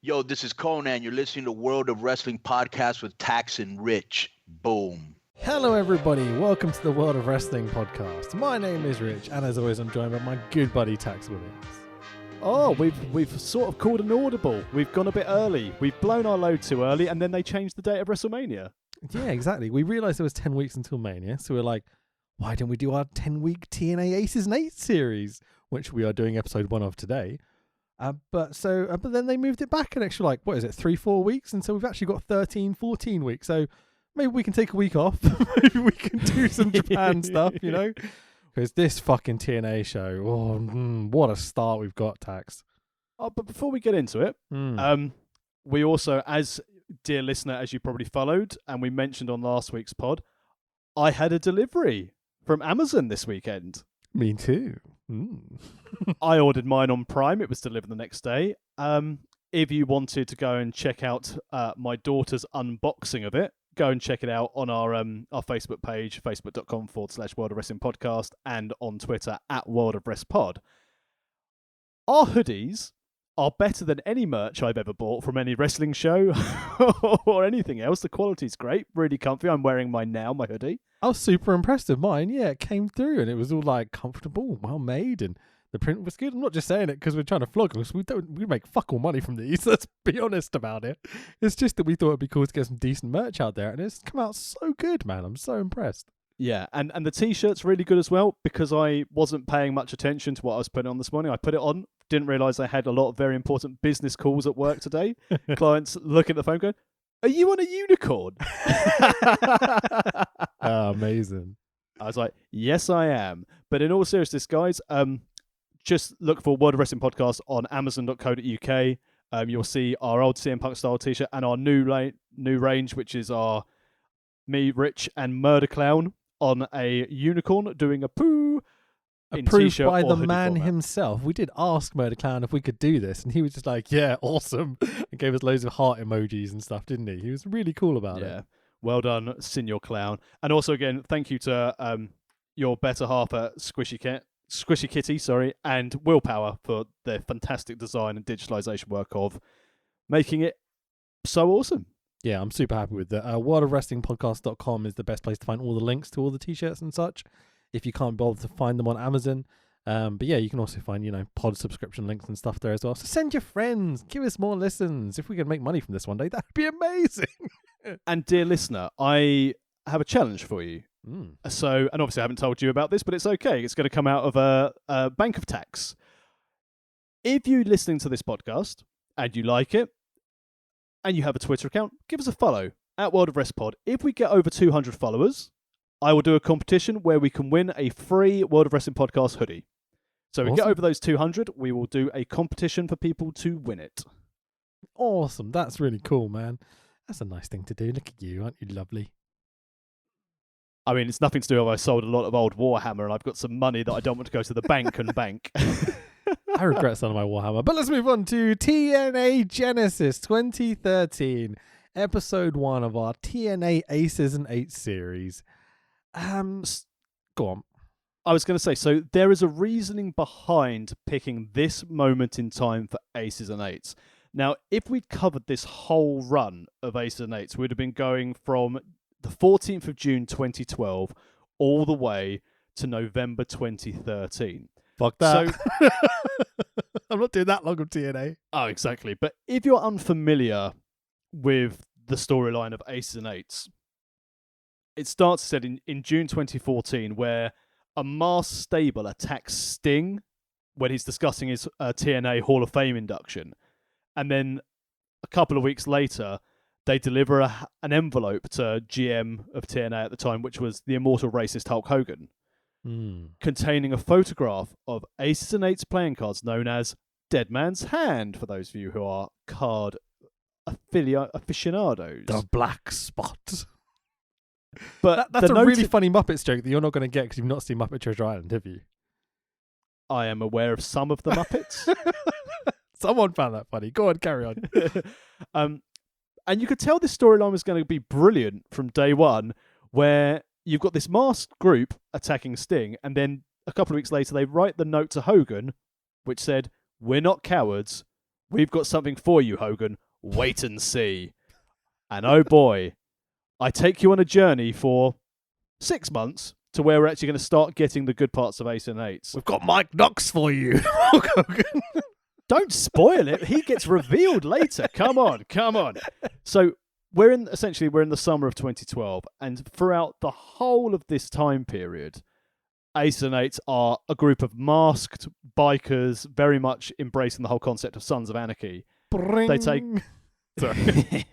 Yo, this is Conan. You're listening to World of Wrestling podcast with Tax and Rich. Boom. Hello, everybody. Welcome to the World of Wrestling podcast. My name is Rich, and as always, I'm joined by my good buddy Tax Williams. Oh, we've sort of called an audible. We've gone a bit early. We've blown our load too early, and then they changed the date of WrestleMania. Yeah, exactly. We realised it was 10 weeks until Mania, so we're like, why don't we do our 10-week TNA Aces and Eights series, which we are doing episode 1 of today. But then they moved it back an extra, 3-4 weeks, and so we've actually got 13-14 weeks. So maybe we can take a week off. Maybe we can do some Japan stuff, you know? Because this fucking TNA show, what a start we've got, Tax. Oh, but before we get into it, we also, as dear listener, as you probably followed, and we mentioned on last week's pod, I had a delivery from Amazon this weekend. Me too. I ordered mine on Prime. It was delivered the next day. If you wanted to go and check out my daughter's unboxing of it, go and check it out on our Facebook page, facebook.com/World of Wrestling Podcast, and on Twitter @World of Wrest Pod. Our hoodies are better than any merch I've ever bought from any wrestling show or anything else. The quality's great, really comfy. I'm wearing mine now, my hoodie. I was super impressed with mine. Yeah, it came through and it was all comfortable, well made, and the print was good. I'm not just saying it because we're trying to flog us. We make fuck all money from these. Let's be honest about it. It's just that we thought it'd be cool to get some decent merch out there, and it's come out so good, man. I'm so impressed. Yeah, and the T-shirt's really good as well, because I wasn't paying much attention to what I was putting on this morning. I put it on, didn't realise I had a lot of very important business calls at work today. Clients look at the phone going, "Are you on a unicorn?" Amazing. I was like, "Yes, I am." But in all seriousness, guys, just look for World of Wrestling Podcast on Amazon.co.uk. You'll see our old CM Punk style T-shirt and our new range, which is our me, Rich, and Murder Clown on a unicorn doing a poo. Approved by the man himself. We did ask Murder Clown if we could do this, and he was just like, "Yeah, awesome," and gave us loads of heart emojis and stuff, didn't he? He was really cool about it. Yeah, well done, Senior Clown. And also, again, thank you to your better half at Squishy Kitty, and Willpower for their fantastic design and digitalization work of making it so awesome. Yeah, I'm super happy with that. worldofwrestlingpodcast.com is the best place to find all the links to all the t-shirts and such, if you can't bother to find them on Amazon. But yeah, you can also find, pod subscription links and stuff there as well. So send your friends, give us more listens. If we can make money from this one day, that'd be amazing. And dear listener, I have a challenge for you. So, and obviously I haven't told you about this, but it's okay. It's going to come out of a bank of tax. If you're listening to this podcast and you like it, and you have a Twitter account, give us a follow @World of Wrest Pod. If we get over 200 followers, I will do a competition where we can win a free World of Wrestling Podcast hoodie. So we get over those 200, we will do a competition for people to win it. Awesome. That's really cool, man. That's a nice thing to do. Look at you. Aren't you lovely? I mean, it's nothing to do with I sold a lot of old Warhammer and I've got some money that I don't want to go to the bank and bank. I regret selling my Warhammer. But let's move on to TNA Genesis 2013, episode 1 of our TNA Aces and Eights series. Go on. I was going to say, so there is a reasoning behind picking this moment in time for Aces and Eights. Now, if we'd covered this whole run of Aces and Eights, we'd have been going from the 14th of June 2012 all the way to November 2013. Fuck that. So, I'm not doing that long of TNA. Oh, exactly. But if you're unfamiliar with the storyline of Aces and Eights, it starts said in June 2014, where a masked stable attacks Sting when he's discussing his TNA Hall of Fame induction. And then a couple of weeks later, they deliver an envelope to GM of TNA at the time, which was the immortal racist Hulk Hogan, containing a photograph of Aces and Eights playing cards known as Dead Man's Hand, for those of you who are card aficionados. The black spot. But that's a really funny Muppets joke that you're not going to get because you've not seen Muppet Treasure Island, have you? I am aware of some of the Muppets. Someone found that funny. Go on, carry on. And you could tell this storyline was going to be brilliant from day one, where you've got this masked group attacking Sting, and then a couple of weeks later they write the note to Hogan, which said, "We're not cowards. we've got something for you, Hogan. Wait and see. And oh boy, I take you on a journey for 6 months to where we're actually going to start getting the good parts of Ace and Eights. We've got Mike Knox for you. Hulk Hogan. Don't spoil it. He gets revealed later. Come on. So we're in the summer of 2012, and throughout the whole of this time period, Ace and Eights are a group of masked bikers, very much embracing the whole concept of Sons of Anarchy. Bring. They take. Sorry.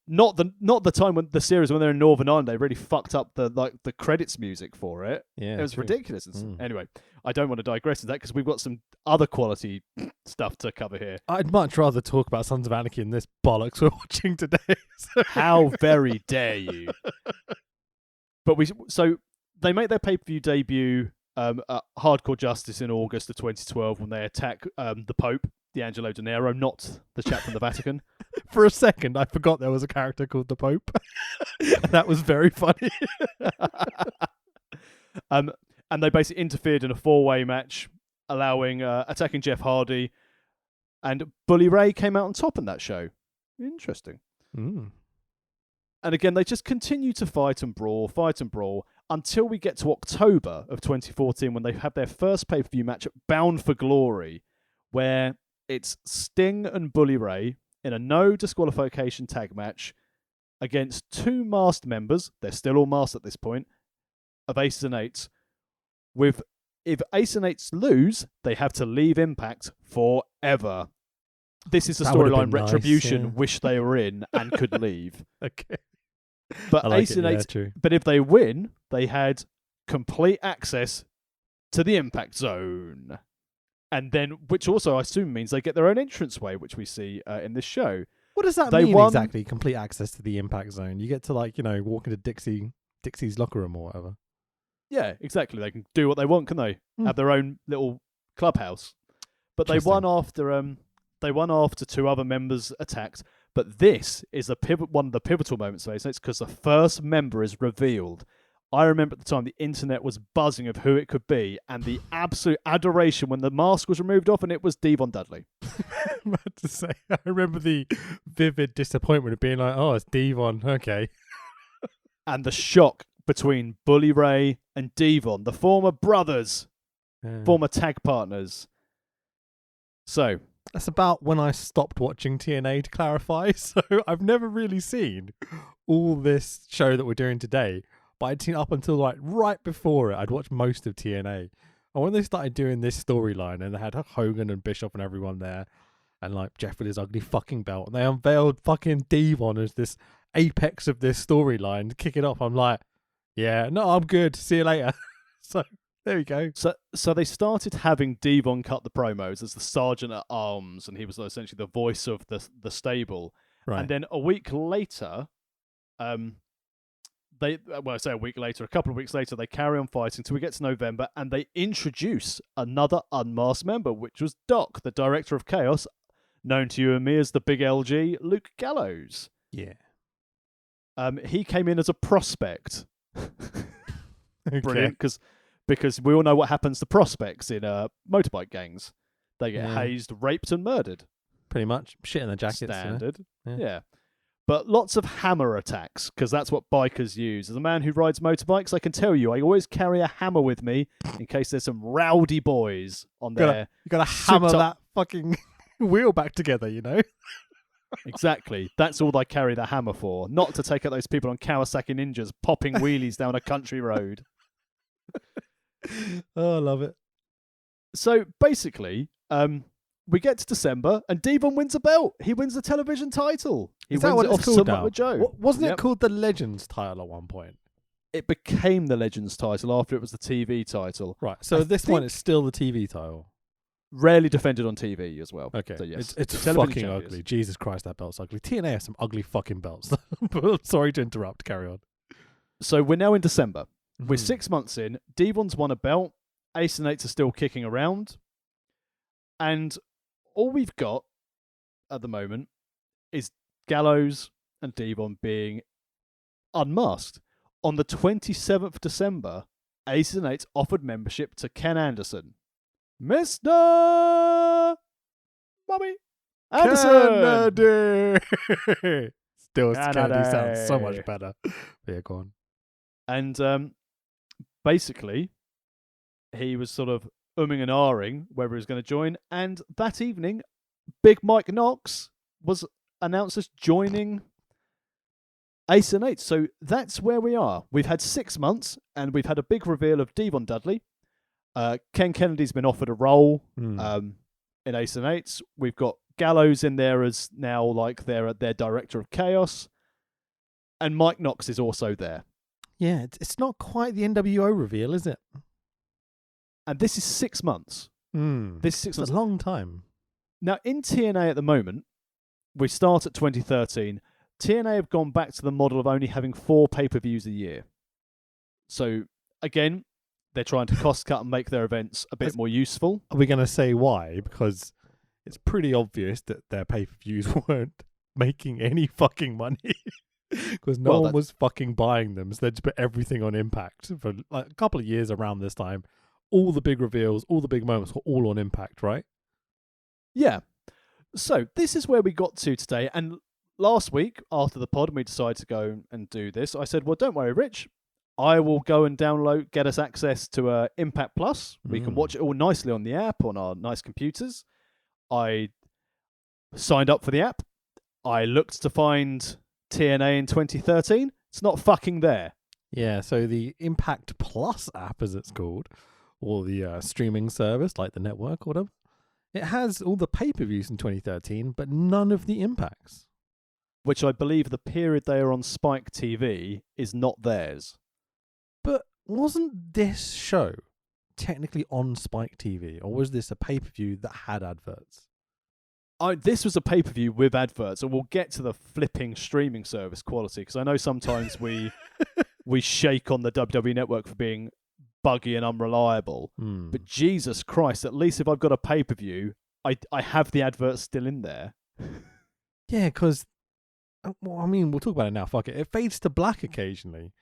Not the time when the series when they're in Northern Ireland, they really fucked up the credits music for it. Yeah, it was true. ridiculous. Anyway, I don't want to digress into that because we've got some other quality stuff to cover here. I'd much rather talk about Sons of Anarchy than this bollocks we're watching today. How very dare you? But so they make their pay-per-view debut at Hardcore Justice in August of 2012 when they attack the Pope, D'Angelo De Niro, not the chap from the Vatican. For a second, I forgot there was a character called the Pope. That was very funny. And they basically interfered in a 4-way match, attacking Jeff Hardy, and Bully Ray came out on top in that show. Interesting. Mm. And again, they just continue to fight and brawl, until we get to October of 2014 when they have their first pay-per-view match at Bound for Glory, where it's Sting and Bully Ray in a no disqualification tag match against 2 masked members, they're still all masked at this point, of Aces and Eights. If Ace and Eights lose, they have to leave Impact forever. This is the storyline Retribution nice, yeah. wish they were in and could leave. Okay. But like Ace and Eights, true. but if they win, they had complete access to the Impact Zone. And then, which also I assume means they get their own entranceway, which we see in this show. What does that mean exactly? Complete access to the Impact Zone. You get to walk into Dixie's locker room or whatever. Yeah, exactly. They can do what they want, can they? Have their own little clubhouse. But they won after 2 other members attacked. But this is one of the pivotal moments of Ace and Eights because the first member is revealed. I remember at the time the internet was buzzing of who it could be, and the absolute adoration when the mask was removed off and it was Devon Dudley. I'm about to say, I remember the vivid disappointment of being like, oh, it's Devon, okay. And the shock between Bully Ray and Devon, the former brothers, former tag partners. So that's about when I stopped watching TNA, to clarify. So I've never really seen all this show that we're doing today. But I'd seen up until right before it, I'd watched most of TNA. And when they started doing this storyline and they had Hogan and Bischoff and everyone there and Jeff with his ugly fucking belt and they unveiled fucking Devon as this apex of this storyline to kick it off, I'm like, yeah, no, I'm good. See you later. So there we go. So they started having Devon cut the promos as the sergeant at arms, and he was essentially the voice of the stable. Right. And then a week later, a couple of weeks later, they carry on fighting till we get to November, and they introduce another unmasked member, which was Doc, the director of Chaos, known to you and me as the Big LG, Luke Gallows. Yeah. He came in as a prospect. Okay. Brilliant, because we all know what happens to prospects in motorbike gangs. They get hazed, raped, and murdered. Pretty much. Shit in the jackets. Standard. Yeah. But lots of hammer attacks, because that's what bikers use. As a man who rides motorbikes, I can tell you, I always carry a hammer with me in case there's some rowdy boys on there. You gotta hammer that fucking wheel back together, you know? Exactly. That's all I carry the hammer for. Not to take out those people on Kawasaki Ninjas popping wheelies down a country road. Oh, I love it. So basically, we get to December and Devon wins a belt. He wins the television title. He Is that wins what it it's off called Submit now? with Joe. Wasn't it Yep. called the Legends title at one point? It became the Legends title after it was the TV title. Right. So this one is still the TV title. Rarely defended on TV as well. Okay. So yes, It's television fucking champions. ugly. Jesus Christ, that belt's ugly. TNA has some ugly fucking belts. Sorry to interrupt. Carry on. So we're now in December. We're Mhm. 6 months in. Devon's won a belt. Ace and Eights are still kicking around. And all we've got at the moment is Gallows and Devon being unmasked. On the 27th of December, Ace and Eights offered membership to Ken Anderson. Mister! Mummy. Anderson. Kennedy. Still, Kennedy sounds so Kennedy. much better. Yeah, go on. And basically, he was sort of umming and ahhing whether he was going to join. And that evening, Big Mike Knox was announced as joining Ace and Eight. So that's where we are. We've had 6 months, and we've had a big reveal of Devon Dudley. Ken Kennedy's been offered a role in Ace and Eights. We've got Gallows in there as now like their director of chaos, and Mike Knox is also there. Yeah, it's not quite the NWO reveal, is it? And this is 6 months. This is 6 It's months. a long time. Now, in TNA at the moment, we start at 2013. TNA have gone back to the model of only having 4 pay-per-views a year. So, again, they're trying to cost cut and make their events a bit more useful. Are we going to say why? Because it's pretty obvious that their pay-per-views weren't making any fucking money. Because no one was fucking buying them. So they just put everything on Impact for like a couple of years around this time. All the big reveals, all the big moments were all on Impact, right? Yeah. So this is where we got to today. And last week, after the pod, we decided to go and do this. I said, well, don't worry, Rich. I will go and get us access to Impact Plus. We can watch it all nicely on the app, on our nice computers. I signed up for the app. I looked to find TNA in 2013. It's not fucking there. Yeah, so the Impact Plus app, as it's called, or the streaming service, like the network or whatever, it has all the pay-per-views in 2013, but none of the Impacts. Which I believe the period they are on Spike TV is not theirs. But wasn't this show technically on Spike TV, or was this a pay-per-view that had adverts? This was a pay-per-view with adverts, and we'll get to the flipping streaming service quality, because I know sometimes we shake on the WWE Network for being buggy and unreliable. But Jesus Christ, at least if I've got a pay-per-view, I have the adverts still in there. Yeah, because, well, I mean, we'll talk about it now, fuck it. It fades to black occasionally,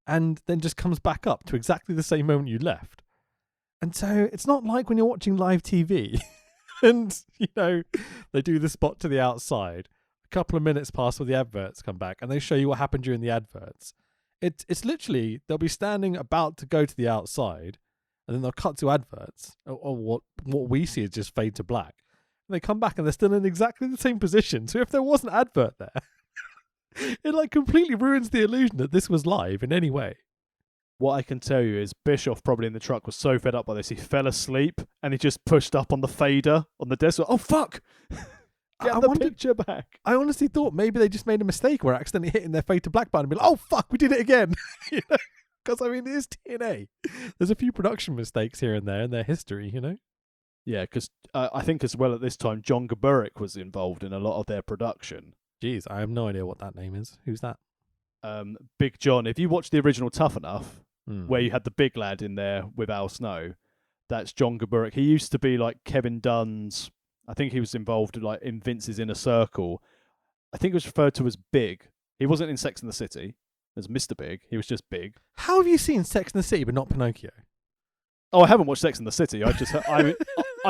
and then just comes back up to exactly the same moment you left. And so it's not like when you're watching live TV and, you know, they do the spot to the outside, a couple of minutes pass before the adverts come back, and they show you what happened during the adverts. It's literally, they'll be standing about to go to the outside, and then they'll cut to adverts, or what we see is just fade to black. And they come back and they're still in exactly the same position. So if there was an advert there, it like completely ruins the illusion that this was live in any way. What I can tell you is Bischoff, probably in the truck, was so fed up by this, he fell asleep and he just pushed up on the fader on the desk. Oh, fuck! Get the picture back. I honestly thought maybe they just made a mistake where accidentally hitting their fade to black button and be like, oh, fuck, we did it again. You know? Because, I mean, it is TNA. There's a few production mistakes here and there in their history, you know? Yeah, because I think as well at this time, John Gaburick was involved in a lot of their production. Jeez, I have no idea what that name is. Who's that? Big John. If you watch the original Tough Enough, where you had the big lad in there with Al Snow, that's John Gaburick. He used to be like Kevin Dunn's, I think he was involved like in Vince's Inner Circle. I think it was referred to as Big. He wasn't in Sex and the City as Mr. Big. He was just Big. How have you seen Sex and the City but not Pinocchio? Oh, I haven't watched Sex and the City. I'm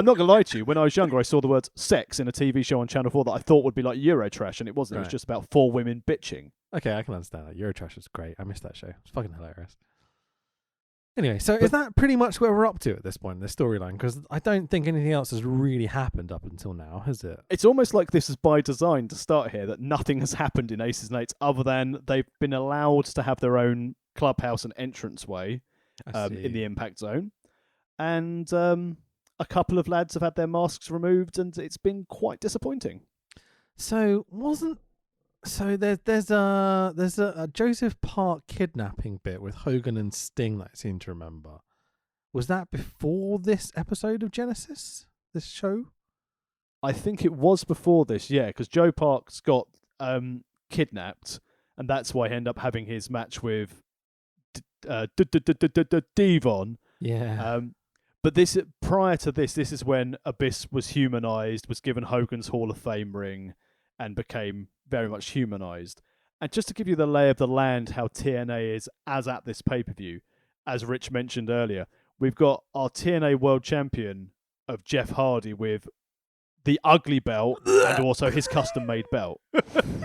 not going to lie to you. When I was younger, I saw the word sex in a TV show on Channel 4 that I thought would be like Eurotrash, and it wasn't. Right. It was just about 4 women bitching. Okay, I can understand that. Eurotrash was great. I missed that show. It's fucking hilarious. Anyway, so is that pretty much where we're up to at this point in the storyline? Because I don't think anything else has really happened up until now, has it? It's almost like this is by design to start here, that nothing has happened in Aces and Eights other than they've been allowed to have their own clubhouse and entranceway in the Impact Zone. And a couple of lads have had their masks removed, and it's been quite disappointing. So there's a Joseph Park kidnapping bit with Hogan and Sting that I seem to remember. Was that before this episode of Genesis? This show? I think it was before this, yeah, because Joe Parks got kidnapped, and that's why he ended up having his match with Devon. Yeah. But this prior to this is when Abyss was humanized, was given Hogan's Hall of Fame ring, and became very much humanized. And just to give you the lay of the land, how TNA is as at this pay-per-view, as Rich mentioned earlier, we've got our TNA World Champion of Jeff Hardy with the ugly belt, and also his custom-made belt.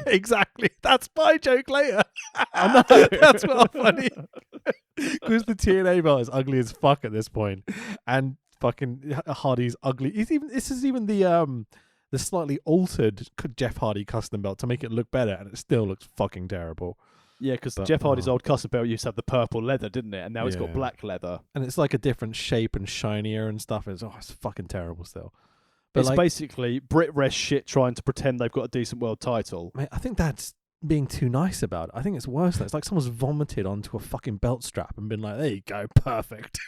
Exactly. That's my joke later. I know. That's well funny. Because the TNA belt is ugly as fuck at this point, and fucking Hardy's ugly. This is even the slightly altered Jeff Hardy custom belt to make it look better, and it still looks fucking terrible. Yeah, because Jeff Hardy's old custom belt used to have the purple leather, didn't it? And now it's got black leather. And it's like a different shape and shinier and stuff. It's fucking terrible still. But it's basically Brit Rest shit trying to pretend they've got a decent world title. Mate, I think that's being too nice about it. I think it's worse than that. It's like someone's vomited onto a fucking belt strap and been like, there you go, perfect.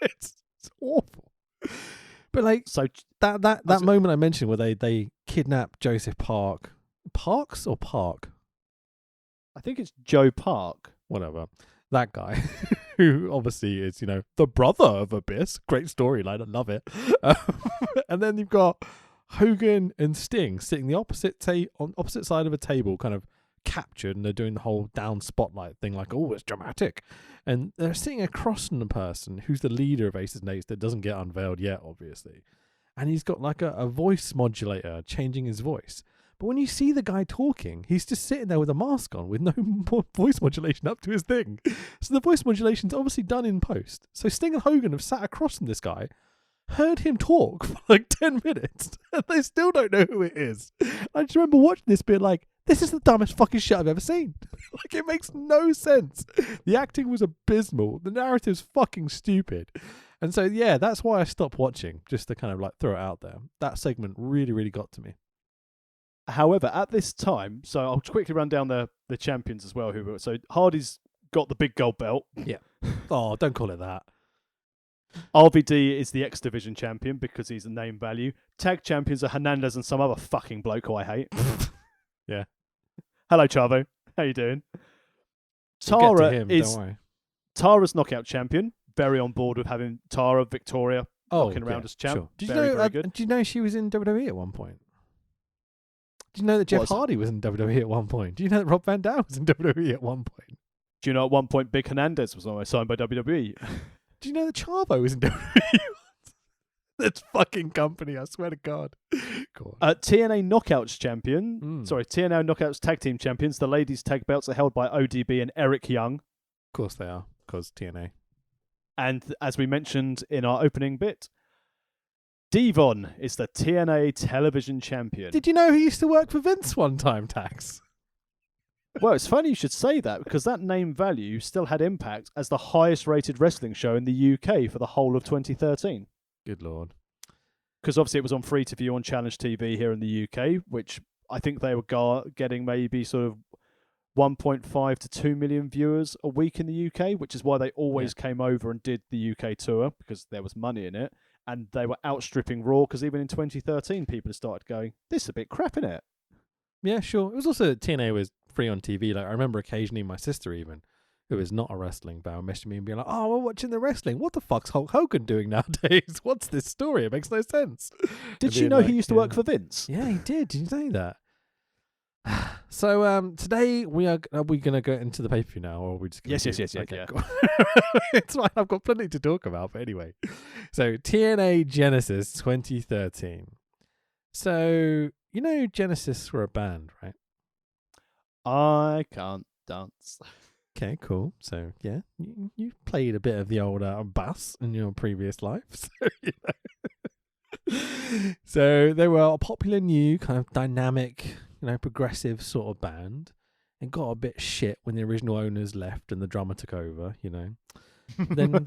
it's awful. But like, so that moment I mentioned where they kidnap Joseph Parks or Park? I think it's Joe Park. Whatever. That guy, who obviously is, the brother of Abyss. Great storyline. I love it. And then you've got Hogan and Sting sitting the opposite side of a table, kind of captured, and they're doing the whole down spotlight thing, like, oh, it's dramatic. And they're sitting across from the person who's the leader of Aces and Eights that doesn't get unveiled yet, obviously. And he's got like a voice modulator changing his voice. But when you see the guy talking, he's just sitting there with a mask on with no voice modulation up to his thing. So the voice modulation's obviously done in post. So Sting and Hogan have sat across from this guy, heard him talk for like 10 minutes, and they still don't know who it is. I just remember watching this being like, this is the dumbest fucking shit I've ever seen. Like, it makes no sense. The acting was abysmal. The narrative's fucking stupid. And so, yeah, that's why I stopped watching, just to kind of like throw it out there. That segment really, really got to me. However, at this time, so I'll quickly run down the champions as well. So Hardy's got the big gold belt. Yeah. Oh, don't call it that. RVD is the X Division champion because he's a name value. Tag champions are Hernandez and some other fucking bloke who I hate. Yeah. Hello, Chavo. How you doing? We'll get to him, don't worry. Tara's knockout champion. Very on board with having Tara, Victoria knocking around as champ. Sure. Very good. Did you know she was in WWE at one point? Did you know that Jeff Hardy was in WWE at one point? Do you know that Rob Van Dam was in WWE at one point? Do you know at one point Big Hernandez was almost signed by WWE? Do you know that Chavo was in WWE? That's fucking company, I swear to God. Go on. TNA Knockouts champion. Sorry, TNA Knockouts tag team champions. The ladies' tag belts are held by ODB and Eric Young. Of course they are, because TNA. And as we mentioned in our opening bit, Devon is the TNA television champion. Did you know he used to work for Vince one time, Tax? Well, it's funny you should say that, because that name value still had Impact as the highest rated wrestling show in the UK for the whole of 2013. Good Lord. Because obviously it was on free to view on Challenge TV here in the UK, which I think they were getting maybe sort of 1.5 to 2 million viewers a week in the UK, which is why they always came over and did the UK tour, because there was money in it. And they were outstripping Raw, because even in 2013, people had started going, this is a bit crap, innit? Yeah, sure. It was also, TNA was free on TV. Like, I remember occasionally my sister even, who is not a wrestling fan, messaging me and being like, oh, we're watching the wrestling. What the fuck's Hulk Hogan doing nowadays? What's this story? It makes no sense. Did you know he used to work for Vince? Yeah, he did. Did you say that? So today are we going to go into the pay-per-view now, or are we just gonna Yes. Okay, Yeah. cool. It's fine. I've got plenty to talk about, but anyway. So TNA Genesis 2013. So, you know Genesis were a band, right? I can't dance. Okay, cool. So, yeah, you played a bit of the old bass in your previous life. So, so they were a popular new kind of dynamic, progressive sort of band, and got a bit shit when the original owners left and the drummer took over, Then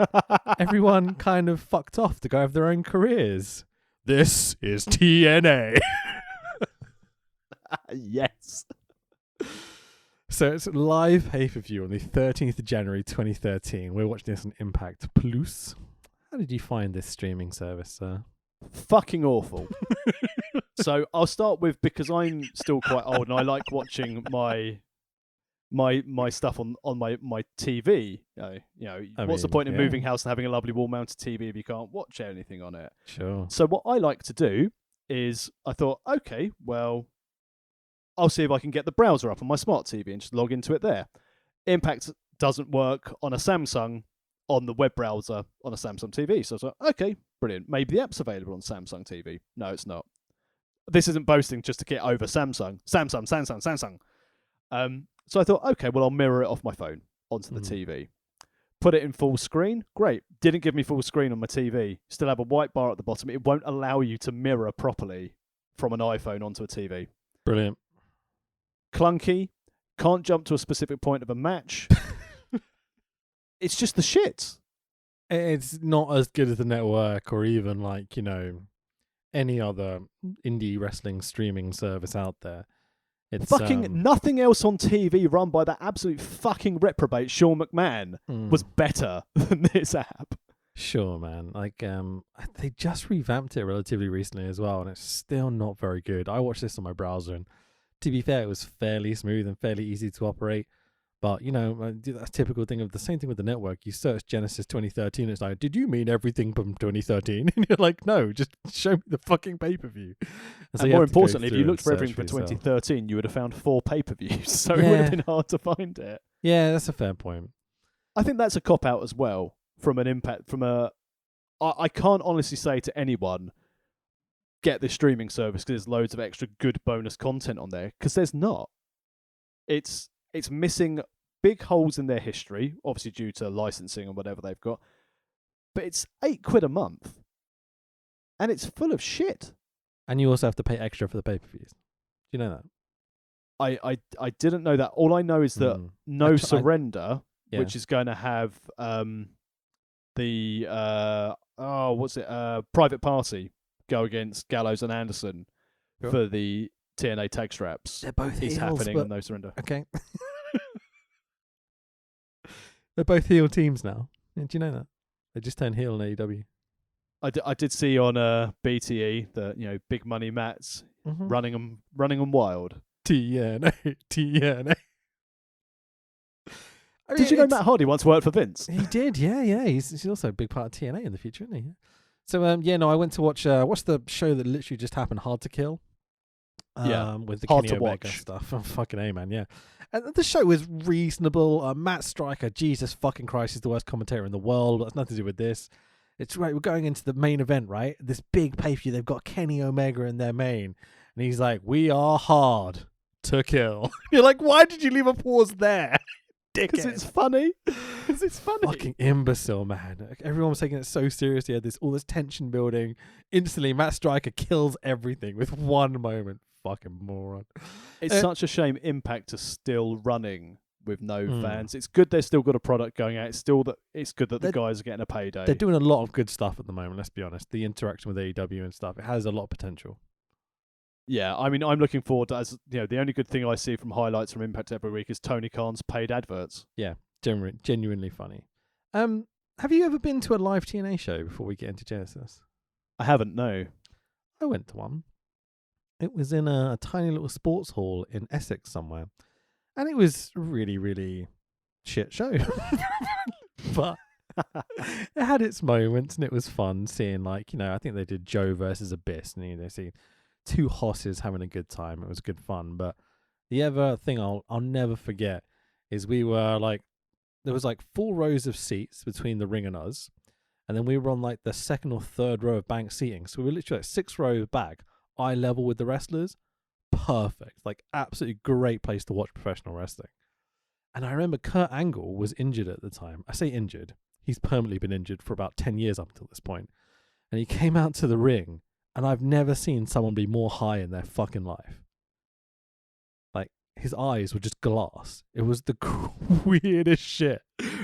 everyone kind of fucked off to go have their own careers. This is TNA. Yes. So it's a live pay-per-view on the 13th of January 2013. We're watching this on Impact Plus. How did you find this streaming service, sir? Fucking awful. So I'll start with, because I'm still quite old and I like watching my stuff on my TV. What's the point in moving house and having a lovely wall-mounted TV if you can't watch anything on it? Sure. So what I like to do is, I thought, okay, well, I'll see if I can get the browser up on my smart TV and just log into it there. Impact doesn't work on a Samsung on the web browser on a Samsung TV. So I was like, okay, brilliant. Maybe the app's available on Samsung TV. No, it's not. This isn't boasting just to get over Samsung. So I thought, okay, well, I'll mirror it off my phone onto the TV. Put it in full screen. Great. Didn't give me full screen on my TV. Still have a white bar at the bottom. It won't allow you to mirror properly from an iPhone onto a TV. Brilliant. Clunky. Can't jump to a specific point of a match. It's just the shit. It's not as good as the network or even like, any other indie wrestling streaming service out there. It's fucking nothing else on TV run by that absolute fucking reprobate Sean McMahon was better than this app. Sure, man. Like, they just revamped it relatively recently as well, and it's still not very good. I watched this on my browser, and to be fair, it was fairly smooth and fairly easy to operate. But, that's typical thing of the same thing with the network. You search Genesis 2013, it's like, did you mean everything from 2013? And you're like, no, just show me the fucking pay-per-view. And more importantly, if you looked for everything for 2013, you would have found 4 pay-per-views, so it would have been hard to find it. Yeah, that's a fair point. I think that's a cop-out as well, from an impact, I can't honestly say to anyone, get this streaming service because there's loads of extra good bonus content on there, because there's not. It's missing big holes in their history, obviously due to licensing and whatever they've got. But it's £8 a month, and it's full of shit. And you also have to pay extra for the pay-per-views. Do you know that? I didn't know that. All I know is that No Surrender, which is going to have Private Party go against Gallows and Anderson for the TNA tag straps. They're both is heels, happening on No Surrender. Okay. They're both heel teams now. Do you know that? They just turned heel in AEW. I did see on BTE that Big Money Matt's running them wild. TNA. Did you know Matt Hardy once worked for Vince? He did, yeah. He's also a big part of TNA in the future, isn't he? So I went to watch what's the show that literally just happened, Hard to Kill. With the Kenny Omega stuff. Oh, fucking A, man, yeah. And the show was reasonable. Matt Stryker, Jesus fucking Christ, is the worst commentator in the world. That's nothing to do with this. It's right, we're going into the main event, right? This big pay-per-view. They've got Kenny Omega in their main. And he's like, we are hard to kill. You're like, why did you leave a pause there? Because it's funny. Because it's funny. Fucking imbecile, man. Everyone was taking it so seriously. Had all this tension building. Instantly, Matt Stryker kills everything with one moment. Fucking moron. It's such a shame Impact is still running with no fans. It's good they've still got a product going out. It's good that the guys are getting a payday. They're doing a lot of good stuff at the moment, let's be honest. The interaction with AEW and stuff, it has a lot of potential. Yeah, I mean, I'm looking forward to, the only good thing I see from highlights from Impact every week is Tony Khan's paid adverts. Yeah, genuinely funny. Have you ever been to a live TNA show before we get into Genesis? I haven't, no. I went to one. It was in a tiny little sports hall in Essex somewhere. And it was really, really shit show. But it had its moments and it was fun seeing I think they did Joe versus Abyss and they see two hosses having a good time. It was good fun. But the other thing I'll never forget is we were there was 4 rows of seats between the ring and us. And then we were on the second or third row of bank seating. So we were literally 6 rows back, eye level with the wrestlers. Perfect. Absolutely great place to watch professional wrestling. And I remember Kurt Angle was injured at the time. I say injured. He's permanently been injured for about 10 years up until this point. And he came out to the ring, and I've never seen someone be more high in their fucking life. His eyes were just glass. It was the weirdest shit.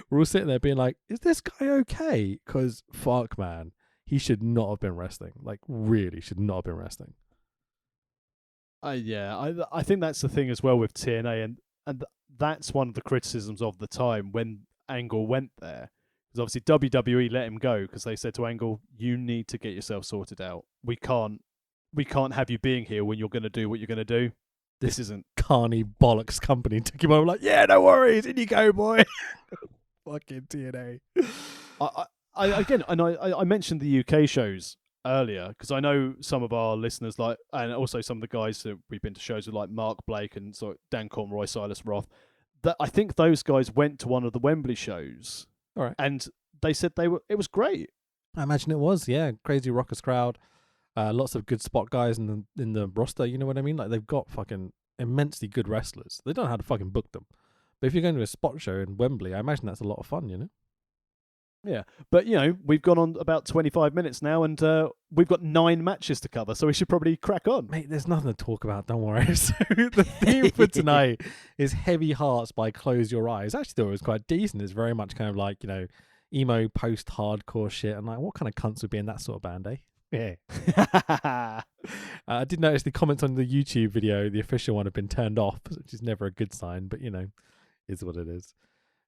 We're all sitting there being like, is this guy okay? Because fuck, man, he should not have been wrestling. Really should not have been wrestling. I think that's the thing as well with TNA, and that's one of the criticisms of the time when Angle went there. Because obviously WWE let him go because they said to Angle, you need to get yourself sorted out. We can't have you being here when you're going to do what you're going to do. This isn't Carney bollocks company took him over yeah, no worries, in you go, boy. Fucking TNA. I mentioned the UK shows earlier because I know some of our listeners and also some of the guys that we've been to shows with Mark Blake and Dan Conroy, Silas Roth. That I think those guys went to one of the Wembley shows. All right. And they said it was great. I imagine it was, yeah. Crazy rockers crowd. Lots of good spot guys in the roster. You know what I mean? Like they've got fucking immensely good wrestlers. They don't know how to fucking book them. But if you're going to a spot show in Wembley, I imagine that's a lot of fun. You know? Yeah, but we've gone on about 25 minutes now, and we've got 9 matches to cover, so we should probably crack on. Mate, there's nothing to talk about. Don't worry. So the theme for tonight is "Heavy Hearts" by Close Your Eyes. I actually thought it was quite decent. It's very much kind of like emo post-hardcore shit, and like what kind of cunts would be in that sort of band, eh? Yeah. I did notice the comments on the YouTube video, the official one, have been turned off, which is never a good sign, but is what it is.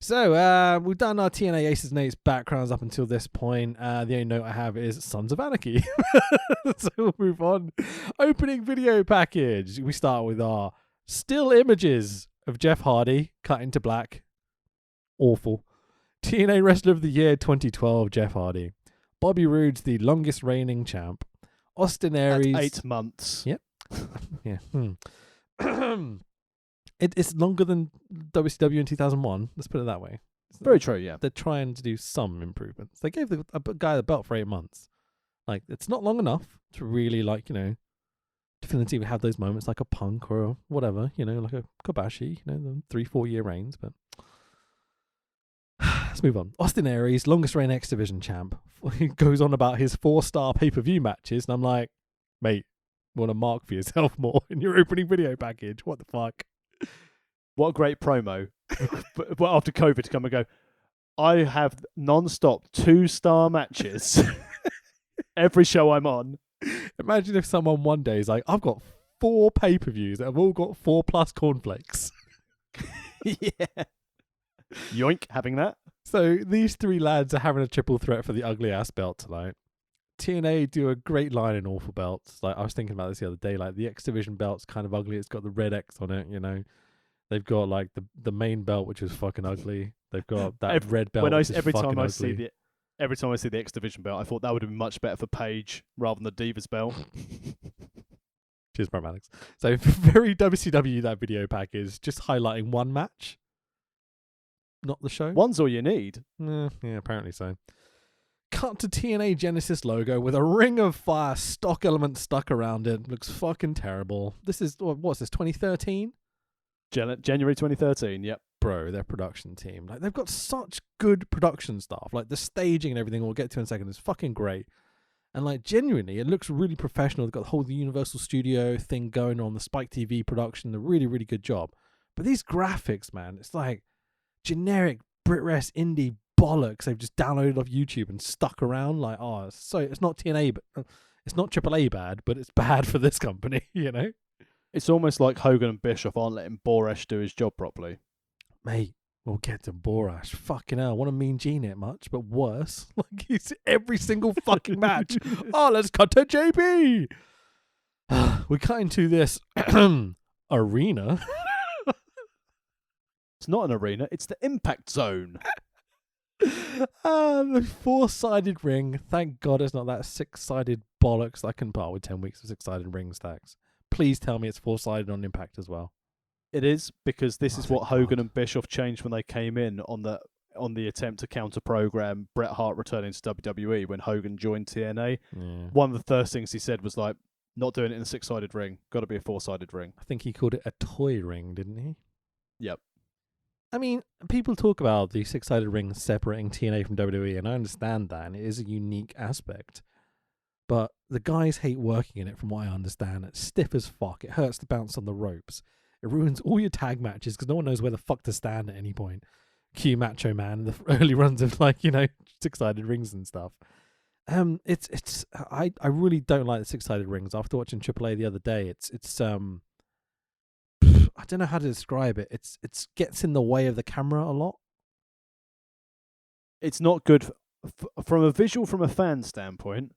So, we've done our TNA Aces and Eights backgrounds up until this point. The only note I have is Sons of Anarchy. So we'll move on. Opening video package. We start with our still images of Jeff Hardy cut into black. Awful. TNA Wrestler of the Year 2012, Jeff Hardy. Bobby Roode's the longest reigning champ. Austin Aries. That's 8 months. Yep. Yeah. It's longer than WCW in 2001. Let's put it that way. Very true, yeah. They're trying to do some improvements. They gave a guy the belt for 8 months. Like, it's not long enough to really, definitively have those moments like a Punk or whatever, like a Kobashi, the 3-4 year reigns. But let's move on. Austin Aries, longest reigning X Division champ. He goes on about his 4-star pay-per-view matches, and I'm like, mate, you want to mark for yourself more in your opening video package? What the fuck? What a great promo. But after COVID to come and go, I have non-stop 2-star matches every show I'm on. Imagine if someone one day is like, I've got 4 pay-per-views that have all got 4+ cornflakes. Yeah. Yoink, having that. So these 3 lads are having a triple threat for the ugly ass belt tonight. TNA do a great line in awful belts. Like I was thinking about this the other day. Like the X Division belt's kind of ugly. It's got the red X on it. They've got like the main belt, which is fucking ugly. They've got that red belt. Every time I see the X Division belt, I thought that would have been much better for Paige rather than the Divas belt. Cheers, bro, Alex. So very WCW that video pack is just highlighting one match, not the show. One's all you need. Yeah, apparently so. Cut to TNA Genesis logo with a ring of fire stock element stuck around it. Looks fucking terrible. This is, what's this, 2013? January 2013, yep. Bro, their production team. Like, they've got such good production stuff. Like, the staging and everything we'll get to in a second is fucking great. And, like, genuinely, it looks really professional. They've got the whole Universal Studio thing going on, the Spike TV production, a really, really good job. But these graphics, man, it's like generic BritRes indie bollocks they've just downloaded off YouTube and stuck around. Like, it's not TNA, but it's not AAA bad, but it's bad for this company, It's almost like Hogan and Bischoff aren't letting Borash do his job properly. Mate, we'll get to Borash. Fucking hell, I want to Mean Gene it much, but worse. Like, he's every single fucking match. Let's cut to JB. We cut into this arena. It's not an arena, it's the Impact Zone. The 4-sided ring. Thank God it's not that 6-sided bollocks I can part with 10 weeks of 6-sided ring stacks. Please tell me it's 4-sided on Impact as well. It is, because this is what Hogan and Bischoff changed when they came in on the attempt to counter-program Bret Hart returning to WWE when Hogan joined TNA. Yeah. One of the first things he said was like, not doing it in a 6-sided ring. Got to be a 4-sided ring. I think he called it a toy ring, didn't he? Yep. I mean, people talk about the 6-sided ring separating TNA from WWE, and I understand that, and it is a unique aspect. But the guys hate working in it, from what I understand. It's stiff as fuck. It hurts to bounce on the ropes. It ruins all your tag matches because no one knows where the fuck to stand at any point. Cue Macho Man in the early runs of 6-sided rings and stuff. I really don't like the 6-sided rings. After watching AAA the other day, it's I don't know how to describe it. It's gets in the way of the camera a lot. It's not good from a fan standpoint.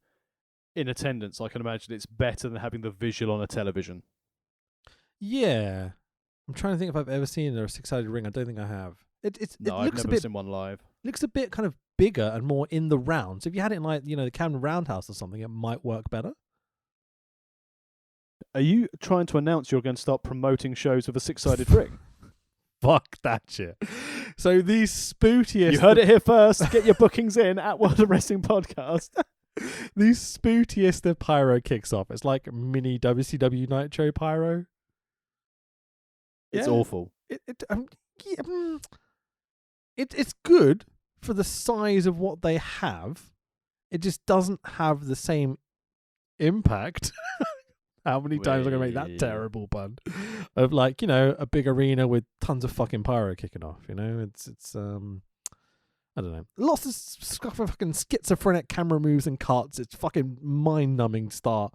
In attendance, I can imagine it's better than having the visual on a television. Yeah, I'm trying to think if I've ever seen a 6-sided ring. I don't think I have. I've never seen one live. Looks a bit kind of bigger and more in the round. So if you had it in the Camden Roundhouse or something, it might work better. Are you trying to announce you're going to start promoting shows with a 6-sided ring? Fuck that shit. So these spootiest... You heard it here first. Get your bookings in at World of Wrestling Podcast. The spootiest of pyro kicks off. It's like mini WCW Nitro pyro. It's Yeah. awful. It's good for the size of what they have. It just doesn't have the same impact. How many times am I going to make that terrible pun? Of like, a big arena with tons of fucking pyro kicking off, It's I don't know. Lots of fucking schizophrenic camera moves and cuts. It's fucking mind-numbing start.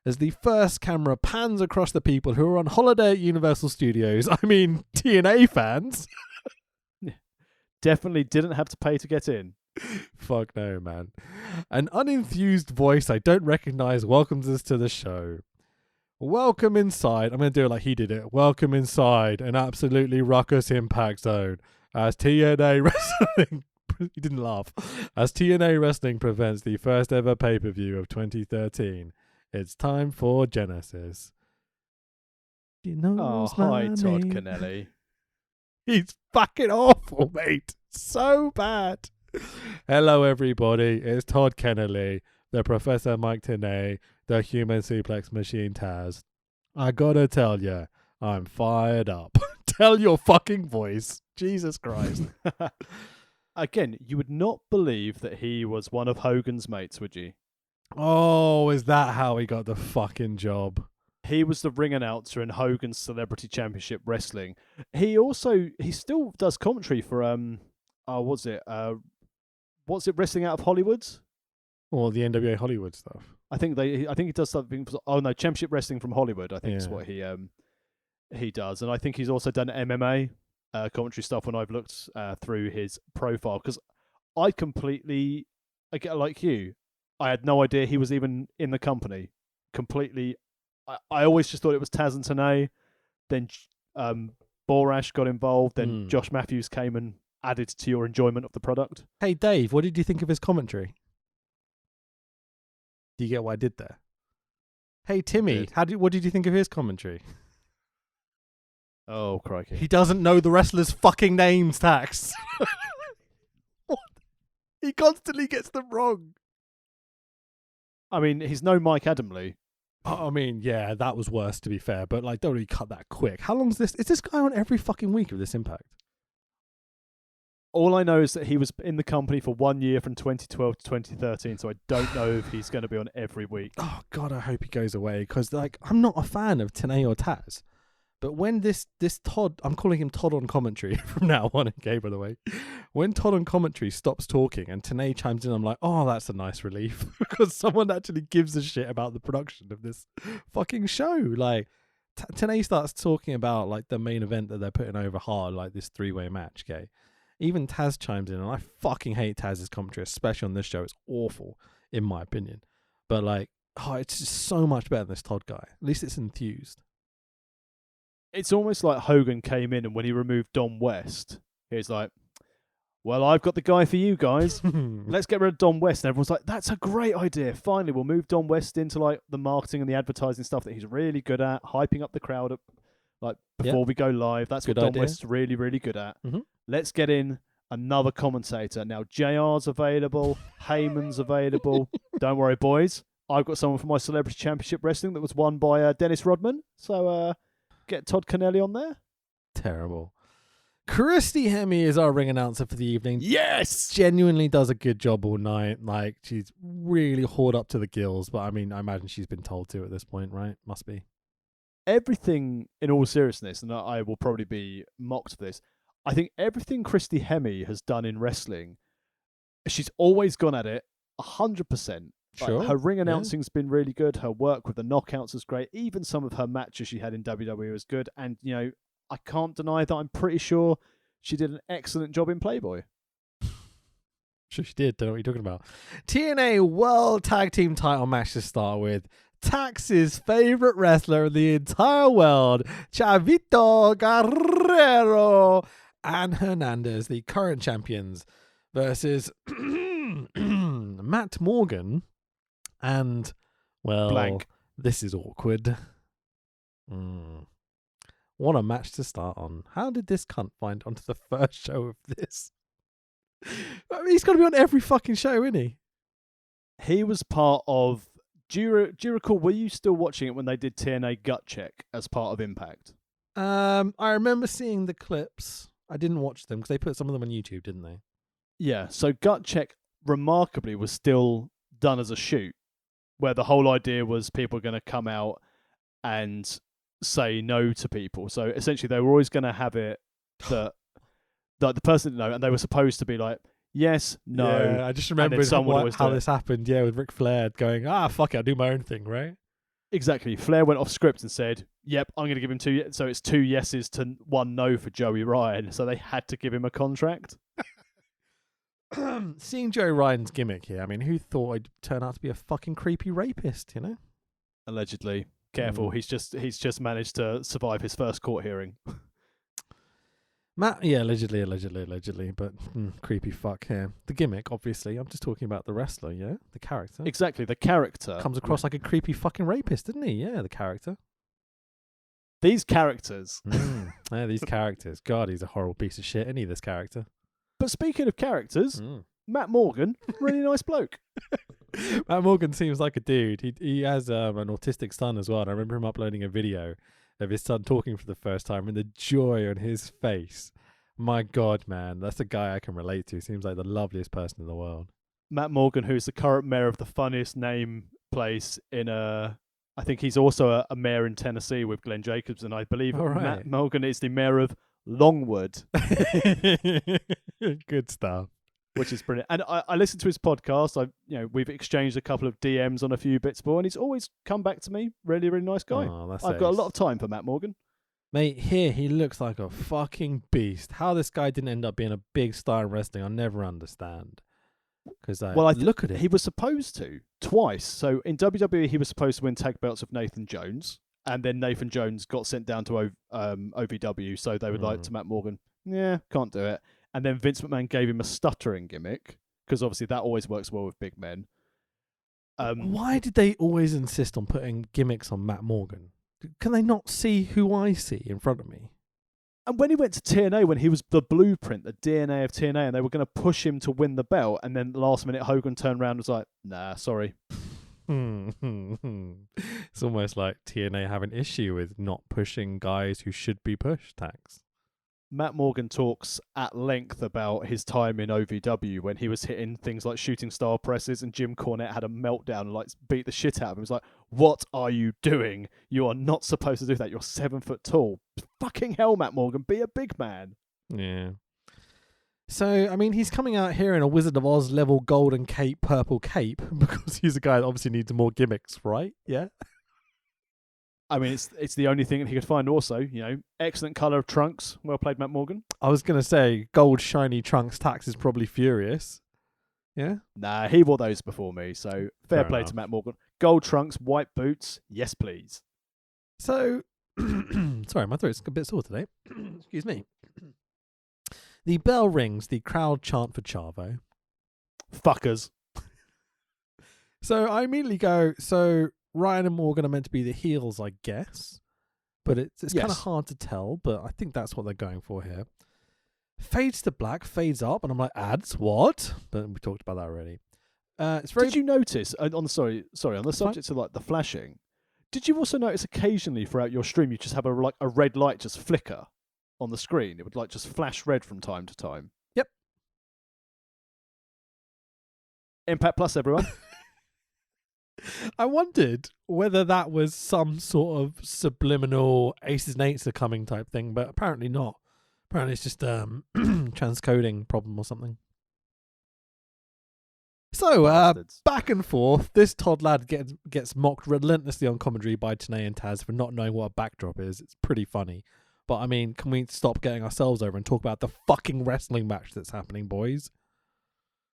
As the first camera pans across the people who are on holiday at Universal Studios. I mean, TNA fans. Definitely didn't have to pay to get in. Fuck no, man. An unenthused voice I don't recognize welcomes us to the show. Welcome inside. I'm going to do it like he did it. Welcome inside an absolutely ruckus impact zone as TNA Wrestling... he didn't laugh. As TNA Wrestling presents the first ever pay-per-view of 2013. It's time for Genesis. Hi, Todd Kennelly. He's fucking awful, mate. So bad. Hello, everybody. It's Todd Kennelly, the Professor Mike Tenay, the Human Suplex Machine Taz. I gotta tell ya, I'm fired up. Tell your fucking voice. Jesus Christ. Again, you would not believe that he was one of Hogan's mates, would you? Oh, is that how he got the fucking job? He was the ring announcer in Hogan's Celebrity Championship Wrestling. He still does commentary for what's it Wrestling Out of Hollywood? Or the NWA Hollywood stuff. I think he does something. Championship Wrestling from Hollywood. I think is what he does, and I think he's also done MMA commentary stuff. When I've looked through his profile, because I get like you, I had no idea he was even in the company. Completely. I always just thought it was Taz and Tenay. Then Borash got involved. Then Josh Matthews came and added to your enjoyment of the product. Hey, Dave, what did you think of his commentary? Do you get what I did there? Hey, Timmy, what did you think of his commentary? Oh, crikey. He doesn't know the wrestlers' fucking names, Tax. What? He constantly gets them wrong. I mean, he's no Mike Adamle. I mean, yeah, that was worse, to be fair, but like, don't really cut that quick. How long is this? Is this guy on every fucking week of this Impact? All I know is that he was in the company for 1 year from 2012 to 2013, so I don't know if he's going to be on every week. Oh, God, I hope he goes away, because like, I'm not a fan of Tenay or Taz. But when this Todd, I'm calling him Todd on commentary from now on, okay, by the way. When Todd on commentary stops talking and Tenay chimes in, I'm like, oh, that's a nice relief. Because someone actually gives a shit about the production of this fucking show. Like, Tenay starts talking about, like, the main event that they're putting over hard, like this 3-way match, okay? Even Taz chimes in, and I fucking hate Taz's commentary, especially on this show. It's awful, in my opinion. But, like, it's just so much better than this Todd guy. At least it's enthused. It's almost like Hogan came in and when he removed Don West, he was like, well, I've got the guy for you guys. Let's get rid of Don West. And everyone's like, that's a great idea. Finally, we'll move Don West into like the marketing and the advertising stuff that he's really good at, hyping up the crowd up, like before we go live. That's good what Don idea. West's really, really good at. Mm-hmm. Let's get in another commentator. Now, JR's available. Heyman's available. Don't worry, boys. I've got someone for my Celebrity Championship Wrestling that was won by Dennis Rodman. So, get Todd Kennelly on there. Terrible. Christy Hemme is our ring announcer for the evening. Yes! Genuinely does a good job all night. Like, she's really hauled up to the gills. But, I mean, I imagine she's been told to at this point, right? Must be. Everything, in all seriousness, and I will probably be mocked for this, I think everything Christy Hemme has done in wrestling, she's always gone at it 100%. Sure. Like, her ring announcing's been really good. Her work with the knockouts is great. Even some of her matches she had in WWE was good. And, you know, I can't deny that I'm pretty sure she did an excellent job in Playboy. Sure she did. Don't know what you're talking about. TNA World Tag Team title match to start with. Tax's favorite wrestler in the entire world, Chavito Guerrero and Hernandez, the current champions, versus Matt Morgan and, well, Blank. This is awkward. What a match to start on. How did this cunt find onto the first show of this? I mean, he's got to be on every fucking show, isn't he? He was part of. Do you recall? Were you still watching it when they did TNA Gut Check as part of Impact? I remember seeing the clips. I didn't watch them because they put some of them on YouTube, didn't they? Yeah. So Gut Check, remarkably, was still done as a shoot, where the whole idea was people are going to come out and say no to people. So essentially, they were always going to have it that the person didn't know, and they were supposed to be like, yes, no. Yeah, I just remember how this happened. Yeah, with Ric Flair going, fuck it, I'll do my own thing, right? Exactly. Flair went off script and said, yep, I'm going to give him 2. So it's 2 yeses to 1 no for Joey Ryan. So they had to give him a contract. Seeing Joey Ryan's gimmick here, I mean, who thought I'd turn out to be a fucking creepy rapist, you know? Allegedly. Careful. He's just managed to survive his first court hearing. Allegedly, but creepy fuck here. The gimmick, obviously. I'm just talking about the wrestler, yeah? The character. Exactly, the character. Comes across like a creepy fucking rapist, doesn't he? Yeah, the character. These characters. Yeah, these characters. God, he's a horrible piece of shit, isn't he, this character? But speaking of characters, Matt Morgan, really nice bloke. Matt Morgan seems like a dude. He has an autistic son as well, and I remember him uploading a video of his son talking for the first time and the joy on his face. My God, man, that's a guy I can relate to. Seems like the loveliest person in the world. Matt Morgan, who's the current mayor of the funniest name place in I think he's also a mayor in Tennessee with Glenn Jacobs, and I believe Matt Morgan is the mayor of Longwood. Good stuff. Which is brilliant. And I listened to his podcast. We've exchanged a couple of DMs on a few bits before, and he's always come back to me. Really, really nice guy. I've got a lot of time for Matt Morgan. Mate, here he looks like a fucking beast. How this guy didn't end up being a big star in wrestling, I'll never understand. Because look at it. He was supposed to twice. So in WWE, he was supposed to win tag belts with Nathan Jones, and then Nathan Jones got sent down to OVW. So they would like to Matt Morgan. Yeah, can't do it. And then Vince McMahon gave him a stuttering gimmick, because obviously that always works well with big men. Why did they always insist on putting gimmicks on Matt Morgan? Can they not see who I see in front of me? And when he went to TNA, when he was the blueprint, the DNA of TNA, and they were going to push him to win the belt, and then last minute Hogan turned around and was like, nah, sorry. It's almost like TNA have an issue with not pushing guys who should be pushed, Tax. Matt Morgan talks at length about his time in OVW when he was hitting things like shooting star presses, and Jim Cornette had a meltdown and beat the shit out of him. He was like, what are you doing? You are not supposed to do that. You're 7 foot tall. Fucking hell, Matt Morgan, be a big man. Yeah. So, I mean, he's coming out here in a Wizard of Oz level golden cape, purple cape, because he's a guy that obviously needs more gimmicks, right? Yeah. I mean, it's the only thing that he could find also, excellent colour of trunks. Well played, Matt Morgan. I was going to say, gold shiny trunks. Tax is probably furious. Yeah? Nah, he wore those before me, so fair play enough to Matt Morgan. Gold trunks, white boots, yes please. So, sorry, my throat's a bit sore today. Excuse me. The bell rings, the crowd chant for Chavo. Fuckers. So I immediately go, Ryan and Morgan are meant to be the heels, I guess. But it's kind of hard to tell, but I think that's what they're going for here. Fades to black, fades up, and I'm like, ads, what? But we talked about that already. Did you notice, on the subject of the flashing, did you also notice occasionally throughout your stream you just have a red light just flicker on the screen? It would just flash red from time to time. Yep. Impact Plus, everyone. I wondered whether that was some sort of subliminal Aces and Eights are coming type thing, but apparently not. Apparently it's just transcoding problem or something. So, back and forth, this Todd lad gets mocked relentlessly on commentary by Tenay and Taz for not knowing what a backdrop is. It's pretty funny. But, I mean, can we stop getting ourselves over and talk about the fucking wrestling match that's happening, boys?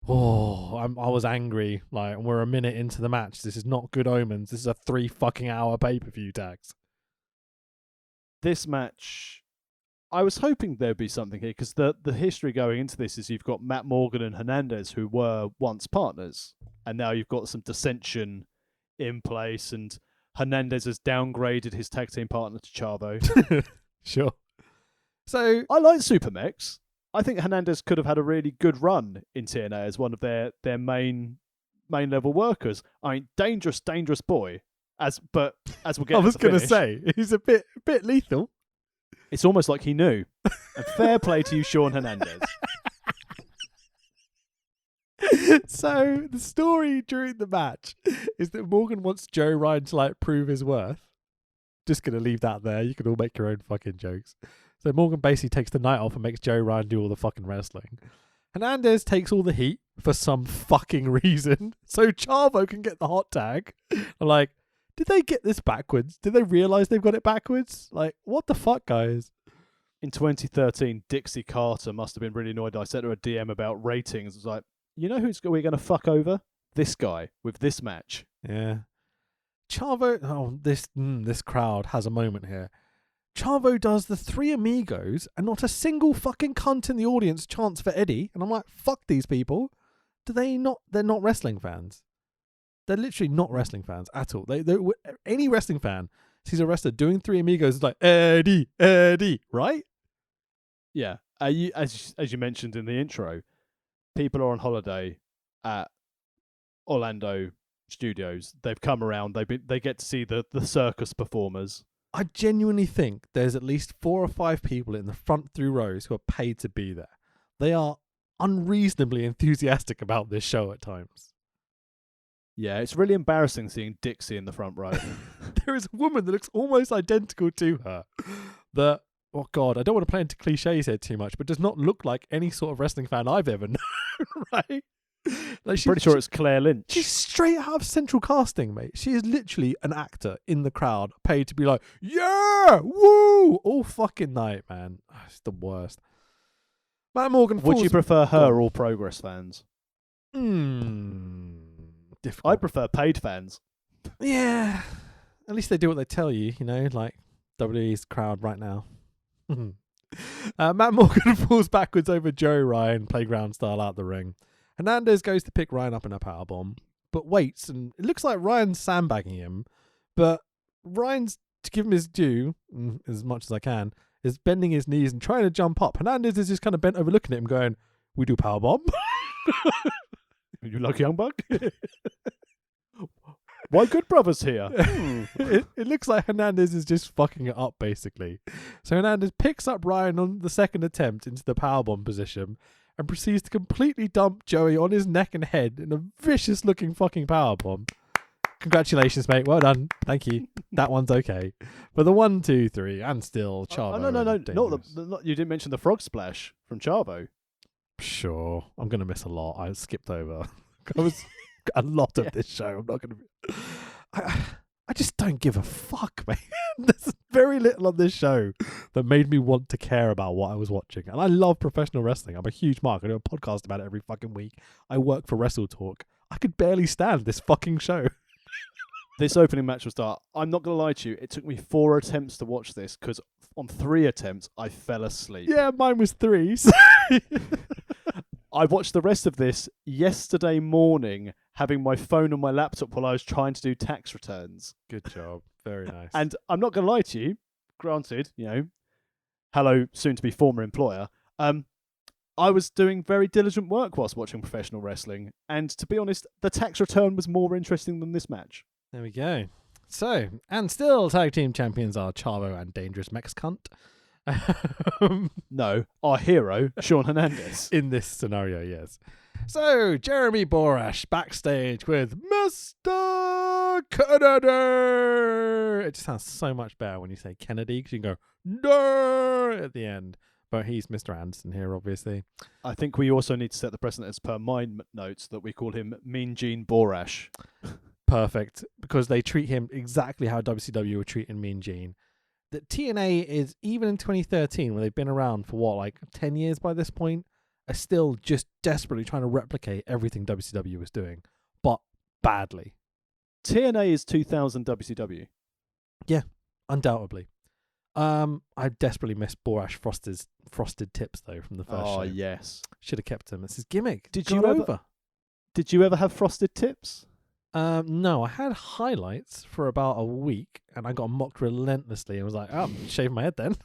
Oh, I was angry. We're a minute into the match. This is not good omens. This is a 3 fucking hour pay-per-view, Tags. This match, I was hoping there'd be something here, because the history going into this is you've got Matt Morgan and Hernandez, who were once partners, and now you've got some dissension in place, and Hernandez has downgraded his tag team partner to Chavo. Sure. So I like Supermex. I think Hernandez could have had a really good run in TNA as one of their main main level workers. I mean, dangerous boy. But as we'll get, I was going to say he's a bit lethal. It's almost like he knew. And fair play to you, Sean Hernandez. So the story during the match is that Morgan wants Joe Ryan to like prove his worth. Just gonna leave that there. You can all make your own fucking jokes. So Morgan basically takes the night off and makes Joe Ryan do all the fucking wrestling. Hernandez takes all the heat for some fucking reason, so Chavo can get the hot tag. I'm like, did they get this backwards? Did they realize they've got it backwards? Like, what the fuck, guys? In 2013, Dixie Carter must have been really annoyed. I sent her a DM about ratings. It was like, you know who's we're going to fuck over? This guy with this match. Yeah. Chavo, this crowd has a moment here. Chavo does the Three Amigos and not a single fucking cunt in the audience chants for Eddie. And I'm like, fuck these people. They're not wrestling fans. They're literally not wrestling fans at all. Any wrestling fan sees a wrestler doing Three Amigos is like, Eddie, right? Yeah. As you mentioned in the intro, people are on holiday at Orlando Studios. They've come around. They get to see the circus performers. I genuinely think there's at least 4 or 5 people in the front 3 rows who are paid to be there. They are unreasonably enthusiastic about this show at times. Yeah, it's really embarrassing seeing Dixie in the front row. There is a woman that looks almost identical to her. That, oh God, I don't want to play into cliches here too much, but does not look like any sort of wrestling fan I've ever known, right? Like Pretty sure it's Claire Lynch. She's straight out of Central Casting, mate. She is literally an actor in the crowd, paid to be like, yeah, woo, all fucking night, man. It's the worst. Matt Morgan Would you prefer her Go on. or Progress fans? Difficult. I prefer paid fans. Yeah. At least they do what they tell you, like WWE's crowd right now. Matt Morgan falls backwards over Joe Ryan, playground style, out the ring. Hernandez goes to pick Ryan up in a powerbomb, but waits, and it looks like Ryan's sandbagging him, but Ryan's, to give him his due, as much as I can, is bending his knees and trying to jump up. Hernandez is just kind of bent over looking at him going, we do powerbomb? You like Young Buck? Why good brothers here? It looks like Hernandez is just fucking it up, basically. So Hernandez picks up Ryan on the second attempt into the powerbomb position and proceeds to completely dump Joey on his neck and head in a vicious-looking fucking powerbomb. Congratulations, mate. Well done. Thank you. That one's okay. But the 1, 2, 3, and still Chavo. No. You didn't mention the frog splash from Chavo. Sure. I'm going to miss a lot. I skipped over. I was a lot of this show. I'm not going to... I just don't give a fuck, man. There's very little on this show that made me want to care about what I was watching. And I love professional wrestling. I'm a huge mark. I do a podcast about it every fucking week. I work for Wrestle Talk. I could barely stand this fucking show. This opening match will start. I'm not going to lie to you. It took me 4 attempts to watch this because on 3 attempts, I fell asleep. Yeah, mine was 3. So I watched the rest of this yesterday morning, having my phone on my laptop while I was trying to do tax returns. Good job. Very nice. And I'm not going to lie to you. Granted, hello, soon to be former employer. I was doing very diligent work whilst watching professional wrestling. And to be honest, the tax return was more interesting than this match. There we go. So, and still tag team champions are Chavo and Dangerous Mex Cunt. No, our hero, Sean Hernandez. In this scenario, yes. So, Jeremy Borash backstage with Mr. Kennedy. It just sounds so much better when you say Kennedy because you can go, no, at the end. But he's Mr. Anderson here, obviously. I think we also need to set the precedent as per my notes that we call him Mean Gene Borash. Perfect, because they treat him exactly how WCW were treating Mean Gene. That TNA is, even in 2013, when they've been around for 10 years by this point, are still just desperately trying to replicate everything WCW was doing, but badly. TNA is 2000 WCW. Yeah, undoubtedly. I desperately miss Borash frosted tips though from the first show. Oh yes, should have kept him. It's his gimmick. Did you ever have frosted tips? No, I had highlights for about a week and I got mocked relentlessly and was like, oh, shave my head then.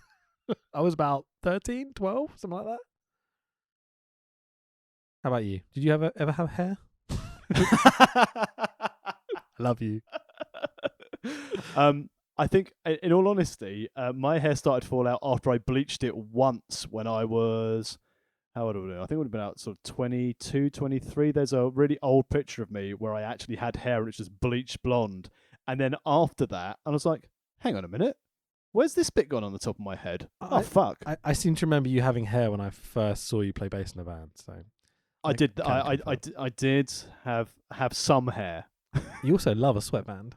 I was about 13, 12, something like that. How about you? Did you ever have hair? I love you. I think, in all honesty, my hair started to fall out after I bleached it once when I was, how old would I? I think it would have been out sort of 22, 23. There's a really old picture of me where I actually had hair and it's just bleached blonde. And then after that, I was like, hang on a minute. Where's this bit gone on the top of my head? Oh, fuck. I seem to remember you having hair when I first saw you play bass in a band. So I did have some hair. You also love a sweatband.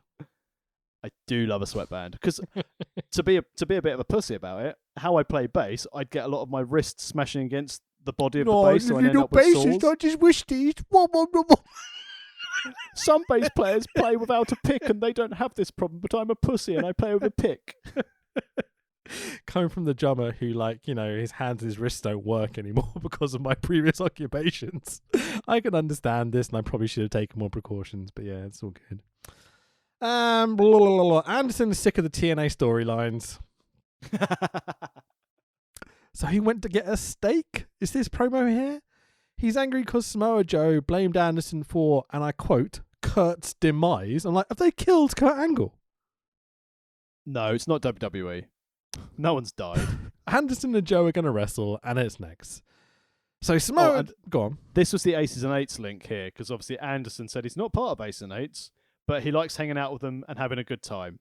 I do love a sweatband because to be a bit of a pussy about it, how I play bass, I'd get a lot of my wrists smashing against the body of the bass, so I end up with sores. I just wish these. Some bass players play without a pick and they don't have this problem, but I'm a pussy and I play with a pick. Coming from the drummer who, like, you know, his hands and his wrists don't work anymore because of my previous occupations, I can understand this, and I probably should have taken more precautions, but yeah, it's all good. Anderson is sick of the TNA storylines. So he went to get a steak? Is this promo here? He's angry because Samoa Joe blamed Anderson for, and I quote, Kurt's demise. I'm like, have they killed Kurt Angle? No, it's not WWE. No one's died. Anderson and Joe are going to wrestle, and it's next. So Samoa... go on. This was the Aces and Eights link here, because obviously Anderson said he's not part of Aces and Eights, but he likes hanging out with them and having a good time.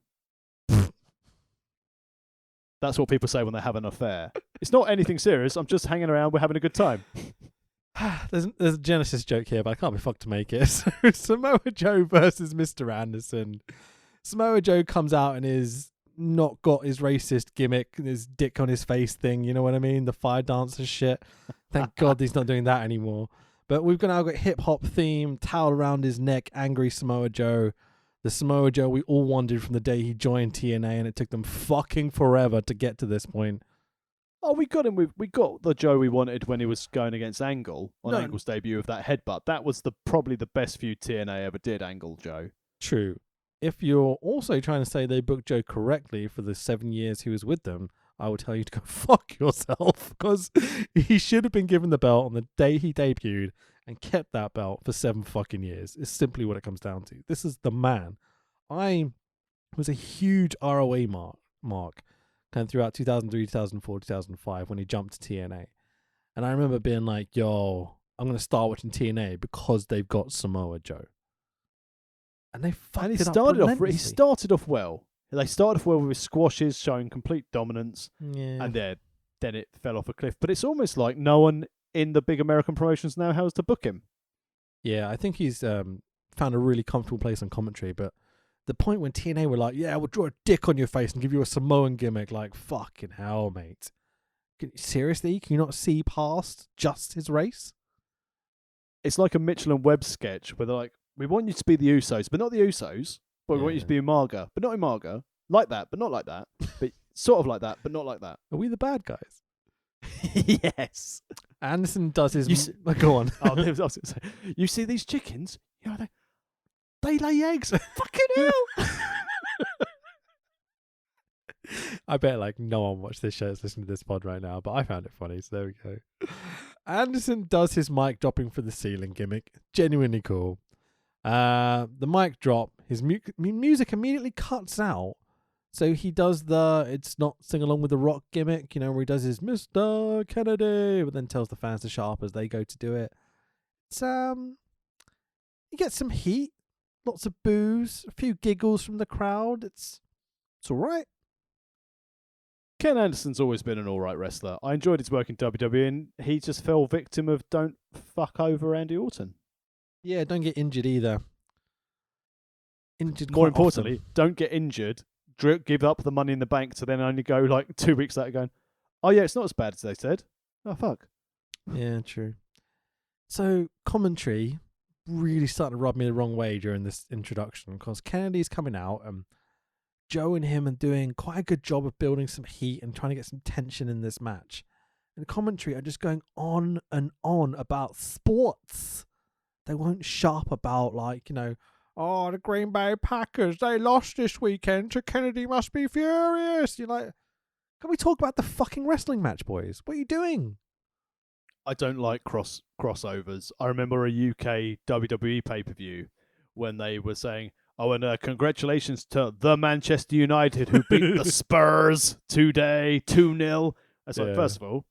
That's what people say when they have an affair. It's not anything serious. I'm just hanging around. We're having a good time. There's a Genesis joke here, but I can't be fucked to make it. So Samoa Joe versus Mr. Anderson. Samoa Joe comes out and is not got his racist gimmick, his dick on his face thing. You know what I mean? The fire dancer shit. Thank God he's not doing that anymore. But we've now got hip hop theme, towel around his neck, angry Samoa Joe. The Samoa Joe we all wanted from the day he joined TNA, and it took them fucking forever to get to this point. Oh, we got him. We got the Joe we wanted when he was going against Angle on Angle's debut of that headbutt. That was probably the best feud TNA ever did, Angle Joe. True. If you're also trying to say they booked Joe correctly for the 7 years he was with them, I will tell you to go fuck yourself, because he should have been given the belt on the day he debuted and kept that belt for 7 fucking years. It's simply what it comes down to. This is the man. I was a huge ROA mark kind of throughout 2003, 2004, 2005 when he jumped to TNA. And I remember being like, yo, I'm going to start watching TNA because they've got Samoa Joe. And they fucked it up relentlessly. He started off well. They started off well with his squashes, showing complete dominance. Yeah. And then it fell off a cliff. But it's almost like no one in the big American promotions now has to book him. Yeah, I think he's found a really comfortable place on commentary. But the point when TNA were like, yeah, we'll draw a dick on your face and give you a Samoan gimmick, like, fucking hell, mate. Seriously? Can you not see past just his race? It's like a Mitchell and Webb sketch where they're like, we want you to be the Usos, but not the Usos. But we want you to be Umaga, but not Umaga. Like that, but not like that. But sort of like that, but not like that. Are we the bad guys? Yes. Anderson does his... go on. You see these chickens? You know, they lay eggs. Fucking hell. I bet like no one watched this show that's listening to this pod right now, but I found it funny, so there we go. Anderson does his mic dropping for the ceiling gimmick. Genuinely cool. The mic drop, his music immediately cuts out. So he does it's not sing along with the rock gimmick, you know, where he does his Mr. Kennedy, but then tells the fans to shut up as they go to do it. It's, you get some heat, lots of boos, a few giggles from the crowd. It's all right. Ken Anderson's always been an all right wrestler. I enjoyed his work in WWE, and he just fell victim of don't fuck over Randy Orton. Yeah, don't get injured either. More importantly, don't get injured, give up the money in the bank to then only go like 2 weeks later going, oh yeah, it's not as bad as they said. Oh, fuck. Yeah, true. So commentary really started to rub me the wrong way during this introduction because Kennedy's coming out and Joe and him are doing quite a good job of building some heat and trying to get some tension in this match. And commentary are just going on and on about sports. They won't shut up about, like, you know, oh, the Green Bay Packers, they lost this weekend, so Kennedy must be furious. You're like, can we talk about the fucking wrestling match, boys? What are you doing? I don't like crossovers. I remember a UK WWE pay-per-view when they were saying, "Oh, and congratulations to the Manchester United who beat the Spurs today, 2-0." It's like, first of all,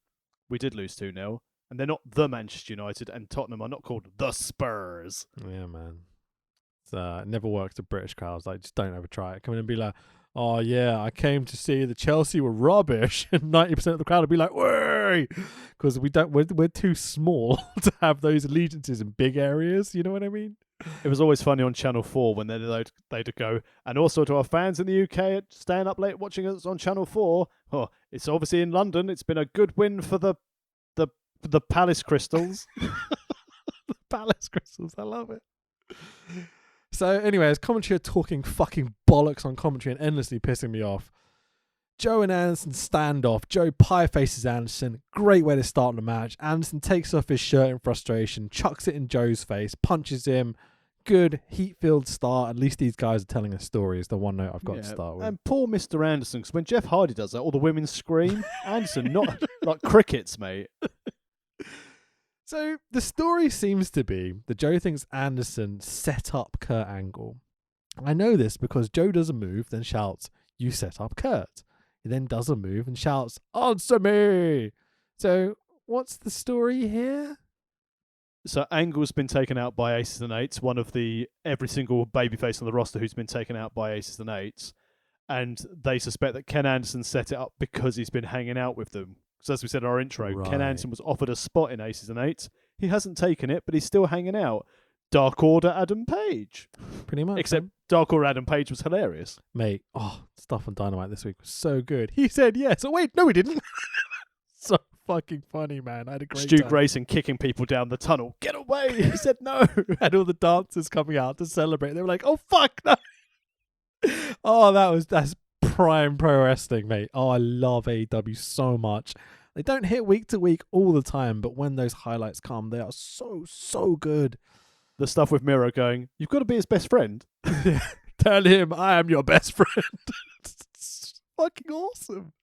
we did lose 2-0, and they're not the Manchester United, and Tottenham are not called the Spurs. Yeah, man. It never works to British crowds. Like, just don't ever try it. Come in and be like, "Oh yeah, I came to see the Chelsea were rubbish," and 90% of the crowd would be like, "Way!" Because we're too small to have those allegiances in big areas. You know what I mean? It was always funny on Channel 4 when they'd go, and also to our fans in the UK staying up late watching us on Channel 4. Oh, it's obviously in London. It's been a good win for the Palace Crystals. The Palace Crystals, I love it. So, anyways, commentary are talking fucking bollocks on commentary and endlessly pissing me off. Joe and Anderson stand off. Joe pie faces Anderson. Great way to start the match. Anderson takes off his shirt in frustration, chucks it in Joe's face, punches him. Good heat-filled start. At least these guys are telling a story is the one note I've got to start with. And poor Mr. Anderson, because when Jeff Hardy does that, all the women scream. Anderson, not like crickets, mate. So the story seems to be that Joe thinks Anderson set up Kurt Angle. I know this because Joe does a move, then shouts, "You set up Kurt." He then does a move and shouts, "Answer me!" So what's the story here? So Angle's been taken out by Aces and Eights, one of every single babyface on the roster who's been taken out by Aces and Eights. And they suspect that Ken Anderson set it up because he's been hanging out with them. So as we said in our intro, Right. Ken Anderson was offered a spot in Aces and Eights. He hasn't taken it, but he's still hanging out. Dark Order Adam Page. Pretty much. Except Dark Order Adam Page was hilarious. Mate, stuff on Dynamite this week was so good. He said yes. Oh, wait, no, he didn't. So fucking funny, man. I had a great Stu time. Grayson kicking people down the tunnel. Get away! He said no. And all the dancers coming out to celebrate. They were like, "Oh, fuck, no." That's prime pro wrestling, mate. Oh, I love AEW so much. They don't hit week to week all the time, but when those highlights come, they are so good. The stuff with Miro going, "You've got to be his best friend." Tell him I am your best friend. It's fucking awesome.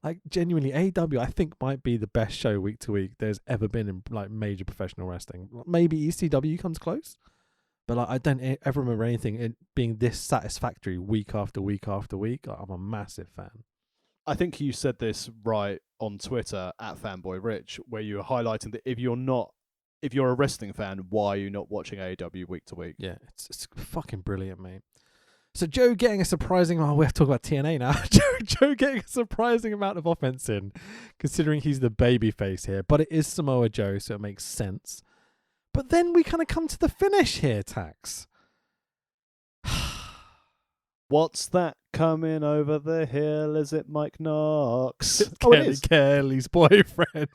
Like, genuinely, AEW I think might be the best show week to week there's ever been in like major professional wrestling. Maybe ECW comes close, but like, I don't ever remember anything being this satisfactory week after week after week. Like, I'm a massive fan. I think you said this right on Twitter at Fanboy Rich, where you were highlighting that if you're a wrestling fan, why are you not watching AEW week to week? Yeah, it's fucking brilliant, mate. So Joe getting a surprising... we have to talk about TNA now. Joe getting a surprising amount of offense in, considering he's the babyface here. But it is Samoa Joe, so it makes sense. But then we kind of come to the finish here, Tax. What's that coming over the hill? Is it Mike Knox? Kelly's boyfriend.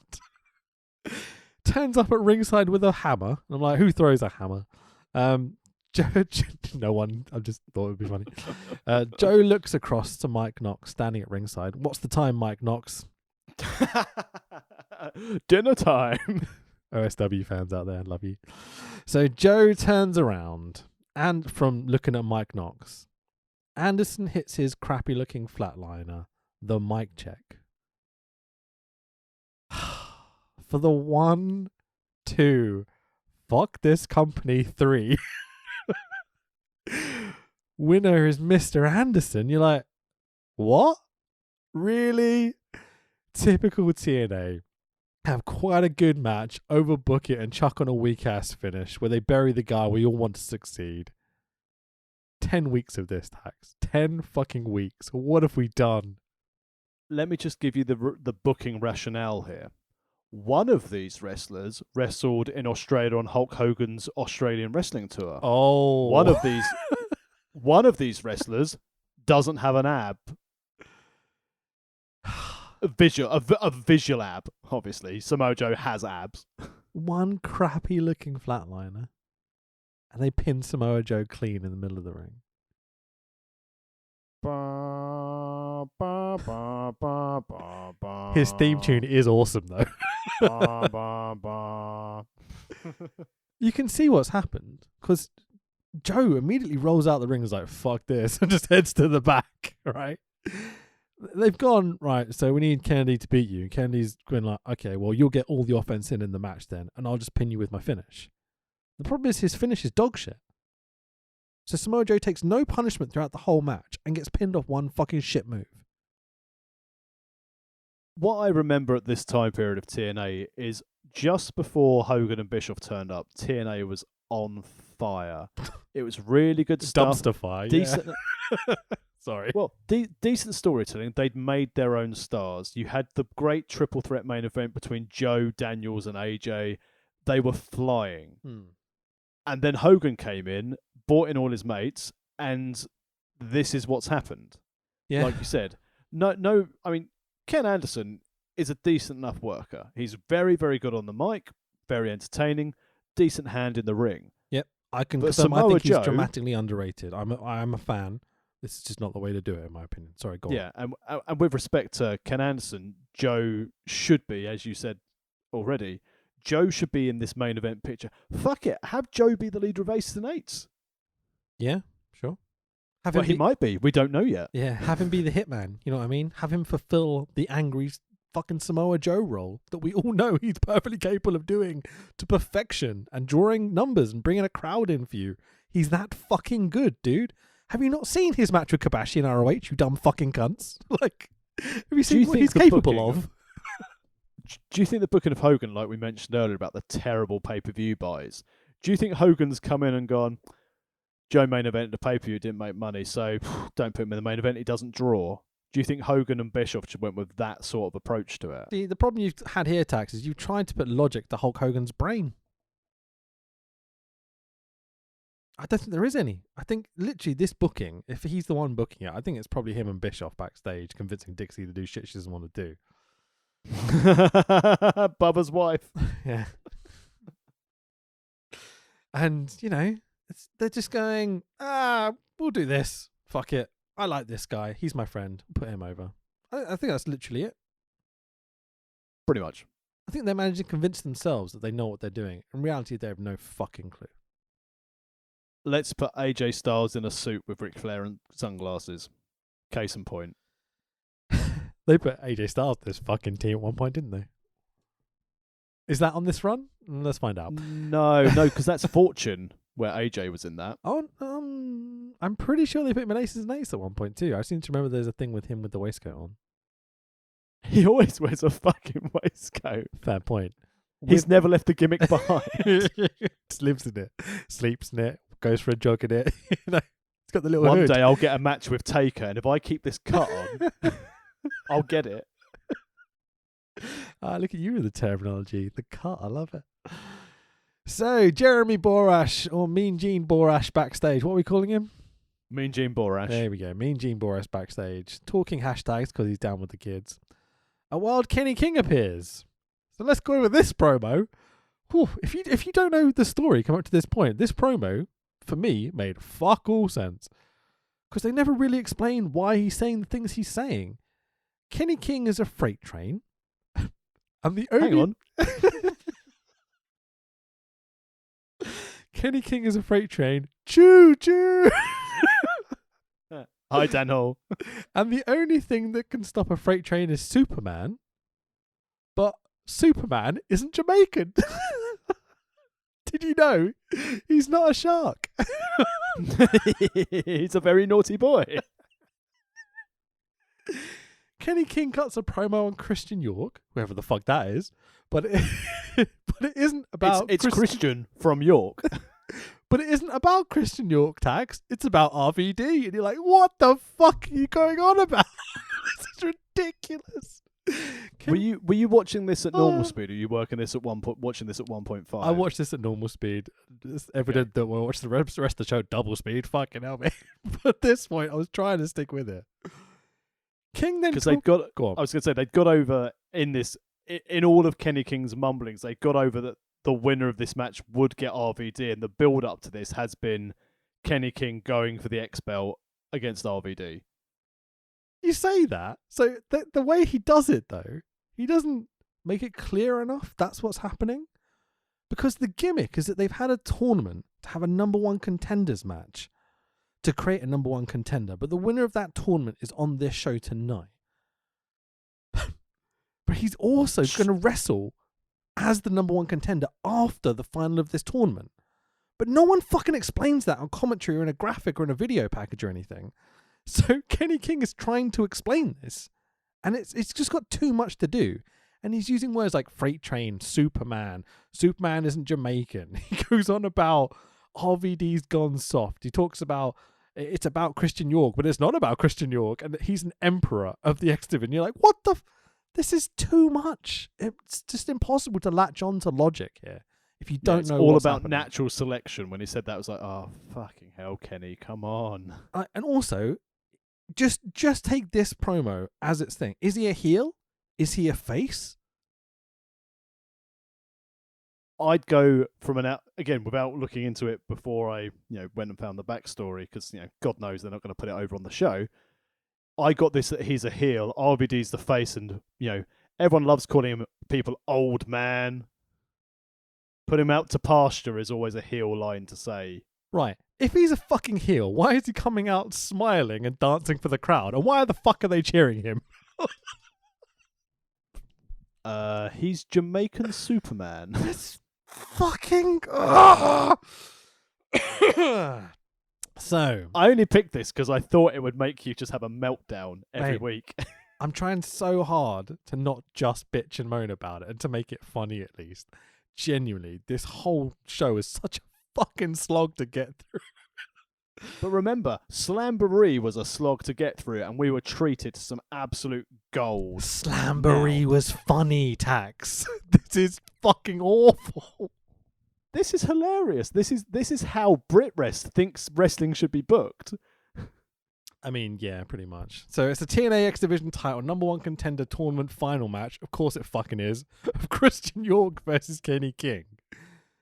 Turns up at ringside with a hammer. And I'm like, who throws a hammer? No one. I just thought it would be funny. Joe looks across to Mike Knox standing at ringside. "What's the time, Mike Knox?" Dinner time. OSW fans out there, love you. So Joe turns around, and from looking at Mike Knox, Anderson hits his crappy looking flatliner, the mic check. For the 1, 2, fuck this company 3. Winner is Mr. Anderson. You're like, what? Really? Typical TNA. Have quite a good match, overbook it, and chuck on a weak ass finish where they bury the guy we all want to succeed. 10 weeks of this, Tax. 10 fucking weeks. What have we done? Let me just give you the booking rationale here. One of these wrestlers wrestled in Australia on Hulk Hogan's Australian wrestling tour. Oh. One of these wrestlers doesn't have an ab. A visual ab, obviously. Samoa Joe has abs. One crappy looking flatliner. And they pin Samoa Joe clean in the middle of the ring. His theme tune is awesome, though. You can see what's happened, because Joe immediately rolls out the ring and is like, "Fuck this," and just heads to the back, right? they've gone, right, so we need Kennedy to beat you. Kennedy's going like, okay, well, you'll get all the offense in the match then, and I'll just pin you with my finish. The problem is his finish is dog shit. So Samoa Joe takes no punishment throughout the whole match and gets pinned off one fucking shit move. What I remember at this time period of TNA is just before Hogan and Bischoff turned up, TNA was on fire. It was really good stuff. Dumpster fire, Decent. yeah. Sorry. Well, decent storytelling. They'd made their own stars. You had the great triple threat main event between Joe, Daniels, and AJ. They were flying. And then Hogan came in, brought in all his mates, and this is what's happened. Yeah. Like you said. No. I mean, Ken Anderson is a decent enough worker. He's very, very good on the mic, very entertaining, decent hand in the ring. Yep. I can But confirm. I Samoa think he's Joe- dramatically underrated. I am a fan. This is just not the way to do it, in my opinion. Sorry, go on. Yeah, and with respect to Ken Anderson, Joe should be, as you said already, Joe should be in this main event picture. Fuck it, have Joe be the leader of Aces and Eights. Yeah, sure. Have Well, him he be, might be. We don't know yet. Yeah, have him be the hitman. You know what I mean? Have him fulfill the angry fucking Samoa Joe role that we all know he's perfectly capable of doing to perfection and drawing numbers and bringing a crowd in for you. He's that fucking good, dude. Have you not seen his match with Kabashi in ROH, you dumb fucking cunts? Like, have you seen what he's capable of? Do you think the booking of Hogan, like we mentioned earlier about the terrible pay-per-view buys, do you think Hogan's come in and gone, Joe main event at the pay-per-view didn't make money, so don't put him in the main event, he doesn't draw? Do you think Hogan and Bischoff just went with that sort of approach to it? The problem you've had here, Tax, is you've tried to put logic to Hulk Hogan's brain. I don't think there is any. I think literally this booking, if he's the one booking it, I think it's probably him and Bischoff backstage convincing Dixie to do shit she doesn't want to do. Bubba's wife. Yeah. And, you know, they're just going, we'll do this. Fuck it. I like this guy. He's my friend. Put him over. I think that's literally it. Pretty much. I think they're managing to convince themselves that they know what they're doing. In reality, they have no fucking clue. Let's put AJ Styles in a suit with Ric Flair and sunglasses. Case in point. They put AJ Styles in this fucking team at one point, didn't they? Is that on this run? Let's find out. No, because that's Fortune, where AJ was in that. Oh, I'm pretty sure they put him in Aces and Eights at one point too. I seem to remember there's a thing with him with the waistcoat on. He always wears a fucking waistcoat. Fair point. He's never left the gimmick behind. Just lives in it, sleeps in it, goes for a jog in it. You know, it's got the little One hood. day I'll get a match with Taker, and if I keep this cut on, I'll get it. Look at you with the terminology. The cut, I love it. So, Jeremy Borash, or Mean Gene Borash backstage. What are we calling him? Mean Gene Borash. There we go. Mean Gene Borash backstage. Talking hashtags because he's down with the kids. A wild Kenny King appears. So let's go with this promo. Whew, if you don't know the story come up to this point, this promo, for me, made fuck all sense. Because they never really explain why he's saying the things he's saying. Kenny King is a freight train. And the only... Hang on. Kenny King is a freight train. Choo choo! Hi, Dan Hall. And the only thing that can stop a freight train is Superman. But Superman isn't Jamaican. Did you know? He's not a shark. He's a very naughty boy. Kenny King cuts a promo on Christian York, whoever the fuck that is, but it, but it isn't about It's Christian from York. But it isn't about Christian York, Tax. It's about RVD, and you're like, what the fuck are you going on about? This is ridiculous. Were you watching this at normal speed, or were you watching this at 1.5? I watched this at normal speed. It's evident that when I watched the rest of the show double speed. Fucking hell, man. But at this point, I was trying to stick with it. King then because they'd got. Go on. I was going to say they'd got over in this in all of Kenny King's mumblings. They got over that the winner of this match would get RVD, and the build up to this has been Kenny King going for the X belt against RVD. You say that, so the way he does it though, he doesn't make it clear enough that's what's happening. Because the gimmick is that they've had a tournament to have a number one contenders match to create a number one contender, but the winner of that tournament is on this show tonight. he's also going to wrestle as the number one contender after the final of this tournament. But no one fucking explains that on commentary or in a graphic or in a video package or anything. So Kenny King is trying to explain this, and it's just got too much to do. And he's using words like freight train, Superman isn't Jamaican. He goes on about RVD's gone soft. He talks about it's about Christian York, but it's not about Christian York, and he's an emperor of the X Division. You're like, what the? This is too much. It's just impossible to latch on to logic here if you don't know. It's all what's about happening. natural selection. When he said that, I was like, oh fucking hell, Kenny, come on. And also, just take this promo as its thing. Is he a heel? Is he a face? I'd go from again without looking into it before I went and found the backstory, because God knows they're not going to put it over on the show. I got this that he's a heel, RVD's the face, and everyone loves calling him people old man. Put him out to pasture is always a heel line to say. Right. If he's a fucking heel, why is he coming out smiling and dancing for the crowd? And why the fuck are they cheering him? He's Jamaican Superman. That's fucking... So... I only picked this because I thought it would make you just have a meltdown every Mate, week. I'm trying so hard to not just bitch and moan about it and to make it funny at least. Genuinely, this whole show is such a fucking slog to get through. But remember, Slamboree was a slog to get through, and we were treated to some absolute gold. Slamboree was funny, Tax. This is fucking awful. This is hilarious. This is how BritRest thinks wrestling should be booked. I mean, yeah, pretty much. So it's a TNA X Division title, number one contender tournament final match. Of course it fucking is. Of Christian York versus Kenny King.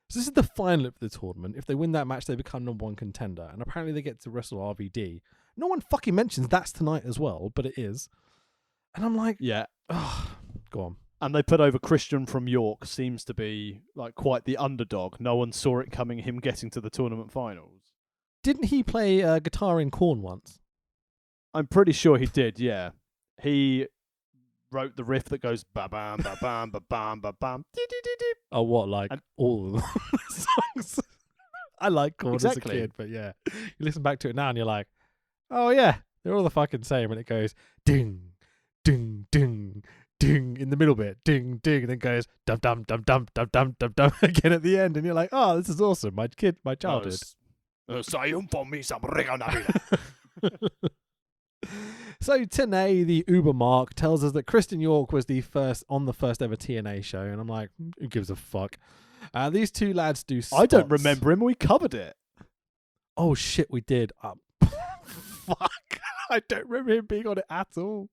So this is the final of the tournament. If they win that match, they become number one contender. And apparently they get to wrestle RVD. No one fucking mentions that's tonight as well, but it is. And I'm like, yeah, go on. And they put over Christian from York, seems to be like quite the underdog. No one saw it coming, him getting to the tournament finals. Didn't he play guitar in Korn once? I'm pretty sure he did, yeah. He wrote the riff that goes ba-bam, ba-bam, ba-bam, ba-bam. Oh, what, like all of the songs? I like Korn as a kid, but yeah. You listen back to it now and you're like, oh yeah, they're all the fucking same. And it goes ding, ding, ding, ding in the middle bit, ding, ding, and then goes dum, dum, dum, dum, dum, dum, dum, dum again at the end. And you're like, oh, this is awesome. My childhood. So TNA, the Uber Mark, tells us that Christian York was the first ever TNA show, and I'm like, who gives a fuck? These two lads do spots. I don't remember him. We covered it. Oh shit, we did. Fuck, I don't remember him being on it at all.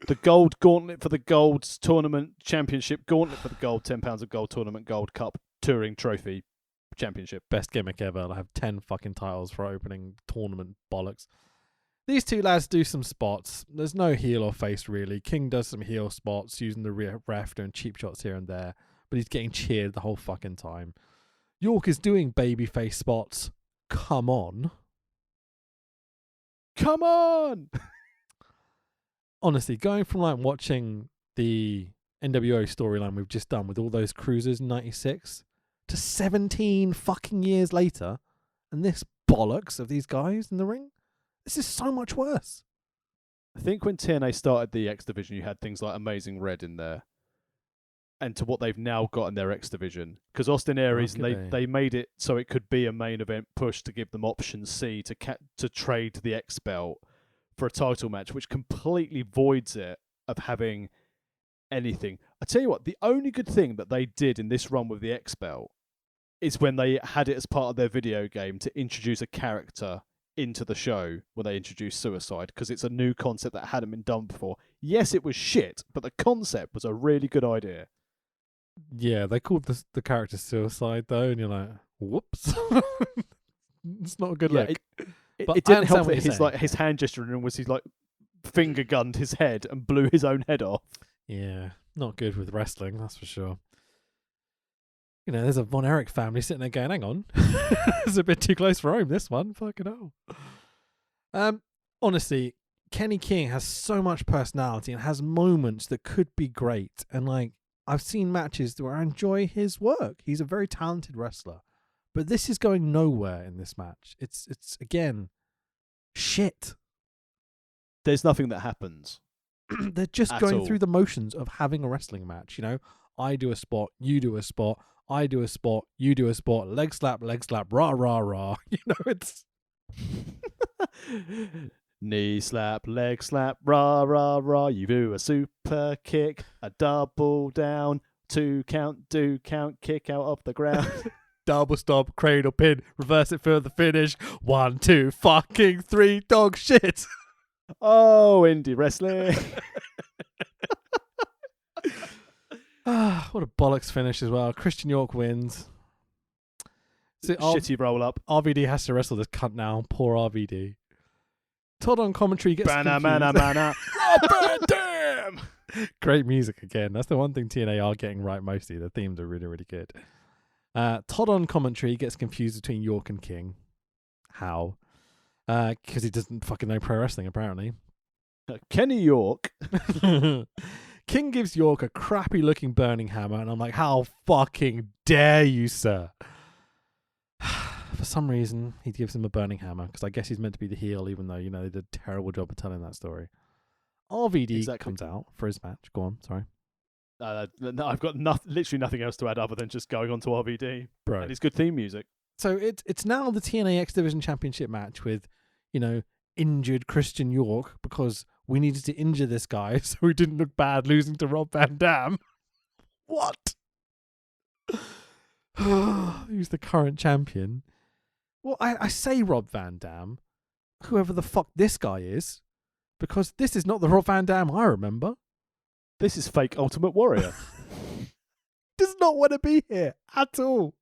The gold gauntlet for the gold tournament championship, gauntlet for the gold, £10 of gold tournament, gold cup, touring trophy championship. Best gimmick ever. I have 10 fucking titles for opening tournament bollocks. These two lads do some spots. There's no heel or face, really. King does some heel spots, using the ref, doing cheap shots here and there, but he's getting cheered the whole fucking time. York is doing babyface spots. Come on. Come on! Honestly, going from like watching the NWO storyline we've just done with all those cruisers in 96 to 17 fucking years later, and this bollocks of these guys in the ring, this is so much worse. I think when TNA started the X Division, you had things like Amazing Red in there. And to what they've now got in their X Division. Because Austin Aries, they made it so it could be a main event push to give them option C to trade the X belt for a title match, which completely voids it of having anything. I tell you what, the only good thing that they did in this run with the X belt is when they had it as part of their video game to introduce a character into the show when they introduced Suicide, because it's a new concept that hadn't been done before. Yes, it was shit, but the concept was a really good idea. Yeah, they called the character Suicide though, and you're like, whoops. It's not a good look. It didn't help that his hand gesturing was he's like finger gunned his head and blew his own head off. Yeah, not good with wrestling, that's for sure. You know, there's a Von Erich family sitting there going, hang on. It's a bit too close for home, this one. Fucking hell. Honestly, Kenny King has so much personality and has moments that could be great. And like, I've seen matches where I enjoy his work. He's a very talented wrestler. But this is going nowhere in this match. It's again, shit. There's nothing that happens. They're just At going all. through the motions of having a wrestling match. You know, I do a spot, you do a spot, I do a spot, you do a spot, leg slap, rah, rah, rah. You know, it's... Knee slap, leg slap, rah, rah, rah. You do a super kick, a double down, 2 count, do count, kick out of the ground. Double stop, cradle pin, reverse it for the finish. 1, 2, fucking 3, dog shit. Oh, indie wrestling. What a bollocks finish as well. Christian York wins. So Shitty roll up. RVD has to wrestle this cunt now. Poor RVD. Todd on commentary gets Bana, confused. mana, mana. Rob Van Dam! Great music again. That's the one thing TNA are getting right mostly. The themes are really, really good. Todd on commentary gets confused between York and King. How? Because he doesn't fucking know pro wrestling, apparently. Kenny York. King gives York a crappy looking burning hammer, and I'm like, how fucking dare you, sir? For some reason, he gives him a burning hammer, because I guess he's meant to be the heel, even though, you know, they did a terrible job of telling that story. RVD comes out for his match. Go on, sorry. No, I've got literally nothing else to add other than just going on to RVD. Bro. And his good theme music. So it's now the TNA X Division Championship match with, you know, injured Christian York, because we needed to injure this guy so he didn't look bad losing to Rob Van Dam. What? Who's the current champion? Well, I say Rob Van Dam, whoever the fuck this guy is, because this is not the Rob Van Dam I remember. This is fake Ultimate Warrior. Does not want to be here at all.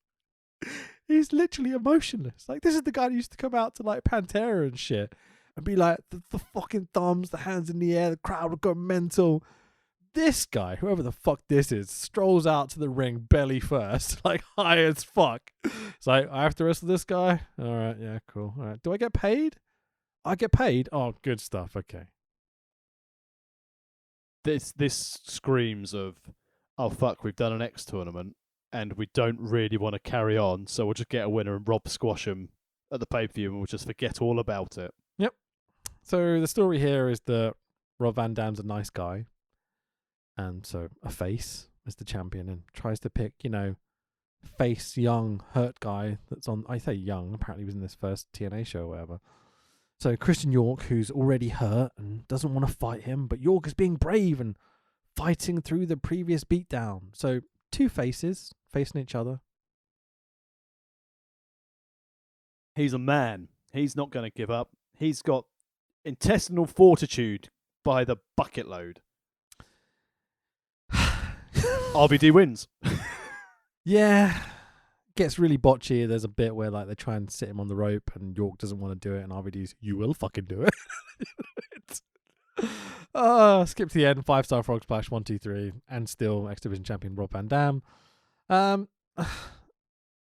He's literally emotionless. Like, this is the guy that used to come out to like Pantera and shit and be like the fucking thumbs, the hands in the air, the crowd would go mental. This guy, whoever the fuck this is, strolls out to the ring belly first, like high as fuck. It's like, I have to wrestle this guy? All right, yeah, cool. All right. Do I get paid? I get paid? Oh, good stuff. Okay. This screams of, oh fuck, we've done an X tournament and we don't really want to carry on, so we'll just get a winner and Rob squash him at the pay-per-view and we'll just forget all about it. Yep. So the story here is that Rob Van Dam's a nice guy, and so a face is the champion, and tries to pick, you know, face young hurt guy that's on. I say young. Apparently, he was in this first TNA show or whatever. So Christian York, who's already hurt and doesn't want to fight him, but York is being brave and fighting through the previous beatdown. So two faces facing each other. He's a man. He's not going to give up. He's got intestinal fortitude by the bucket load. RVD wins. Yeah. Gets really botchy. There's a bit where like they try and sit him on the rope and York doesn't want to do it, and RVD's, you will fucking do it. Skip to the end. 5-star frog splash, 1, 2, 3, and still X Division champion Rob Van Dam. The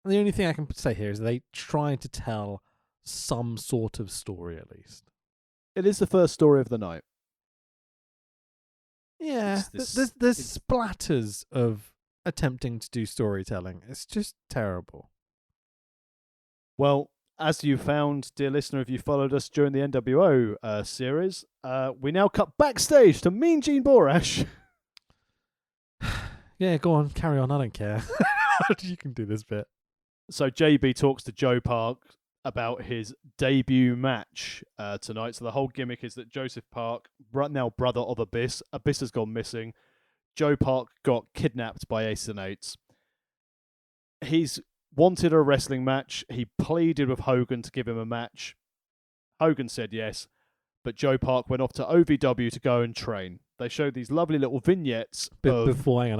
only thing I can say here is they trying to tell some sort of story at least. It is the first story of the night. Yeah, there's splatters of attempting to do storytelling. It's just terrible. Well, as you found, dear listener, if you followed us during the NWO series, we now cut backstage to Mean Gene Borash. Yeah, go on, carry on. I don't care. You can do this bit. So JB talks to Joe Park about his debut match tonight. So the whole gimmick is that Joseph Park, now brother of Abyss, Abyss has gone missing. Joe Park got kidnapped by Ace and Eights. He's wanted a wrestling match. He pleaded with Hogan to give him a match. Hogan said yes, but Joe Park went off to OVW to go and train. They showed these lovely little vignettes. Before you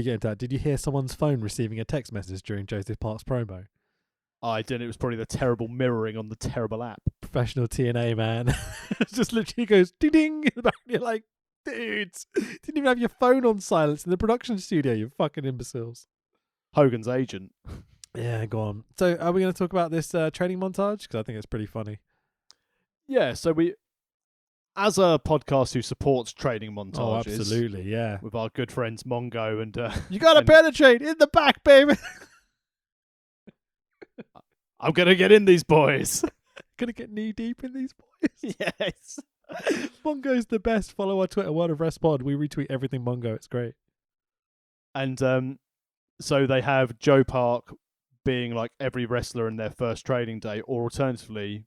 get into that, did you hear someone's phone receiving a text message during Joseph Park's promo? I didn't. It was probably the terrible mirroring on the terrible app. Professional TNA, man. It just literally goes ding in the back. And you're like, dudes, didn't even have your phone on silence in the production studio, you fucking imbeciles. Hogan's agent. Yeah, go on. So are we going to talk about this training montage? Because I think it's pretty funny. Yeah, so as a podcast who supports training montages, Oh, absolutely, yeah. with our good friends Mongo and You gotta and penetrate in the back, baby. I'm gonna get in these boys. Gonna get knee deep in these boys. Yes. Mongo's the best. Follow our Twitter, World of Rest Pod. We retweet everything Mongo. It's great. And so they have Joe Park being like every wrestler in their first training day, or alternatively,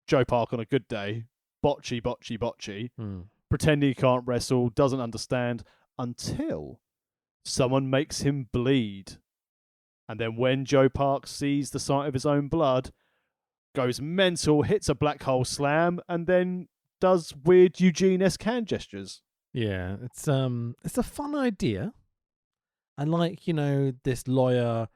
Joe Park on a good day, botchy, pretending he can't wrestle, doesn't understand, until someone makes him bleed. And then when Joe Park sees the sight of his own blood, goes mental, hits a black hole slam, and then does weird Eugene-esque hand gestures. Yeah, it's a fun idea. And like, this lawyer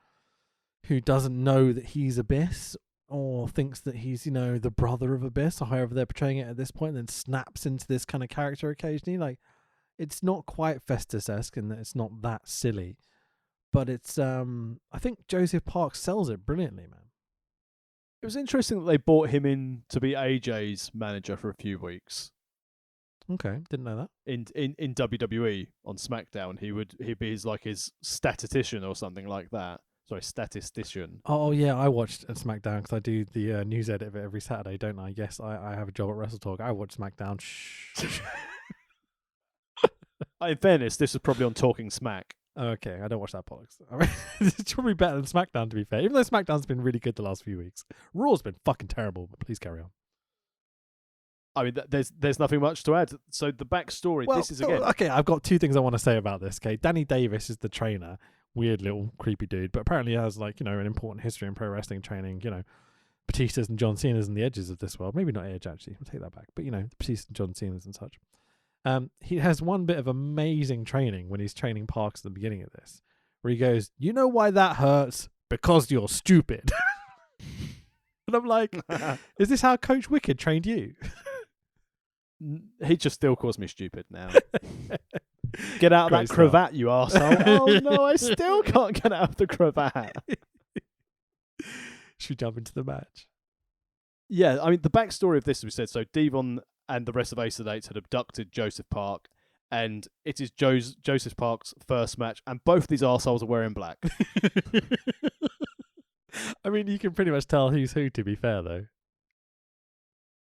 who doesn't know that he's Abyss or thinks that he's, the brother of Abyss, or however they're portraying it at this point, and then snaps into this kind of character occasionally. Like, it's not quite Festus-esque in that it's not that silly. But it's, I think Joseph Park sells it brilliantly, man. It was interesting that they brought him in to be AJ's manager for a few weeks. Okay, didn't know that. In WWE on SmackDown, he'd be his statistician or something like that. Sorry, statistician. Oh yeah, I watched SmackDown because I do the news edit of it every Saturday, don't I? Yes, I have a job at Wrestle Talk. I watch SmackDown. Shh. In fairness, this was probably on Talking Smack. Okay, I don't watch that bollocks. I mean, it's probably better than SmackDown, to be fair. Even though SmackDown's been really good the last few weeks, Raw's been fucking terrible. But please carry on. I mean, there's nothing much to add. So the backstory, Well, this is again. Okay, I've got two things I want to say about this. Okay, Danny Davis is the trainer, weird little creepy dude, but apparently he has an important history in pro wrestling training. Batista's and John Cena's and the Edges of this world. Maybe not Edge actually. I'll take that back. But Batista and John Cena's and such. He has one bit of amazing training when he's training Parks at the beginning of this, where he goes, "You know why that hurts? Because you're stupid." And I'm like, is this how Coach Wicked trained you? He just still calls me stupid now. Get out of Great that cravat, you arsehole. Oh no, I still can't get out of the cravat. Should we jump into the match? Yeah, I mean, the backstory of this, we said, so Devon and the rest of Ace of Eights had abducted Joseph Park, and it is Joseph Park's first match, and both these arseholes are wearing black. I mean, you can pretty much tell who's who, to be fair, though.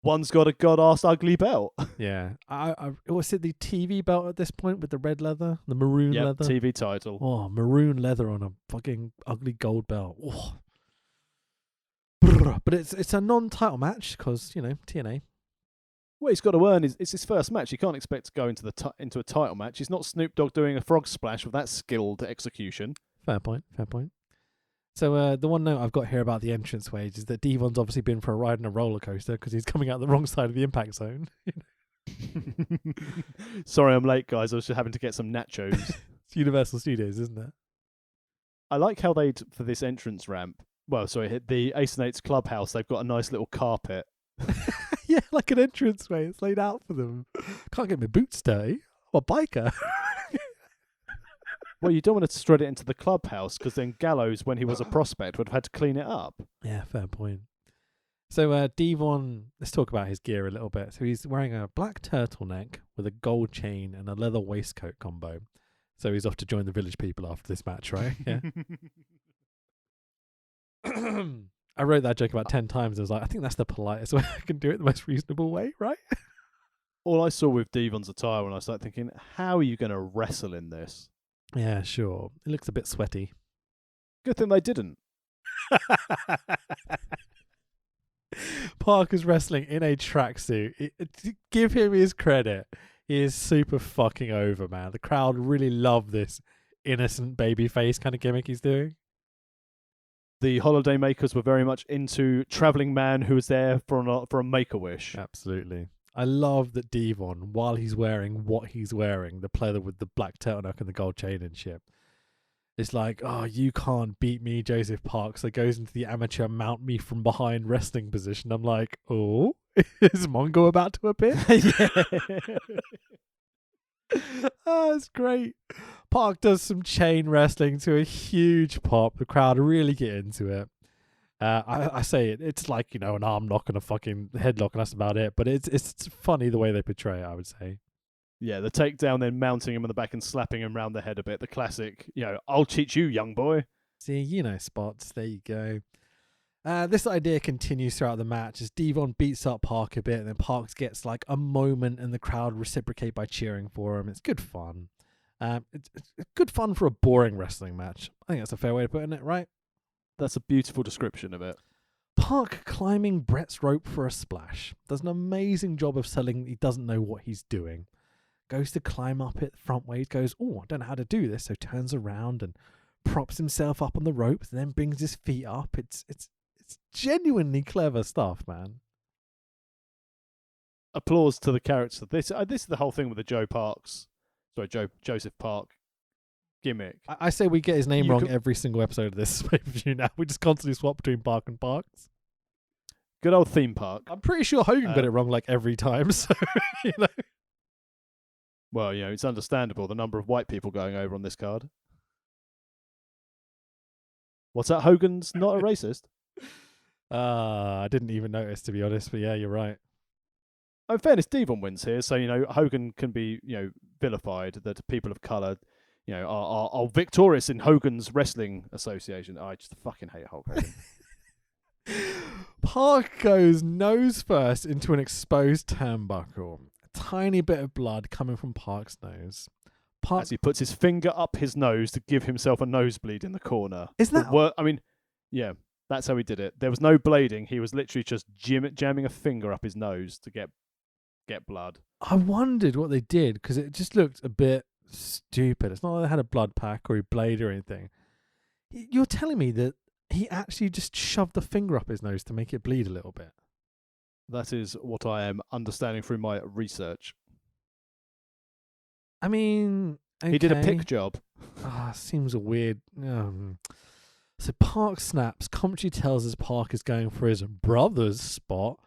One's got a god-ass ugly belt. Yeah. Was it the TV belt at this point with the red leather? The maroon leather? TV title. Oh, maroon leather on a fucking ugly gold belt. Oh. But it's a non-title match because, TNA. What he's got to earn it's his first match. You can't expect to go into into a title match. He's not Snoop Dogg doing a frog splash with that skilled execution. Fair point. So the one note I've got here about the entrance wage is that Devon's obviously been for a ride in a roller coaster because he's coming out the wrong side of the impact zone. Sorry, I'm late, guys. I was just having to get some nachos. It's Universal Studios, isn't it? I like how for this entrance ramp. Well, sorry, the Ace and Eights clubhouse. They've got a nice little carpet. Yeah, like an entranceway. It's laid out for them. Can't get my boots dirty. I'm a biker. Well, you don't want to strut it into the clubhouse because then Gallows, when he was a prospect, would have had to clean it up. Yeah, fair point. So Devon, let's talk about his gear a little bit. So he's wearing a black turtleneck with a gold chain and a leather waistcoat combo. So he's off to join the village people after this match, right? Yeah. I wrote that joke about 10 times. I was like, I think that's the politest way I can do it, the most reasonable way, right? All I saw with Devon's attire when I started thinking, how are you going to wrestle in this? Yeah, sure. It looks a bit sweaty. Good thing they didn't. Parker's wrestling in a tracksuit. Give him his credit. He is super fucking over, man. The crowd really love this innocent baby face kind of gimmick he's doing. The holiday makers were very much into travelling man who was there for a make-a-wish. Absolutely. I love that Devon, while he's wearing what he's wearing, the pleather with the black turtleneck and the gold chain and shit, it's like, oh, you can't beat me, Joseph Park. So goes into the amateur mount me from behind wrestling position. I'm like, oh, is Mongo about to appear? Oh, it's great. Park does some chain wrestling to a huge pop. The crowd really get into it. I say it's like, you know, an arm lock and a fucking headlock, and that's about it. But it's funny the way they portray it, I would say. Yeah, the takedown, then mounting him on the back and slapping him round the head a bit. The classic, you know, I'll teach you, young boy. See, you know, spots. There you go. This idea continues throughout the match as Devon beats up Park a bit, and then Parks gets like a moment, and the crowd reciprocate by cheering for him. It's good fun. It's good fun for a boring wrestling match. I think that's a fair way of putting it, right? That's a beautiful description of it. Park climbing Brett's rope for a splash. Does an amazing job of selling he doesn't know what he's doing. Goes to climb up it front ways, goes, oh, I don't know how to do this, so turns around and props himself up on the ropes, and then brings his feet up. It's genuinely clever stuff, man. Applause to the character. This is the whole thing with the Joseph Park gimmick. I say we get his name wrong could- every single episode of this pay-per-view now. We just constantly swap between Park and Parks. Good old theme park. I'm pretty sure Hogan got it wrong like every time, so, you know. Well, you know, it's understandable, the number of white people going over on this card. What's that? Hogan's not a racist? I didn't even notice, to be honest, but yeah, you're right. In fairness, Devon wins here, so, you know, Hogan can be, you know, vilified that people of colour, you know, are victorious in Hogan's Wrestling Association. I just fucking hate Hulk Hogan. Park goes nose first into an exposed turnbuckle. A tiny bit of blood coming from Park's nose. Park, As he puts his finger up his nose to give himself a nosebleed in the corner. Isn't that... I mean, yeah, that's how he did it. There was no blading. He was literally just jamming a finger up his nose to get blood. I wondered what they did, because it just looked a bit stupid. It's not like they had a blood pack or a blade or anything. You're telling me that he actually just shoved the finger up his nose to make it bleed a little bit? That is what I am understanding through my research. I mean, okay. He did a pick job. Seems a weird... So Park snaps. Commentary tells us Park is going for his brother's spot.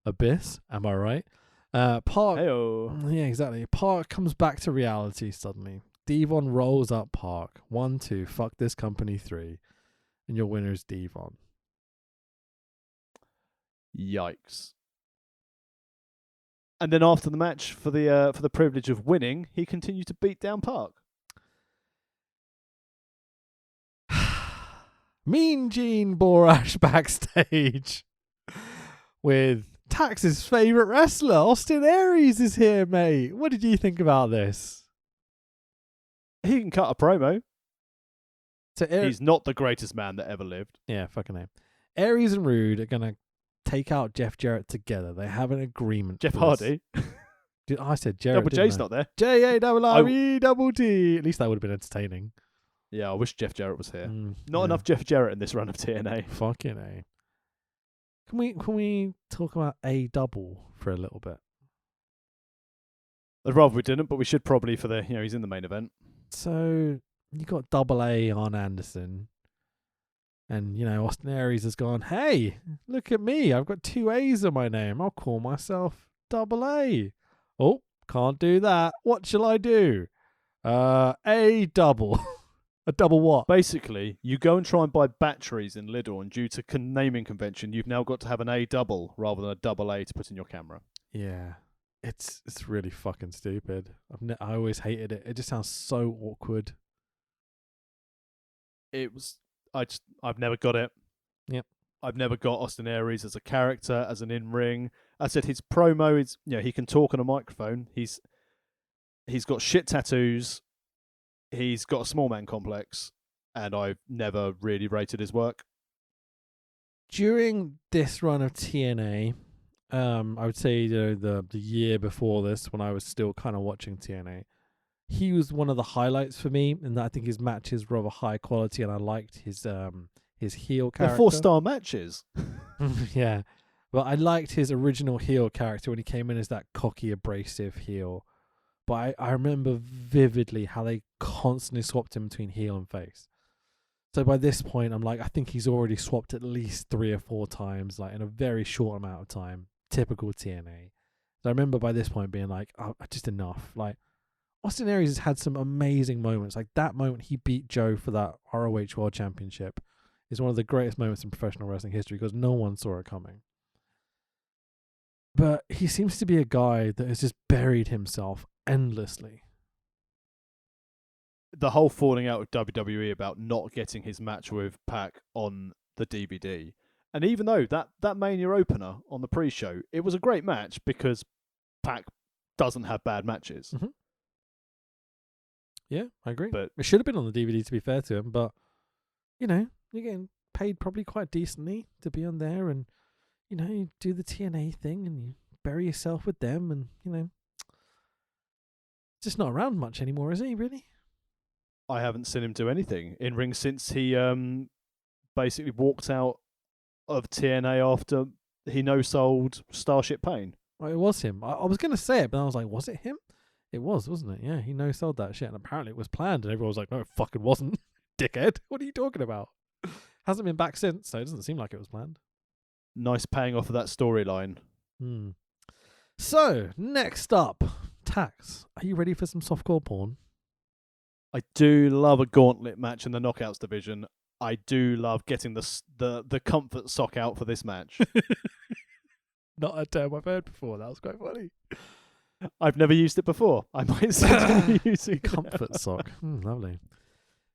Abyss, am I right? Park... Hey-o. Yeah, exactly. Park comes back to reality suddenly. Devon rolls up Park. 1-2, fuck this company 3. And your winner is Devon. Yikes. And then after the match, for the privilege of winning, he continued to beat down Park. Mean Gene Borash backstage with Tax's favourite wrestler, Austin Aries, is here, mate. What did you think about this? He can cut a promo. So He's not the greatest man that ever lived. Yeah, fucking name. Aries and Rude are going to take out Jeff Jarrett together. They have an agreement. Jeff for this. Hardy. Dude, I said Jarrett. Double J's not there. JARRE-T. At least that would have been entertaining. Yeah, I wish Jeff Jarrett was here. Not Yeah. enough Jeff Jarrett in this run of TNA. Fucking A. Can we talk about A double for a little bit? I'd rather we didn't, but we should probably for the, you know, he's in the main event. So you got double A on Anderson. And, you know, Austin Aries has gone, hey, look at me. I've got 2 A's on my name. I'll call myself double A. Oh, can't do that. What shall I do? A double. A double what? Basically, you go and try and buy batteries in Lidl, and due to naming convention, you've now got to have an A double rather than a double A to put in your camera. Yeah. It's really fucking stupid. I always hated it. It just sounds so awkward. I've never got it. Yep. I've never got Austin Aries as a character, as an in-ring. I said his promo is, you know, he can talk on a microphone. He's got shit tattoos. He's got a small man complex, and I've never really rated his work. During this run of TNA, I would say the year before this, when I was still kind of watching TNA, he was one of the highlights for me, and I think his matches were of a high quality, and I liked his heel character. They're 4-star matches. Yeah, but I liked his original heel character when he came in as that cocky, abrasive heel. But I remember vividly how they constantly swapped him between heel and face. So by this point, I'm like, I think he's already swapped at least 3 or 4 times, like in a very short amount of time. Typical TNA. So I remember by this point being like, oh, just enough. Like, Austin Aries has had some amazing moments. Like that moment he beat Joe for that ROH World Championship is one of the greatest moments in professional wrestling history because no one saw it coming. But he seems to be a guy that has just buried himself endlessly. The whole falling out with WWE about not getting his match with Pac on the DVD. And even though that Mania opener on the pre-show, it was a great match because Pac doesn't have bad matches. Mm-hmm. Yeah, I agree. But it should have been on the DVD, to be fair to him. But, you know, you're getting paid probably quite decently to be on there. And, you know, you do the TNA thing and you bury yourself with them. And, you know, just not around much anymore, is he, really? I haven't seen him do anything in ring since he basically walked out of TNA after he no-sold Starship Pain. Well, it was him. I was going to say it, but I was like, was it him? It was, wasn't it? Yeah, he no-sold that shit, and apparently it was planned, and everyone was like, no, it fucking wasn't, dickhead. What are you talking about? Hasn't been back since, so it doesn't seem like it was planned. Nice paying off of that storyline. So, next up, Tax. Are you ready for some softcore porn? I do love a gauntlet match in the Knockouts division. I do love getting the comfort sock out for this match. Not a term I've heard before. That was quite funny. I've never used it before. I might start using comfort sock. Lovely.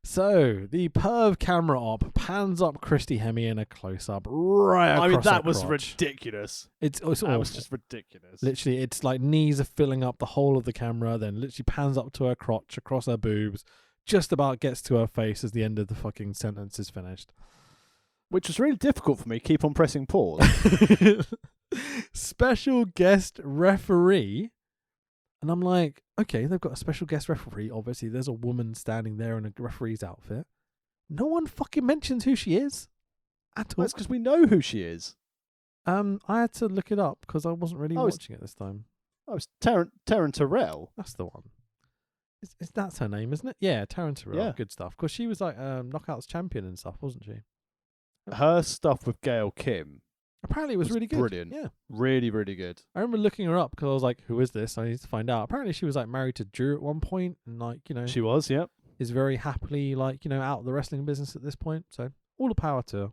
So, the perv camera op pans up Christy Hemme in a close-up right across I mean, that was crotch. ridiculous. It's that awful. was just ridiculous. Literally, it's like knees are filling up the whole of the camera, then literally pans up to her crotch, across her boobs, just about gets to her face as the end of the fucking sentence is finished. Which was really difficult for me. Keep on pressing pause. Special guest referee. And I'm like, okay, they've got a special guest referee. Obviously, there's a woman standing there in a referee's outfit. No one fucking mentions who she is at all. That's because we know who she is. I had to look it up because I wasn't really watching it this time. Oh, it's Taryn Terrell. That's the one. That's her name, isn't it? Yeah, Taryn Terrell. Yeah. Good stuff. Because she was like Knockouts champion and stuff, wasn't she? Her stuff with Gail Kim. Apparently it was really good. Brilliant. Yeah. Really, really good. I remember looking her up because I was like, who is this? I need to find out. Apparently she was like married to Drew at one point and like, you know. She was, yep. Is very happily like, you know, out of the wrestling business at this point. So all the power to her.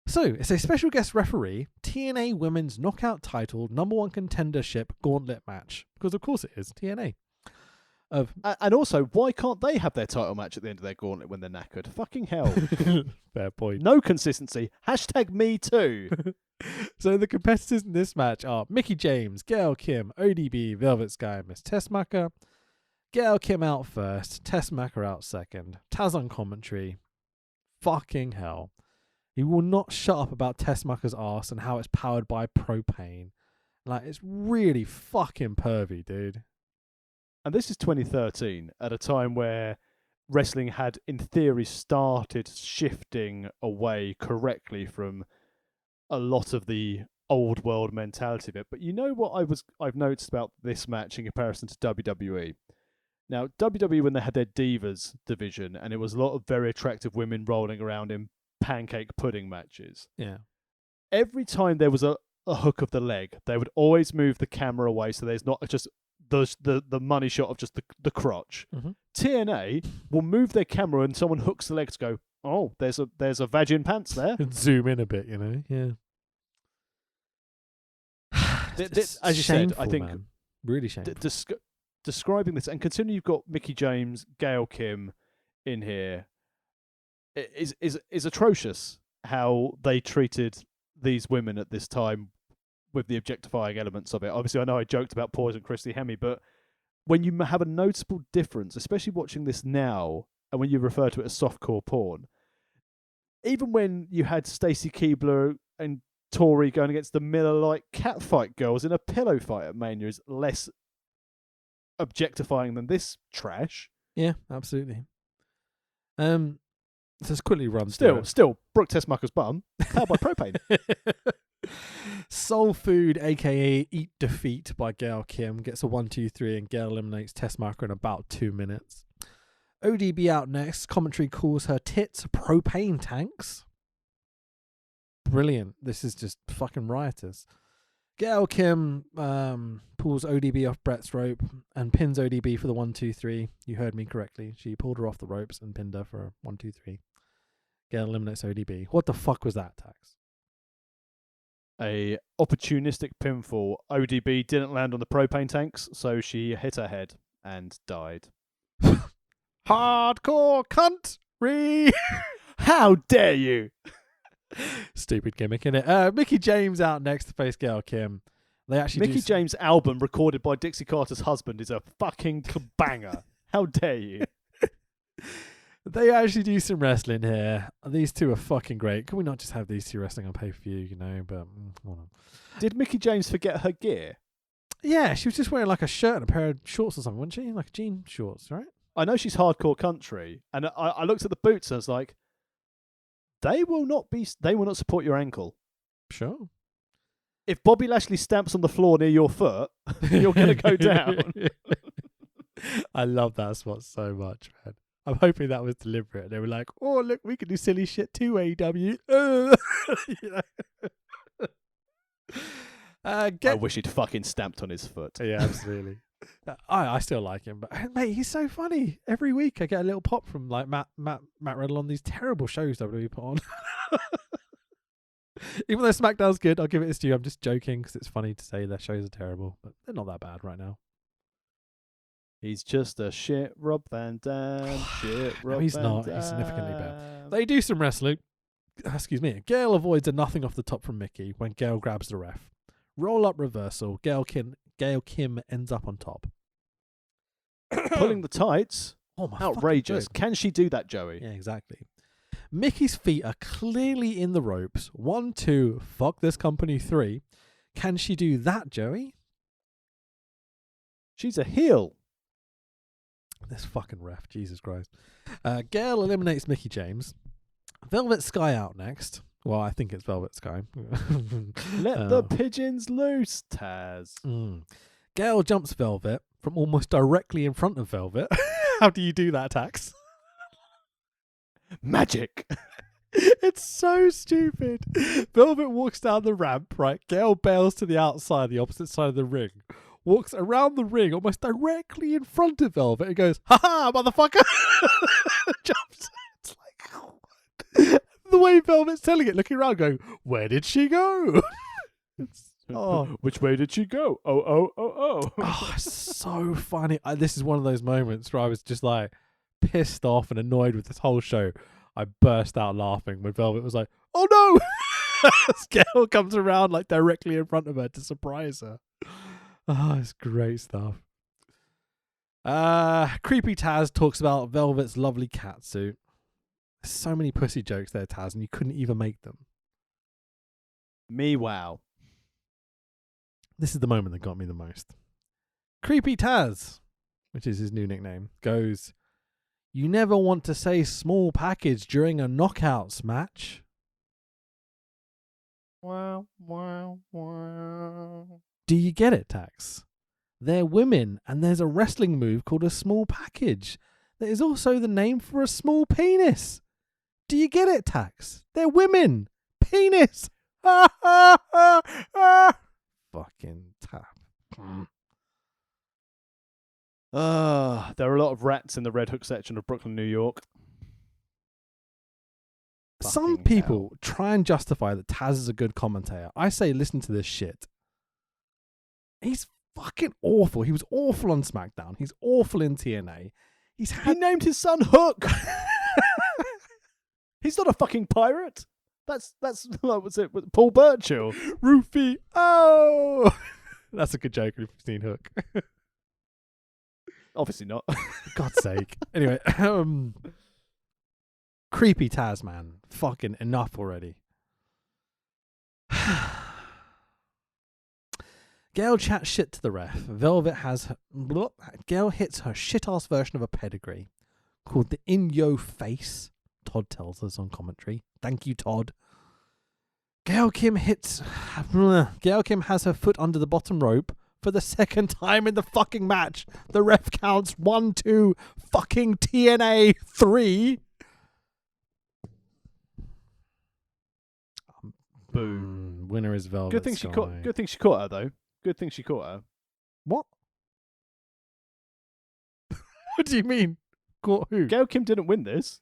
So it's a special guest referee, TNA Women's Knockout Title #1 contendership gauntlet match. Because of course it is TNA. And also, why can't they have their title match at the end of their gauntlet when they're knackered? Fucking hell. Fair point. No consistency. #me too. So the competitors in this match are Mickie James, Gail Kim, ODB, Velvet Sky, and Miss Tessmacher. Gail Kim out first, Tessmacher out second. Taz on commentary. Fucking hell. He will not shut up about Tessmacher's arse and how it's powered by propane. Like, it's really fucking pervy, dude. And this is 2013, at a time where wrestling had, in theory, started shifting away correctly from a lot of the old world mentality of it. But you know what I've noticed about this match in comparison to WWE? Now, WWE, when they had their Divas division, and it was a lot of very attractive women rolling around in pancake pudding matches. Yeah. Every time there was a hook of the leg, they would always move the camera away so there's not just the money shot of just the crotch. Mm-hmm. TNA will move their camera and someone hooks the leg to go, oh, there's a vagin pants there. And zoom in a bit, you know? Yeah. As you said, I think man. Really shameful. Describing this, and considering you've got Mickie James, Gail Kim in here, is atrocious how they treated these women at this time with the objectifying elements of it. Obviously, I know I joked about Poison Christy Hemme, but when you have a noticeable difference, especially watching this now, and when you refer to it as softcore porn, even when you had Stacy Keibler and Tori going against the Miller Lite catfight girls in a pillow fight at Mania is less objectifying than this trash. Yeah, absolutely. Let's quickly run Still, Brooke Tessmacher's bum, powered by propane. Soul Food, aka Eat Defeat by Gail Kim, gets a 1-2-3 and Gail eliminates Tessmacher in about 2 minutes. ODB out next. Commentary calls her tits propane tanks. Brilliant. This is just fucking riotous. Gail Kim pulls ODB off Brett's rope and pins ODB for the 1-2-3. You heard me correctly. She pulled her off the ropes and pinned her for a 1-2-3. Gail eliminates ODB. What the fuck was that, Tax? A opportunistic pinfall. ODB didn't land on the propane tanks, so she hit her head and died. Hardcore country! How dare you! Stupid gimmick, innit? Mickey James out next to face Gail Kim. They actually Mickey James' album recorded by Dixie Carter's husband is a fucking banger. How dare you? They actually do some wrestling here. These two are fucking great. Can we not just have these two wrestling on pay-per-view, you know? But hold on. Did Mickey James forget her gear? Yeah, she was just wearing like a shirt and a pair of shorts or something, wasn't she? Like jean shorts, right? I know she's hardcore country, and I looked at the boots and I was like, they will not support your ankle. Sure. If Bobby Lashley stamps on the floor near your foot, you're going to go down. I love that spot so much, man. I'm hoping that was deliberate. They were like, oh, look, we can do silly shit too, AEW. I wish he'd fucking stamped on his foot. Yeah, absolutely. I still like him, but mate, he's so funny. Every week I get a little pop from like Matt Riddle on these terrible shows WWE put on. Even though SmackDown's good, I'll give it this to you. I'm just joking because it's funny to say their shows are terrible, but they're not that bad right now. He's just a shit Rob Van Dam. Shit Rob No, he's Van not. Dam. He's significantly better. They do some wrestling. Excuse me. Gail avoids a nothing off the top from Mickey when Gail grabs the ref. Roll up reversal. Gail Kim ends up on top. Pulling the tights. Oh my! Outrageous. Can she do that, Joey? Yeah, exactly. Mickey's feet are clearly in the ropes. 1, 2. Fuck this company. 3. Can she do that, Joey? She's a heel. This fucking ref, Jesus Christ. Gail eliminates Mickey James. Velvet Sky out next. Well, I think it's Velvet Sky. Let the pigeons loose, Taz. Gail jumps Velvet from almost directly in front of Velvet. How do you do that, Tax? Magic. It's so stupid. Velvet walks down the ramp, right? Gail bails to the outside, the opposite side of the ring. Walks around the ring almost directly in front of Velvet and goes, ha-ha, motherfucker! Jumps. It's like, what? The way Velvet's telling it, looking around, going, where did she go? Which way did she go? Oh. Oh, it's so funny. This is one of those moments where I was just like pissed off and annoyed with this whole show. I burst out laughing when Velvet was like, oh no! Gail comes around like directly in front of her to surprise her. Oh, it's great stuff. Creepy Taz talks about Velvet's lovely catsuit. There's so many pussy jokes there, Taz, and you couldn't even make them. Me wow. This is the moment that got me the most. Creepy Taz, which is his new nickname, goes, you never want to say small package during a knockouts match. Wow. Do you get it, Tax? They're women, and there's a wrestling move called a small package. That is also the name for a small penis. Do you get it, Tax? They're women. Penis. Fucking tap. There are a lot of rats in the Red Hook section of Brooklyn, New York. Some Fucking people hell. try and justify that Taz is a good commentator. I say listen to this shit. He's fucking awful. He was awful on SmackDown. He's awful in TNA. He named his son Hook. He's not a fucking pirate. That's like, what's it? Paul Burchill. Roofy. Oh, that's a good joke if you've seen Hook. Obviously not. God's sake. Anyway, creepy Taz, man. Fucking enough already. Gail chats shit to the ref. Velvet has Gail hits her shit-ass version of a pedigree called the In Yo Face. Todd tells us on commentary. Thank you, Todd. Gail Kim has her foot under the bottom rope for the second time in the fucking match. The ref counts 1, 2, fucking TNA 3. Boom. Winner is Velvet. Good thing she caught her though. Good thing she caught her. What? What do you mean? Caught who? Gail Kim didn't win this.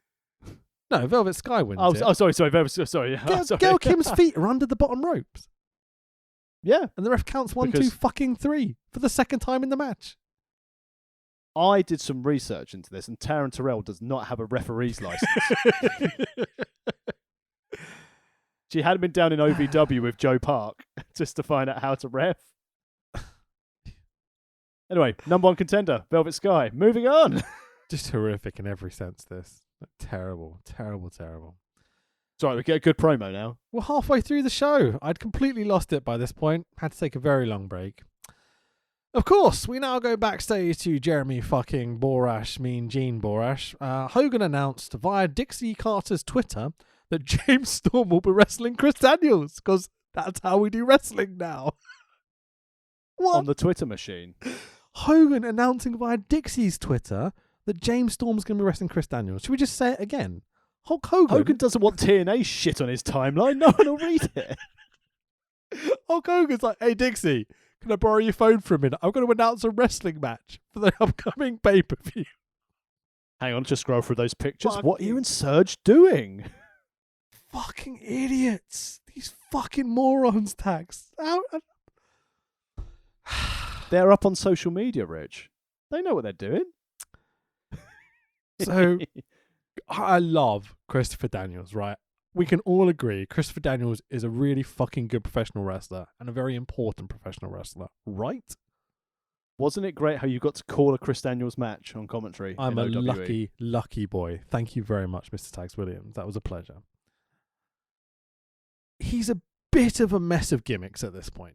No, Velvet Sky wins it. Sorry. Sorry. Gail Kim's feet are under the bottom ropes. Yeah. And the ref counts 1, 2, fucking 3 for the second time in the match. I did some research into this, and Taryn Terrell does not have a referee's license. She had been down in OVW with Joe Park just to find out how to ref. Anyway, number 1 contender, Velvet Sky. Moving on. Just horrific in every sense, this. Terrible. Sorry, we get a good promo now. We're halfway through the show. I'd completely lost it by this point. Had to take a very long break. Of course, we now go backstage to Jeremy fucking Borash, Mean Gene Borash. Hogan announced via Dixie Carter's Twitter that James Storm will be wrestling Chris Daniels, because that's how we do wrestling now. What? On the Twitter machine. Hogan announcing via Dixie's Twitter that James Storm's going to be wrestling Chris Daniels. Should we just say it again? Hulk Hogan. Hogan doesn't want TNA shit on his timeline. No one will read it. Hulk Hogan's like, hey, Dixie, can I borrow your phone for a minute? I'm going to announce a wrestling match for the upcoming pay-per-view. Hang on, just scroll through those pictures. What are you and Serge doing? Fucking idiots. These fucking morons, Tax. They're up on social media, Rich. They know what they're doing. So, I love Christopher Daniels, right? We can all agree Christopher Daniels is a really fucking good professional wrestler and a very important professional wrestler, right? Wasn't it great how you got to call a Chris Daniels match on commentary? I'm a OWE? lucky boy. Thank you very much, Mr. Tags Williams. That was a pleasure. He's a bit of a mess of gimmicks at this point.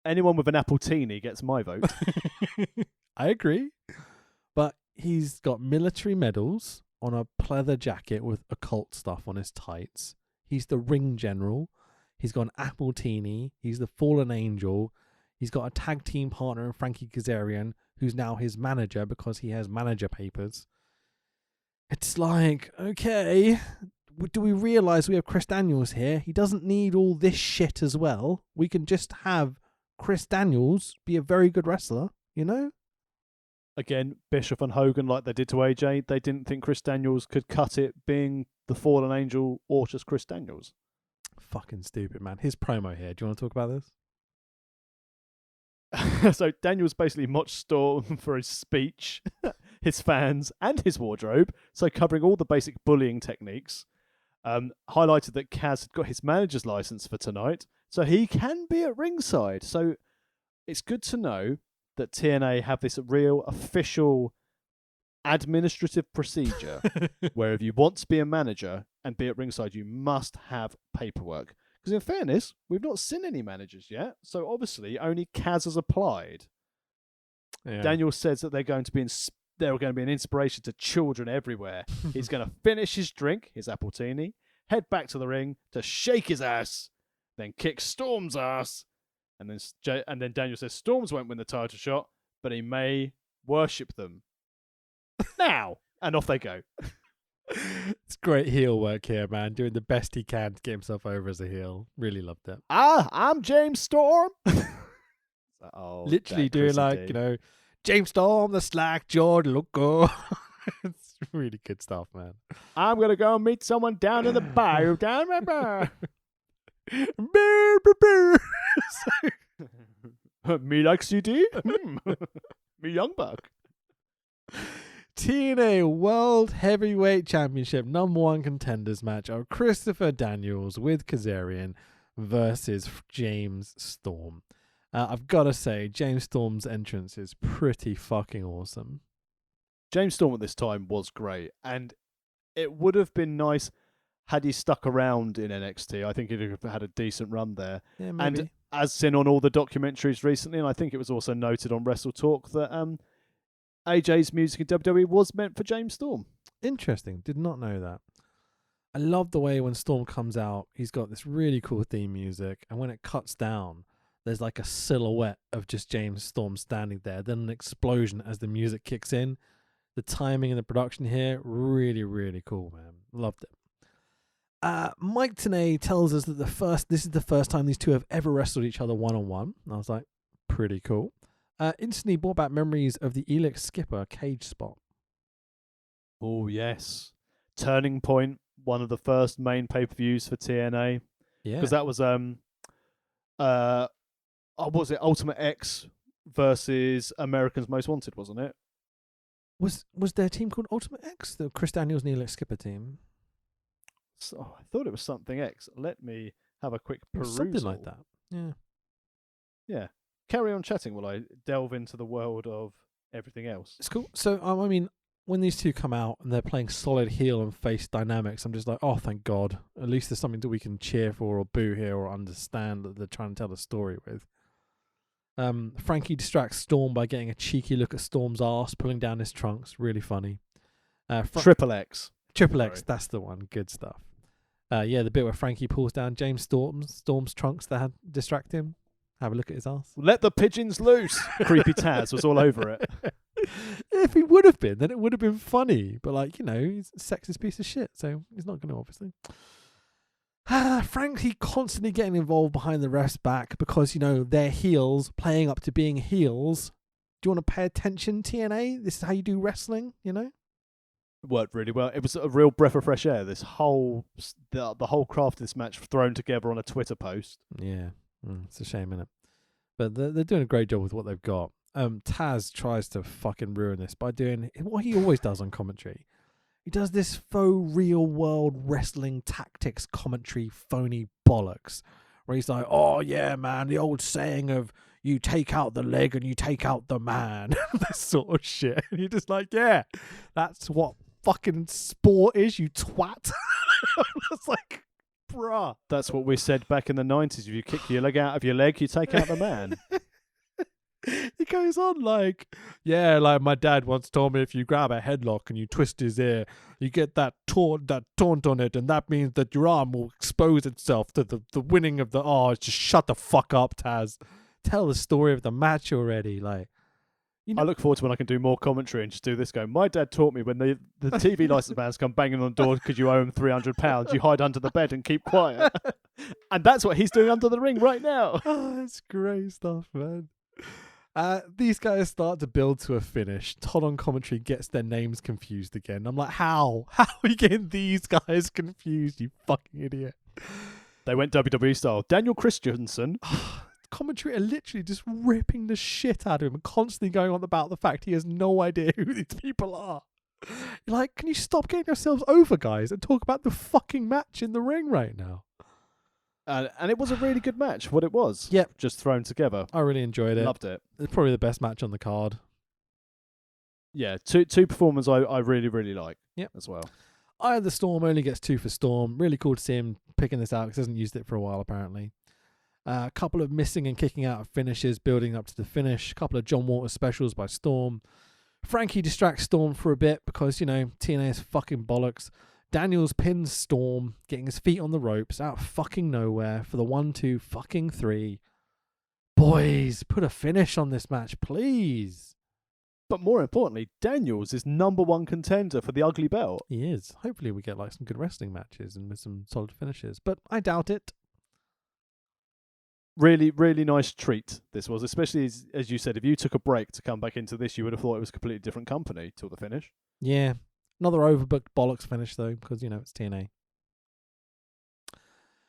Anyone with an Appletini gets my vote. I agree. But he's got military medals on a pleather jacket with occult stuff on his tights. He's the ring general. He's got an Appletini. He's the fallen angel. He's got a tag team partner in Frankie Kazarian, who's now his manager because he has manager papers. It's like, okay, do we realise we have Chris Daniels here? He doesn't need all this shit as well. We can just have Chris Daniels be a very good wrestler, you know? Again, Bischoff and Hogan, like they did to AJ, they didn't think Chris Daniels could cut it being the fallen angel or just Chris Daniels. Fucking stupid, man. His promo here. Do you want to talk about this? So Daniels basically mocked Storm for his speech, his fans, and his wardrobe. So covering all the basic bullying techniques. Highlighted that Kaz had got his manager's license for tonight, so he can be at ringside. So it's good to know that TNA have this real official administrative procedure where if you want to be a manager and be at ringside, you must have paperwork. Because in fairness, we've not seen any managers yet, so obviously only Kaz has applied. Yeah. Daniel says that they're going to be an inspiration to children everywhere. He's going to finish his drink, his Appletini, head back to the ring to shake his ass, then kick Storm's ass, and then Daniel says Storms won't win the title shot, but he may worship them. Now! And off they go. It's great heel work here, man. Doing the best he can to get himself over as a heel. Really loved it. I'm James Storm. Literally doing like, you know, James Storm, the slack jawed looker. It's really good stuff, man. I'm going to go meet someone down in the bayou. Down my bar. Me like CD? Me young buck. TNA World Heavyweight Championship #1 contenders match of Christopher Daniels with Kazarian versus James Storm. I've got to say, James Storm's entrance is pretty fucking awesome. James Storm at this time was great, and it would have been nice had he stuck around in NXT. I think he'd have had a decent run there. Yeah, maybe. And as seen on all the documentaries recently, and I think it was also noted on Wrestle Talk, that AJ's music in WWE was meant for James Storm. Interesting. Did not know that. I love the way when Storm comes out, he's got this really cool theme music, and when it cuts down, there's like a silhouette of just James Storm standing there, then an explosion as the music kicks in. The timing and the production here, really, really cool, man. Loved it. Mike Tenay tells us that this is the first time these two have ever wrestled each other one-on-one. I was like, pretty cool. Instantly brought back memories of the Elix Skipper cage spot. Oh, yes. Turning Point, one of the first main pay-per-views for TNA. Yeah. Because that was, what was it? Ultimate X versus America's Most Wanted, wasn't it? Was their team called Ultimate X? The Chris Daniels Neil Skipper team? So, I thought it was something X. Let me have a quick perusal. Something like that. Yeah. Yeah. Carry on chatting while I delve into the world of everything else. It's cool. So, I mean, when these two come out and they're playing solid heel and face dynamics, I'm just like, oh, thank God. At least there's something that we can cheer for or boo here or understand that they're trying to tell the story with. Frankie distracts Storm by getting a cheeky look at Storm's arse, pulling down his trunks. Really funny. Triple X. Triple X, that's the one. Good stuff. Yeah, the bit where Frankie pulls down James Storm's trunks that distract him. Have a look at his ass. Let the pigeons loose. Creepy Taz was all over it. If he would have been, then it would have been funny. But he's a sexist piece of shit, so he's not going to, obviously. Frankie constantly getting involved behind the ref's back because, they're heels playing up to being heels. Do you want to pay attention, TNA? This is how you do wrestling, It worked really well. It was a real breath of fresh air. This whole the whole craft of this match thrown together on a Twitter post. Yeah, it's a shame, isn't it? But they're doing a great job with what they've got. Taz tries to fucking ruin this by doing what he always does on commentary. He does this faux real world wrestling tactics commentary phony bollocks where he's like, oh yeah, man, the old saying of you take out the leg and you take out the man. This sort of shit. And you're just like, yeah, that's what fucking sport is, you twat. It's like, bruh. That's what we said back in the 90s. If you kick your leg out of your leg, you take out the man. He goes on like, yeah, like my dad once told me if you grab a headlock and you twist his ear, you get that taunt on it, and that means that your arm will expose itself to the winning of the... Oh, just shut the fuck up, Taz. Tell the story of the match already. I look forward to when I can do more commentary and just do this going, my dad taught me when the TV license man's come banging on the door because you owe him £300, you hide under the bed and keep quiet. And that's what he's doing under the ring right now. Oh, that's great stuff, man. These guys start to build to a finish. Todd on commentary gets their names confused again. I'm like, how? How are you getting these guys confused, you fucking idiot? They went WWE style. Daniel Christensen. Commentary are literally just ripping the shit out of him and constantly going on about the fact he has no idea who these people are. You're like, can you stop getting yourselves over, guys, and talk about the fucking match in the ring right now? And it was a really good match, what it was. Yep. Just thrown together. I really enjoyed it. Loved it. It's probably the best match on the card. Yeah, two performers I really, really like as well. Eye of the Storm only gets 2 for Storm. Really cool to see him picking this out because he hasn't used it for a while, apparently. A couple of missing and kicking out of finishes building up to the finish. A couple of John Waters specials by Storm. Frankie distracts Storm for a bit because, TNA is fucking bollocks. Daniels pins Storm, getting his feet on the ropes out of fucking nowhere for the 1, 2, fucking 3. Boys, put a finish on this match, please. But more importantly, Daniels is #1 contender for the ugly belt. He is. Hopefully we get some good wrestling matches and with some solid finishes, but I doubt it. Really, really nice treat this was, especially as you said, if you took a break to come back into this, you would have thought it was a completely different company till the finish. Yeah. Another overbooked bollocks finish, though, because, it's TNA.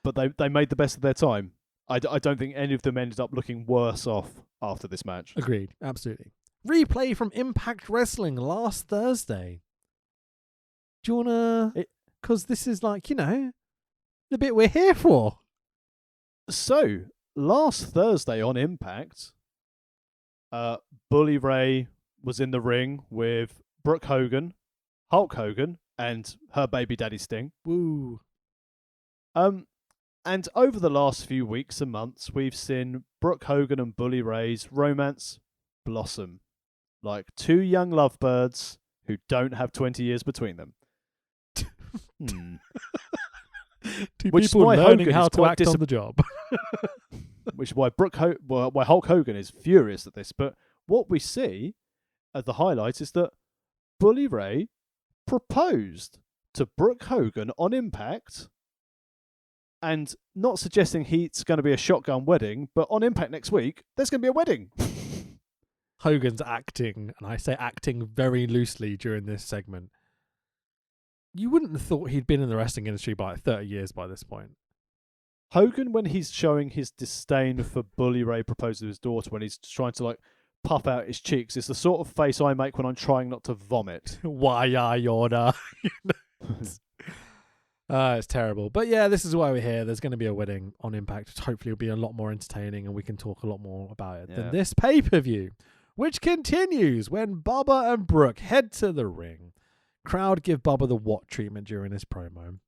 But they made the best of their time. I don't think any of them ended up looking worse off after this match. Agreed. Absolutely. Replay from Impact Wrestling last Thursday. Do you want to... Because this is the bit we're here for. So, last Thursday on Impact, Bully Ray was in the ring with Brooke Hogan, Hulk Hogan, and her baby daddy Sting. Woo. And over the last few weeks and months, we've seen Brooke Hogan and Bully Ray's romance blossom like 2 young lovebirds who don't have 20 years between them. Two Which people learning Hogan how is to quite act on the job. Which is why why Hulk Hogan is furious at this. But what we see as the highlight is that Bully Ray proposed to Brooke Hogan on Impact, and not suggesting it's going to be a shotgun wedding, but on Impact next week, there's going to be a wedding. Hogan's acting, and I say acting very loosely during this segment. You wouldn't have thought he'd been in the wrestling industry by like 30 years by this point. Hogan, when he's showing his disdain for Bully Ray proposing to his daughter, when he's trying to like puff out his cheeks, it's the sort of face I make when I'm trying not to vomit. Why are Yoda? It's terrible. But yeah, this is why we're here. There's going to be a wedding on Impact, which hopefully will be a lot more entertaining and we can talk a lot more about it than this pay-per-view, which continues when Bubba and Brooke head to the ring. Crowd give Bubba the what treatment during this promo.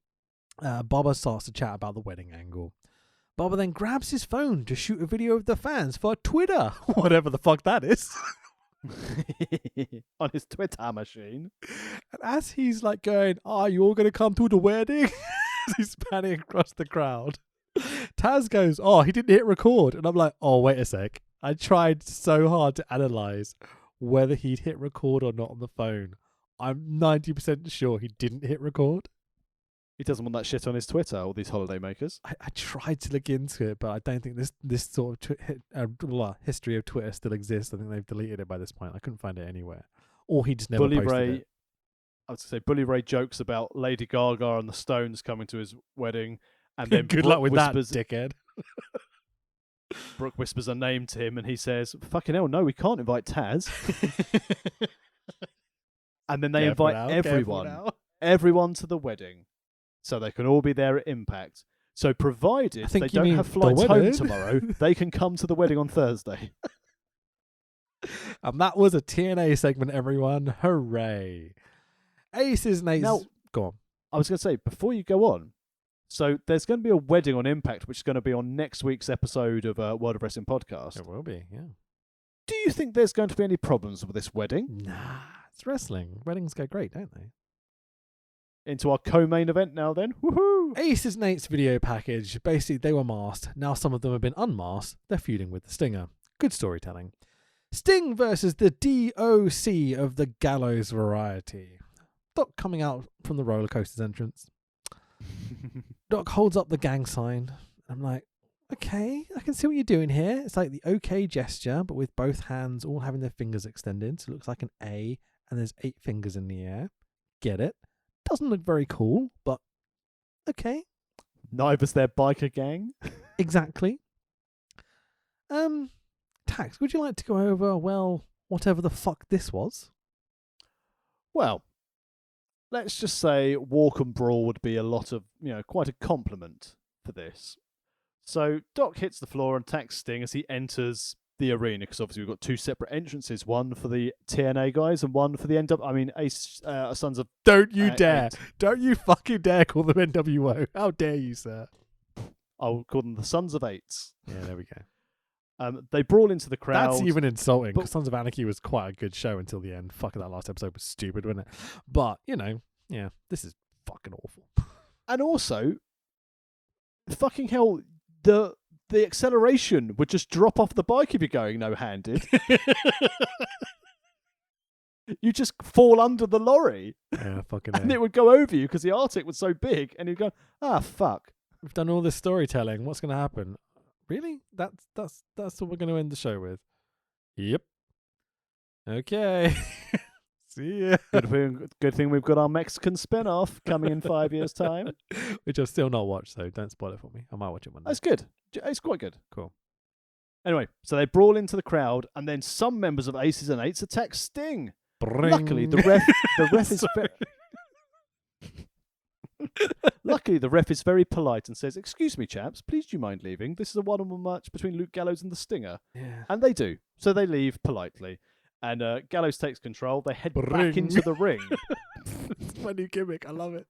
Bubba starts to chat about the wedding angle. Bubba then grabs his phone to shoot a video of the fans for Twitter, whatever the fuck that is. On his Twitter machine. And as he's like going, "Are you all going to come to the wedding?" He's panning across the crowd. Taz goes, "Oh, he didn't hit record." And I'm like, oh, wait a sec. I tried so hard to analyze whether he'd hit record or not on the phone. I'm 90% sure he didn't hit record. He doesn't want that shit on his Twitter, all these holiday makers. I tried to look into it, but I don't think this sort of history of Twitter still exists. I think they've deleted it by this point. I couldn't find it anywhere. Or he just never posted it. I would say Bully Ray jokes about Lady Gaga and the Stones coming to his wedding, and then Good luck with that, dickhead. Brooke whispers a name to him, and he says, "Fucking hell, no, we can't invite Taz." And then they invite everyone to the wedding, so they can all be there at Impact. So provided they don't have flights home tomorrow, they can come to the wedding on Thursday. And that was a TNA segment, everyone. Hooray. Aces and Eights. Now, go on. I was going to say, before you go on, so there's going to be a wedding on Impact, which is going to be on next week's episode of World of Wrestling Podcast. It will be, yeah. Do you think there's going to be any problems with this wedding? Nah, it's wrestling. Weddings go great, don't they? Into our co-main event now then. Woohoo! Aces and Eights video package. Basically, they were masked. Now some of them have been unmasked. They're feuding with the Stinger. Good storytelling. Sting versus the DOC of the Gallows variety. Doc coming out from the roller coaster's entrance. Doc holds up the gang sign. I'm like, okay, I can see what you're doing here. It's like the OK gesture, but with both hands all having their fingers extended. So it looks like an A, and there's 8 fingers in the air. Get it? Doesn't look very cool, but okay. Neither's their biker gang. Exactly. Tax, would you like to go over, well, whatever the fuck this was? Well, let's just say walk and brawl would be a lot of, quite a compliment for this. So Doc hits the floor and attacks Sting as he enters the arena, because obviously we've got 2 separate entrances, one for the TNA guys and one for the Sons of... Don't you dare. Don't you fucking dare call them NWO. How dare you, sir? I'll call them the Sons of Eights. Yeah, there we go. They brawl into the crowd. That's even insulting, because Sons of Anarchy was quite a good show until the end. Fucking that last episode was stupid, wasn't it? But, yeah, this is fucking awful. And also, fucking hell, the acceleration would just drop off the bike if you're going no-handed. You just fall under the lorry. Yeah, fucking and it would go over you because the Arctic was so big, and you'd go, fuck. We've done all this storytelling. What's going to happen? Really? That's what we're going to end the show with. Yep. Okay. See ya. Good thing we've got our Mexican spin-off coming in 5 years' time. Which I've still not watched, so don't spoil it for me. I might watch it one day. That's good. It's quite good. Cool. Anyway, so they brawl into the crowd, and then some members of Aces and Eights attack Sting. Bring. Luckily, the ref is Luckily, the ref is very polite and says, "Excuse me, chaps, please do you mind leaving? This is a one-on-one match between Luke Gallows and the Stinger." Yeah. And they do. So they leave politely. And Gallows takes control. They head back into the ring. It's my new gimmick. I love it.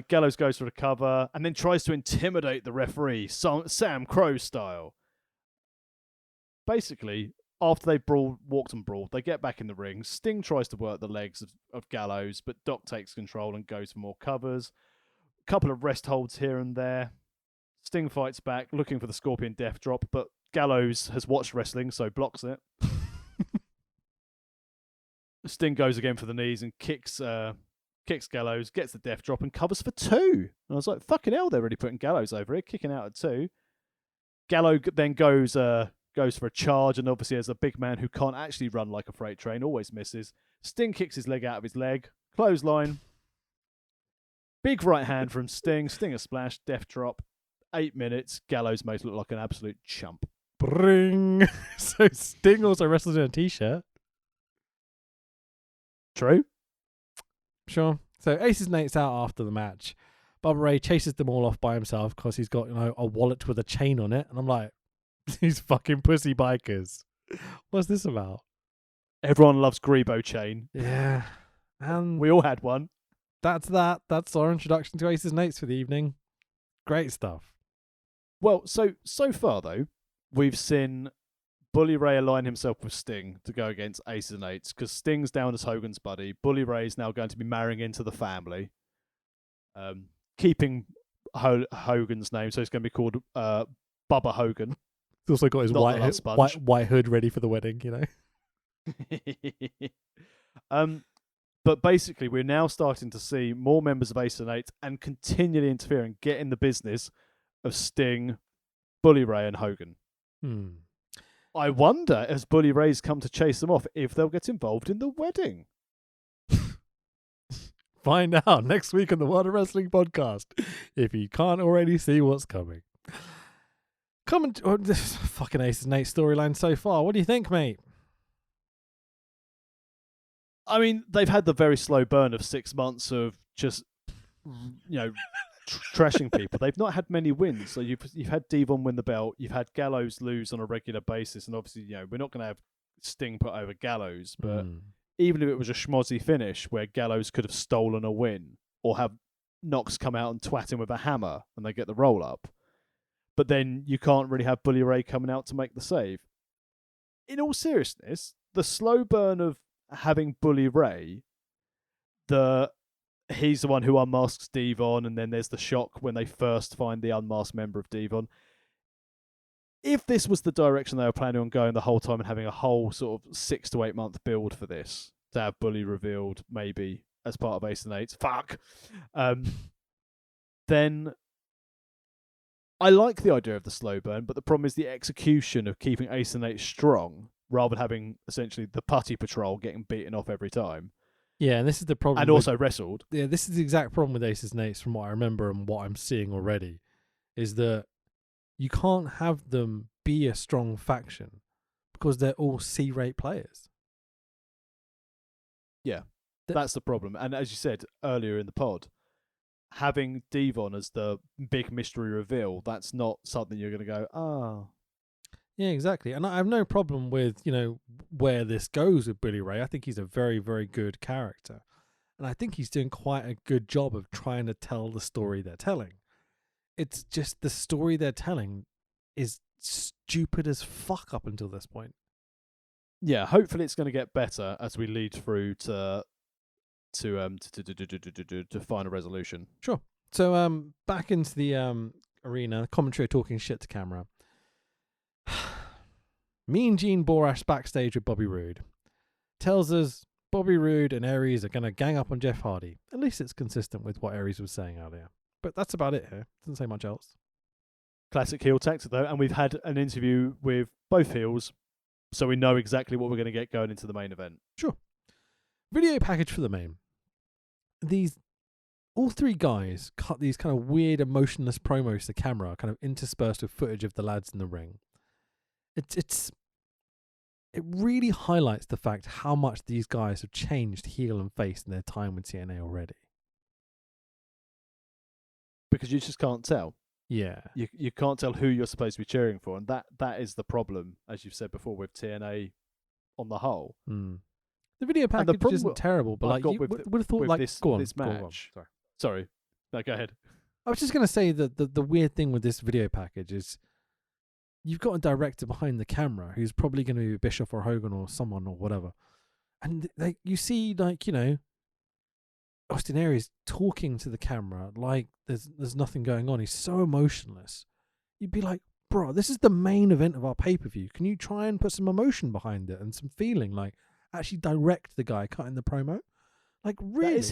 Gallows goes for the cover and then tries to intimidate the referee, Sam Crow style. Basically, after they walked and brawled, they get back in the ring. Sting tries to work the legs of Gallows, but Doc takes control and goes for more covers. A couple of rest holds here and there. Sting fights back, looking for the Scorpion Death Drop, but Gallows has watched wrestling, so blocks it. Sting goes again for the knees and kicks Gallows, gets the Death Drop and covers for 2. And I was like, fucking hell, they're really putting Gallows over here, kicking out at 2. Gallows then goes for a charge, and obviously as a big man who can't actually run like a freight train, always misses. Sting kicks his leg out of his leg, clothesline, Big right hand from Sting. Stinger splash, death drop. 8 minutes. Gallows makes look like an absolute chump. Bring. So Sting also wrestles in a t-shirt. True. Sure. So Aces Nate's out after the match. Bubba Ray chases them all off by himself because he's got, a wallet with a chain on it. And I'm like, these fucking pussy bikers. What's this about? Everyone loves Grebo chain. Yeah. And We all had one. that's that. That's our introduction to Aces Nates for the evening. Great stuff. Well, so far, though, we've seen Bully Ray align himself with Sting to go against Aces and Eights because Sting's down as Hogan's buddy. Bully Ray's now going to be marrying into the family. Keeping Hogan's name, so it's going to be called Bubba Hogan. He's also got his white hood ready for the wedding, But basically, we're now starting to see more members of Ace and Eight and continually interfere and get in the business of Sting, Bully Ray, and Hogan. I wonder, as Bully Ray's come to chase them off, if they'll get involved in the wedding. Find out next week on the World of Wrestling podcast if you can't already see what's coming. This fucking Ace and Eight storyline so far. What do you think, mate? I mean, they've had the very slow burn of 6 months of just, trashing people. They've not had many wins. So you've had Devon win the belt. You've had Gallows lose on a regular basis, and obviously, we're not going to have Sting put over Gallows. But even if it was a schmozzy finish where Gallows could have stolen a win, or have Knox come out and twat him with a hammer and they get the roll up, but then you can't really have Bully Ray coming out to make the save. In all seriousness, the slow burn of having Bully Ray, he's the one who unmasks Devon, and then there's the shock when they first find the unmasked member of Devon. If this was the direction they were planning on going the whole time and having a whole sort of 6 to 8 month build for this, to have Bully revealed maybe as part of Ace and Eights, then I like the idea of the slow burn, but the problem is the execution of keeping Ace and Eight strong rather than having essentially the putty patrol getting beaten off every time. Yeah, and this is the problem. And also wrestled. Yeah, this is the exact problem with Aces and Eights from what I remember and what I'm seeing already, is that you can't have them be a strong faction because they're all C-rate players. Yeah, that's the problem. And as you said earlier in the pod, having Devon as the big mystery reveal, that's not something you're going to go, oh. Yeah, exactly. And I have no problem with, where this goes with Bully Ray. I think he's a very, very good character. And I think he's doing quite a good job of trying to tell the story they're telling. It's just the story they're telling is stupid as fuck up until this point. Yeah, hopefully it's going to get better as we lead through to final resolution. Sure. So back into the arena, commentary talking shit to camera. Mean Gene Borash backstage with Bobby Roode tells us Bobby Roode and Aries are going to gang up on Jeff Hardy. At least it's consistent with what Aries was saying earlier. But that's about it here. Doesn't say much else. Classic heel tactic, though, and we've had an interview with both heels, so we know exactly what we're going to get going into the main event. Sure. Video package for the main. All three guys cut these kind of weird, emotionless promos to camera, kind of interspersed with footage of the lads in the ring. It really highlights the fact how much these guys have changed heel and face in their time with TNA already. Because you just can't tell. Yeah. You can't tell who you're supposed to be cheering for, and that is the problem, as you've said before, with TNA on the whole. The video package isn't terrible, but you would have thought this match. Go on. Sorry. No, go ahead. I was just going to say that the weird thing with this video package is you've got a director behind the camera who's probably going to be Bischoff or Hogan or someone or whatever. And you see, Austin Aries talking to the camera like there's nothing going on. He's so emotionless. You'd be like, bro, this is the main event of our pay-per-view. Can you try and put some emotion behind it and some feeling? Like, actually direct the guy cutting the promo? Like, really? That's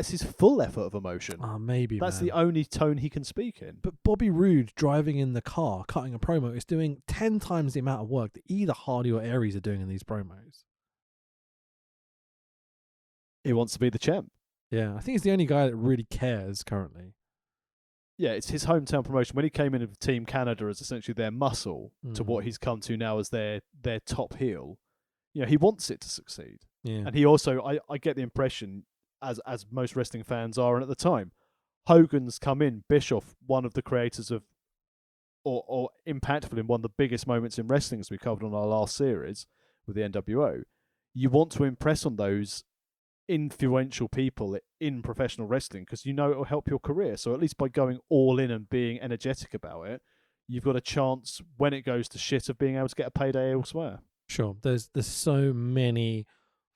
his full effort of emotion. Maybe, that's the only tone he can speak in. But Bobby Roode driving in the car, cutting a promo, is doing 10 times the amount of work that either Hardy or Aries are doing in these promos. He wants to be the champ. Yeah, I think he's the only guy that really cares currently. Yeah, it's his hometown promotion. When he came in with Team Canada as essentially their muscle to what he's come to now as their top heel, he wants it to succeed. Yeah. And he also, I get the impression, as most wrestling fans are, and at the time, Hogan's come in, Bischoff, one of the creators of, or impactful in one of the biggest moments in wrestling, as we covered on our last series with the NWO. You want to impress on those influential people in professional wrestling because it will help your career. So at least by going all in and being energetic about it, you've got a chance when it goes to shit of being able to get a payday elsewhere. Sure. There's so many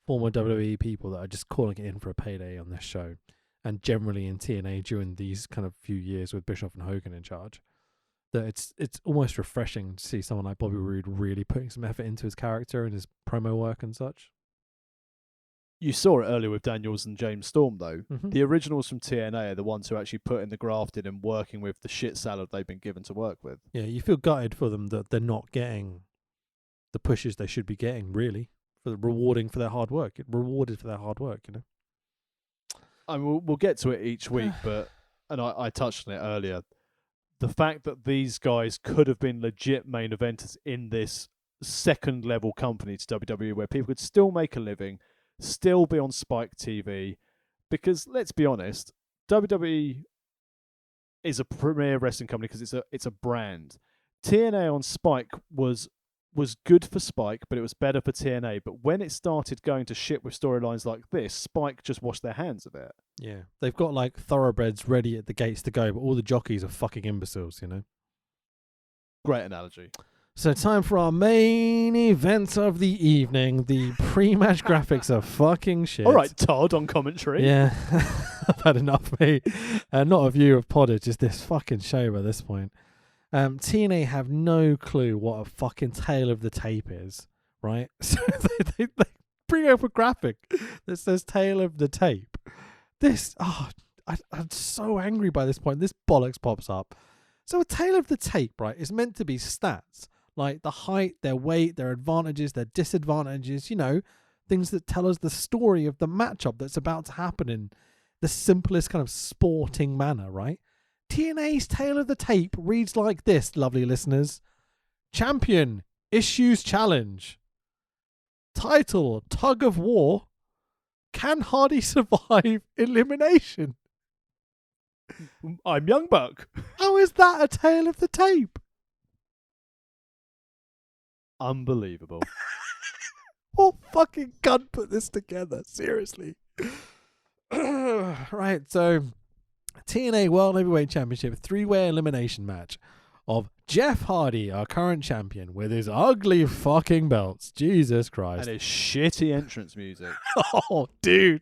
former WWE people that are just calling it in for a payday on this show, and generally in TNA during these kind of few years with Bischoff and Hogan in charge, that it's almost refreshing to see someone like Bobby Roode really putting some effort into his character and his promo work and such. You saw it earlier with Daniels and James Storm, though. Mm-hmm. The originals from TNA are the ones who actually put in the grafted and working with the shit salad they've been given to work with. Yeah, you feel gutted for them that they're not getting the pushes they should be getting, really, for the rewarded for their hard work. I mean, we'll get to it each week, but and I touched on it earlier. The fact that these guys could have been legit main eventers in this second level company to WWE, where people could still make a living, still be on Spike TV, because let's be honest, WWE is a premier wrestling company because it's a brand. TNA on Spike was good for Spike, but it was better for TNA. But when it started going to shit with storylines like this, Spike just washed their hands of it. Yeah, they've got like thoroughbreds ready at the gates to go, but all the jockeys are fucking imbeciles, Great analogy. So time for our main event of the evening. The pre-match graphics are fucking shit. All right, Todd on commentary. Yeah, I've had enough, mate. Not a view of Poddage, just this fucking show by this point. TNA have no clue what a fucking tail of the tape is, right? So they bring up a graphic that says tail of the tape. I'm so angry by this point. This bollocks pops up. So a tail of the tape, right, is meant to be stats. Like the height, their weight, their advantages, their disadvantages, things that tell us the story of the matchup that's about to happen in the simplest kind of sporting manner, right? TNA's tail of the tape reads like this, lovely listeners. Champion, Issues Challenge. Title, Tug of War. Can Hardy survive elimination? I'm Young Buck. How is that a tail of the tape? Unbelievable. What fucking gun put this together? Seriously. Right, so TNA World Heavyweight Championship 3-way elimination match of Jeff Hardy, our current champion, with his ugly fucking belts. Jesus Christ. And his shitty entrance music. Oh, dude.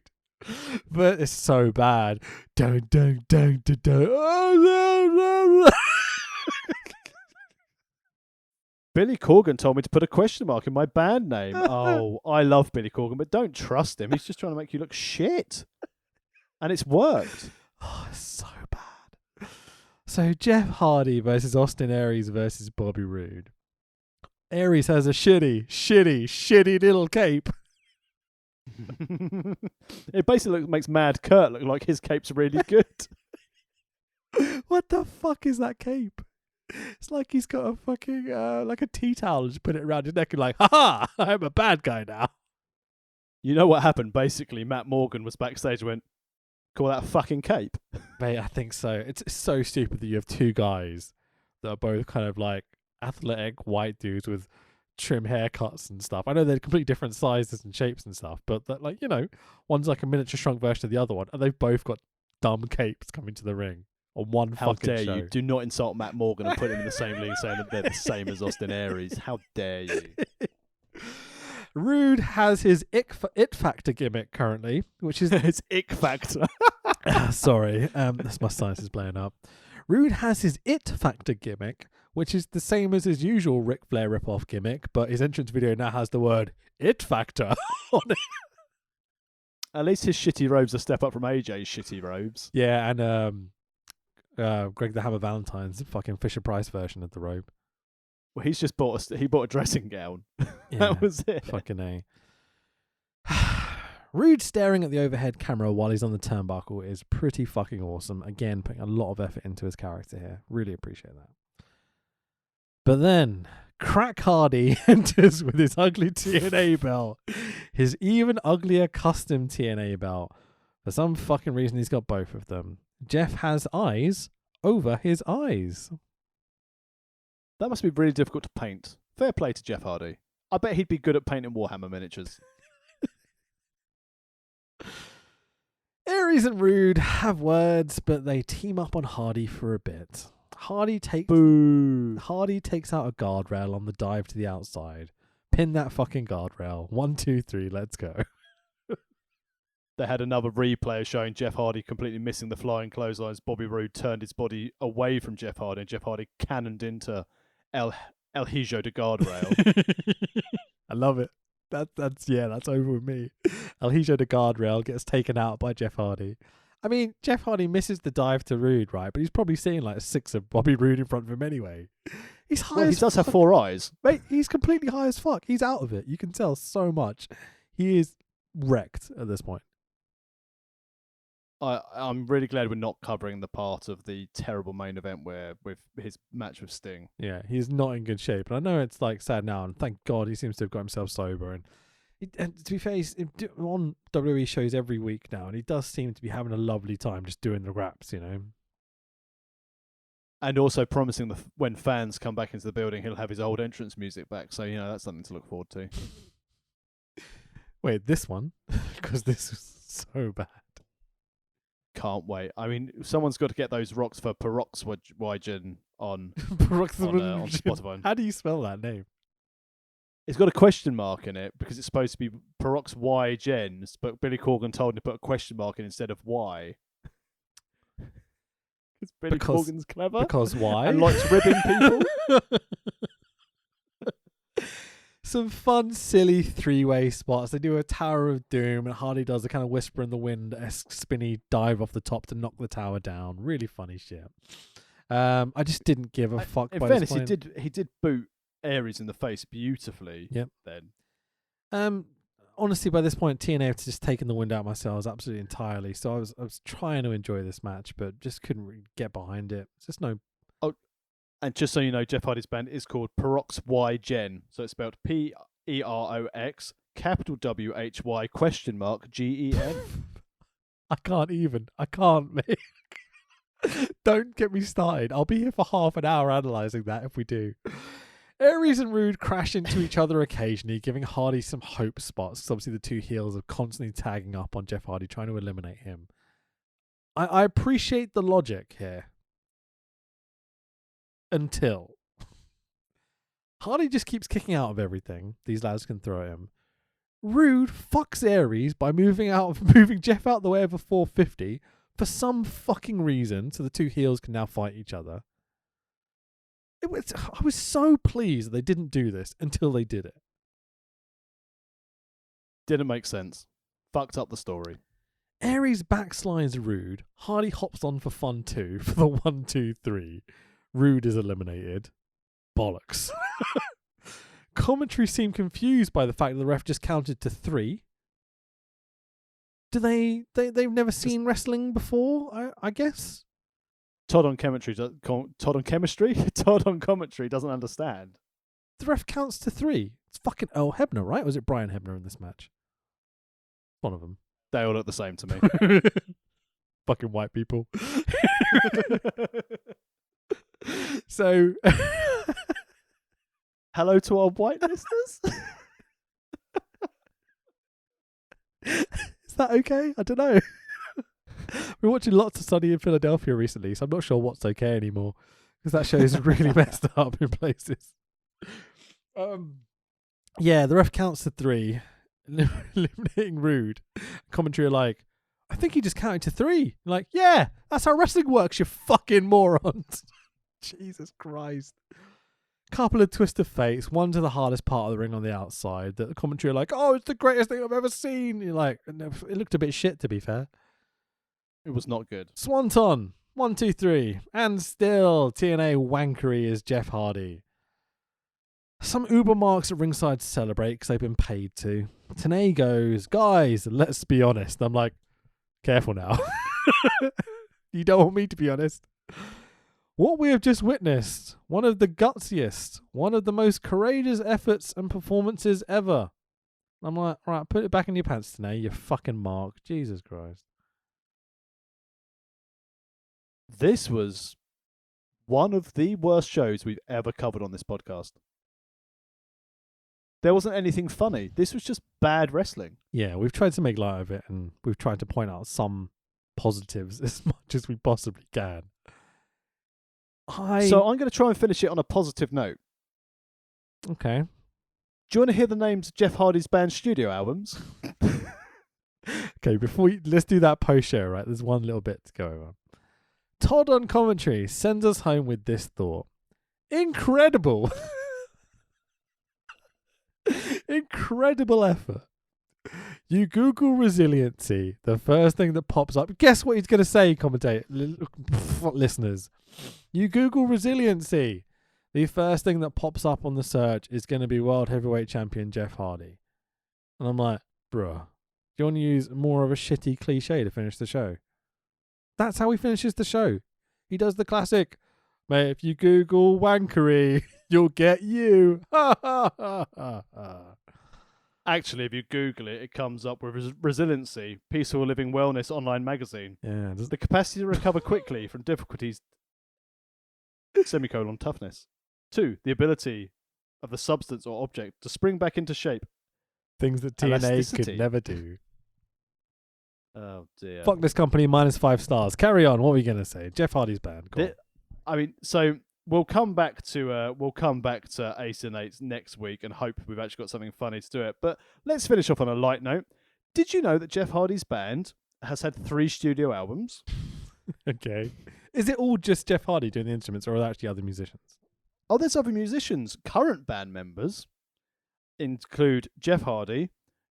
But it's so bad. Dun, dun, dun, dun, dun. Billy Corgan told me to put a question mark in my band name. Oh, I love Billy Corgan, but don't trust him. He's just trying to make you look shit. And it's worked. Oh, it's so bad. So Jeff Hardy versus Austin Aries versus Bobby Roode. Aries has a shitty little cape. It basically makes Mad Kurt look like his cape's really good. What the fuck is that cape? It's like he's got a fucking, like a tea towel, just put it around his neck and like, haha, I'm a bad guy now. You know what happened? Basically, Matt Morgan was backstage and went, call that a fucking cape? Mate, I think so. It's so stupid that you have two guys that are both kind of like athletic white dudes with trim haircuts and stuff. I know they're completely different sizes and shapes and stuff, but that, like, one's like a miniature shrunk version of the other one, and they've both got dumb capes coming to the ring on one How fucking dare show. you? Do not insult Matt Morgan and put him in the same league saying that they're the same as Austin Aries. How dare you? Roode has his it factor gimmick currently, which is It's ick factor. sorry, that's my science playing up. Roode has his it factor gimmick, which is the same as his usual Ric Flair ripoff gimmick, but his entrance video now has the word it factor on it. At least his shitty robes a step up from AJ's shitty robes. Yeah, and Greg the Hammer Valentine's fucking Fisher Price version of the robe. Well, he's just bought a dressing gown. Yeah, That was it. Fucking A. Rude staring at the overhead camera while he's on the turnbuckle is pretty fucking awesome. Again, putting a lot of effort into his character here. Really appreciate that. But then, Crack Hardy enters with his ugly TNA belt. His even uglier custom TNA belt. For some fucking reason, he's got both of them. Jeff has eyes over his eyes. That must be really difficult to paint. Fair play to Jeff Hardy. I bet he'd be good at painting Warhammer miniatures. Aries and Rude have words, but they team up on Hardy for a bit. Hardy takes out a guardrail on the dive to the outside. Pin that fucking guardrail. 1, 2, 3, let's go. They had another replay showing Jeff Hardy completely missing the flying clotheslines. Bobby Roode turned his body away from Jeff Hardy, and Jeff Hardy cannoned into El Hijo de guardrail. I love it. That's over with me. El Hijo de guardrail gets taken out by Jeff Hardy. I mean, Jeff Hardy misses the dive to Rude, right? But he's probably seeing like 6 of Bobby Roode in front of him anyway. He's high as he does fuck. have 4 eyes. Mate, he's completely high as fuck. He's out of it. You can tell so much. He is wrecked at this point. I'm really glad we're not covering the part of the terrible main event where with his match with Sting. Yeah, he's not in good shape. And I know it's like sad now, and thank God he seems to have got himself sober. And to be fair, he's on WWE shows every week now, and he does seem to be having a lovely time just doing the raps, you know. And also promising when fans come back into the building, he'll have his old entrance music back. So, that's something to look forward to. Wait, this one? Because this was so bad. Can't wait. I mean, someone's got to get those rocks for Peroxygen on Spotify. How do you spell that name? It's got a question mark in it because it's supposed to be Peroxygen, but Billy Corgan told him to put a question mark in instead of Y. Because Corgan's clever. Because why? And likes ribbing people. Some fun, silly 3-way spots. They do a Tower of Doom, and Hardy does a kind of whisper in the wind-esque spinny dive off the top to knock the tower down. Really funny shit. I just didn't give a fuck. In fairness, he did boot Aries in the face beautifully. Yep. Then. Honestly, by this point, TNA have just taken the wind out of my sails absolutely entirely. So I was trying to enjoy this match, but just couldn't really get behind it. It's just no. And just so you know, Jeff Hardy's band is called Peroxygen. So it's spelled Perox WHY $Gen. I can't, mate. Don't get me started. I'll be here for half an hour analysing that if we do. Aries and Rude crash into each other occasionally, giving Hardy some hope spots. Because obviously the two heels are constantly tagging up on Jeff Hardy, trying to eliminate him. I appreciate the logic here. Until Hardy just keeps kicking out of everything these lads can throw at him. Rude fucks Aries by moving Jeff out the way of a 450 for some fucking reason, so the two heels can now fight each other. I was so pleased that they didn't do this until they did it. Didn't make sense. Fucked up the story. Aries backslides Rude. Hardy hops on for fun too for the 1, 2, 3. Rude is eliminated. Bollocks. Commentary seemed confused by the fact that the ref just counted to 3. Do they've never seen wrestling before? I guess. Todd on commentary doesn't understand. The ref counts to 3. It's fucking Earl Hebner, right? Or was it Brian Hebner in this match? One of them. They all look the same to me. Fucking white people. So, hello to our white listeners. Is that okay? I don't know. We're watching lots of Sunny in Philadelphia recently, so I'm not sure what's okay anymore because that show is really messed up in places. Yeah, the ref counts to 3, eliminating Rude. Commentary are like, I think he just counted to 3. Like, yeah, that's how wrestling works, you fucking morons. Jesus Christ. Couple of twist of fates, one to the hardest part of the ring on the outside, that the commentary are like, oh, it's the greatest thing I've ever seen. You're like, it looked a bit shit, to be fair. It was not good. Swanton, 1, 2, 3. And still, TNA wankery is Jeff Hardy. Some Uber marks at ringside celebrate because they've been paid to. TNA goes, guys, let's be honest. I'm like, careful now. You don't want me to be honest. What we have just witnessed, one of the gutsiest, one of the most courageous efforts and performances ever. I'm like, right, put it back in your pants, TNA, you fucking mark. Jesus Christ. This was one of the worst shows we've ever covered on this podcast. There wasn't anything funny. This was just bad wrestling. Yeah, we've tried to make light of it and we've tried to point out some positives as much as we possibly can. So I'm going to try and finish it on a positive note. Okay. Do you want to hear the names of Jeff Hardy's band studio albums? Okay, let's do that post-show, right? There's one little bit to go over. Todd on commentary sends us home with this thought. Incredible. Incredible effort. You Google resiliency, the first thing that pops up. Guess what he's going to say, commentator, listeners. You Google resiliency. The first thing that pops up on the search is going to be World Heavyweight Champion Jeff Hardy. And I'm like, bruh, do you want to use more of a shitty cliche to finish the show? That's how he finishes the show. He does the classic, mate, if you Google wankery, you'll get you. Ha ha ha ha ha. Actually, if you Google it, it comes up with resiliency, peaceful living wellness online magazine. Yeah. The capacity to recover quickly from difficulties, toughness. 2, the ability of the substance or object to spring back into shape. Things that TNA could never do. Oh dear. Fuck this company, -5 stars. Carry on. What were you going to say? Jeff Hardy's band. So we'll come back to Ace and Eights next week and hope we've actually got something funny to do it. But let's finish off on a light note. Did you know that Jeff Hardy's band has had 3 studio albums? Okay. Is it all just Jeff Hardy doing the instruments, or are there actually other musicians? Oh, there's other musicians. Current band members include Jeff Hardy,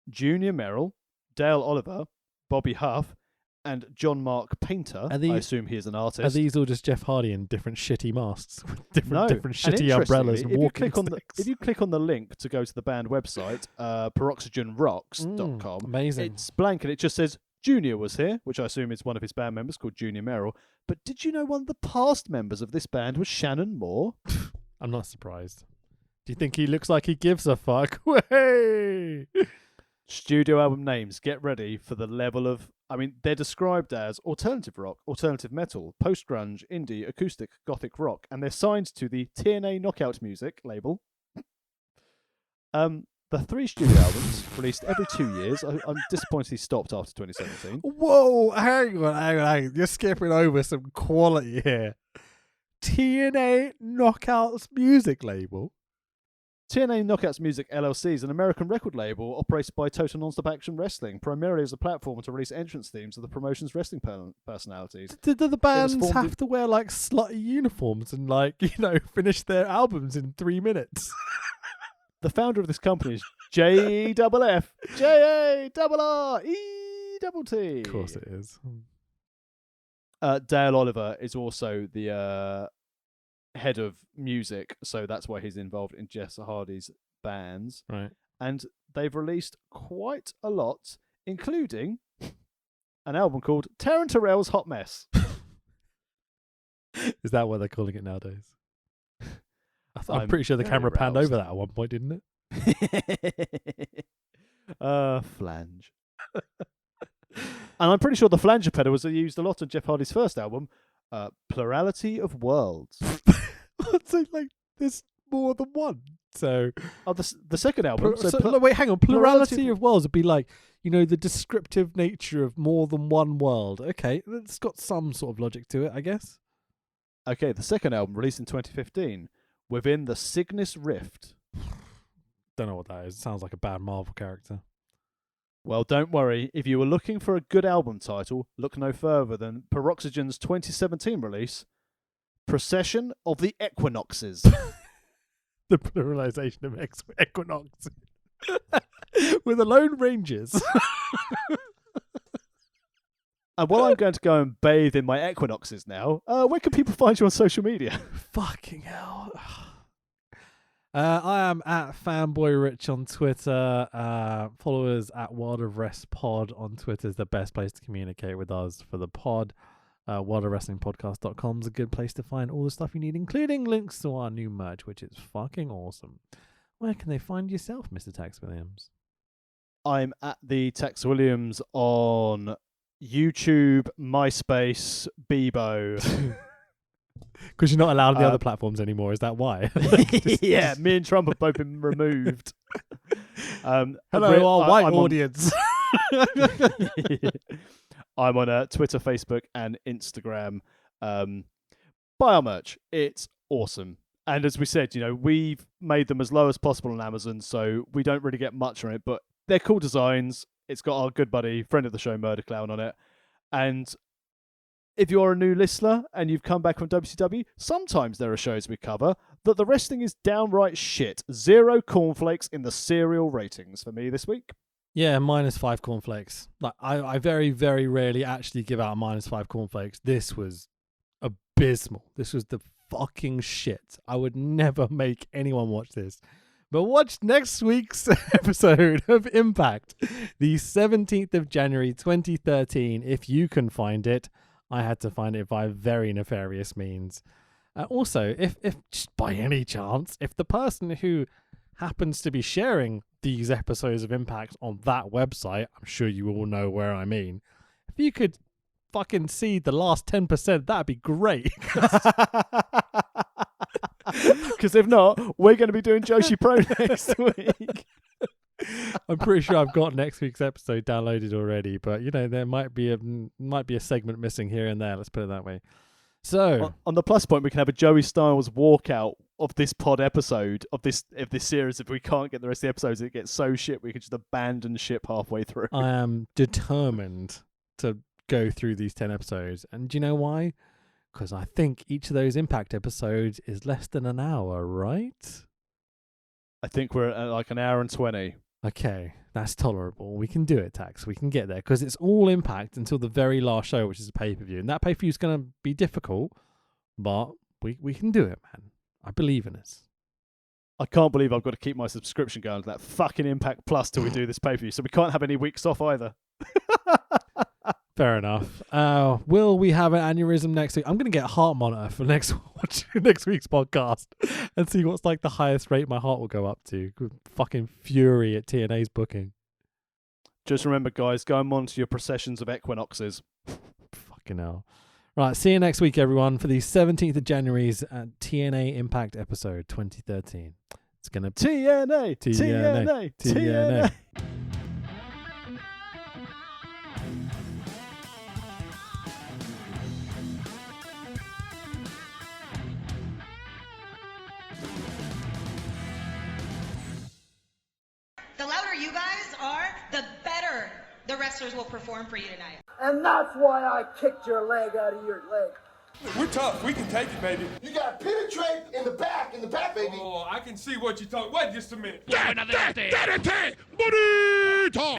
Junior Merrill, Dale Oliver, Bobby Huff, and John Mark Painter. I assume he is an artist. Are these all just Jeff Hardy in different shitty masks with different shitty and umbrellas and walking sticks? If you click on the link to go to the band website, peroxygenrocks.com, amazing. It's blank and it just says Junior was here, which I assume is one of his band members called Junior Merrill. But did you know one of the past members of this band was Shannon Moore? I'm not surprised. Do you think he looks like he gives a fuck? Way! Studio album names, get ready for the level of... they're described as alternative rock, alternative metal, post-grunge, indie, acoustic, gothic rock, and they're signed to the TNA Knockout Music label. The 3 studio albums, released every 2 years. I'm disappointed he stopped after 2017. Whoa, hang on. You're skipping over some quality here. TNA Knockouts music label? TNA Knockouts Music LLC is an American record label operated by Total Nonstop Action Wrestling, primarily as a platform to release entrance themes of the promotion's wrestling personalities. Do the bands have to wear like slutty uniforms and finish their albums in 3 minutes? The founder of this company is JFF JARRETT. Of course it is. Dale Oliver is also the head of music, so that's why he's involved in Jeff Hardy's bands. Right. And they've released quite a lot, including an album called Taryn Terrell's Hot Mess. Is that what they're calling it nowadays? I'm pretty sure the camera panned over that at one point, didn't it? Flange. And I'm pretty sure the flanger pedal was used a lot on Jeff Hardy's first album, Plurality of Worlds. So, there's more than one. So, the second album. Wait, hang on. Plurality of worlds would be the descriptive nature of more than one world. Okay, it's got some sort of logic to it, I guess. Okay, the second album, released in 2015, Within the Cygnus Rift. Don't know what that is. It sounds like a bad Marvel character. Well, don't worry. If you were looking for a good album title, look no further than Peroxygen's 2017 release, Procession of the Equinoxes. The pluralization of equinox. With the Lone Rangers. And while I'm going to go and bathe in my equinoxes now, where can people find you on social media? Fucking hell. I am at FanboyRich on Twitter. Follow us at World of Rest Pod on Twitter is the best place to communicate with us for the pod. worldofwrestlingpodcast.com is a good place to find all the stuff you need, including links to our new merch, which is fucking awesome. Where can they find yourself, Mr. Tex Williams? I'm at the Tex Williams on YouTube, MySpace, Bebo. Because you're not allowed on the other platforms anymore. Is that why? Yeah, me and Trump have both been removed. Hello, our white audience. I'm on Twitter, Facebook, and Instagram. Buy our merch. It's awesome. And as we said, we've made them as low as possible on Amazon, so we don't really get much from it, but they're cool designs. It's got our good buddy, friend of the show, Murder Clown on it. And if you're a new listener and you've come back from WCW, sometimes there are shows we cover that the wrestling is downright shit. 0 cornflakes in the cereal ratings for me this week. Yeah, -5 cornflakes. Like I very, very rarely actually give out -5 cornflakes. This was abysmal. This was the fucking shit. I would never make anyone watch this. But watch next week's episode of Impact, the 17th of January 2013, if you can find it. I had to find it by very nefarious means. Also, if just by any chance, if the person who happens to be sharing these episodes of Impact on that website, I'm sure you all know where I mean, if you could fucking see the last 10%, that'd be great. Because if not, we're going to be doing Joshi Pro next week. I'm pretty sure I've got next week's episode downloaded already, but there might be a segment missing here and there. Let's put it that way. So on the plus point, we can have a Joey Styles walkout of this pod episode of this series. If we can't get the rest of the episodes, it gets so shit we could just abandon ship halfway through. I am determined to go through these 10 episodes, and do you know why? Because I think each of those Impact episodes is less than an hour, right? I think we're at like an hour and 20. Okay, that's tolerable. We can do it, Tax. We can get there because it's all Impact until the very last show, which is a pay-per-view. And that pay-per-view is going to be difficult, but we can do it, man. I believe in us. I can't believe I've got to keep my subscription going to that fucking Impact Plus till we do this pay-per-view, so we can't have any weeks off either. Fair enough. Will we have an aneurysm next week? I'm going to get a heart monitor for next week's podcast and see what's like the highest rate my heart will go up to. Good fucking fury at TNA's booking. Just remember, guys, go and monitor your processions of equinoxes. Fucking hell. Right, see you next week, everyone, for the 17th of January's TNA Impact episode 2013. It's going to be TNA. The louder you guys are, the better the wrestlers will perform for you tonight. And that's why I kicked your leg out of your leg. We're tough. We can take it, baby. You got to penetrate in the back, baby. Oh, I can see what you're talking. Wait just a minute. Bonito!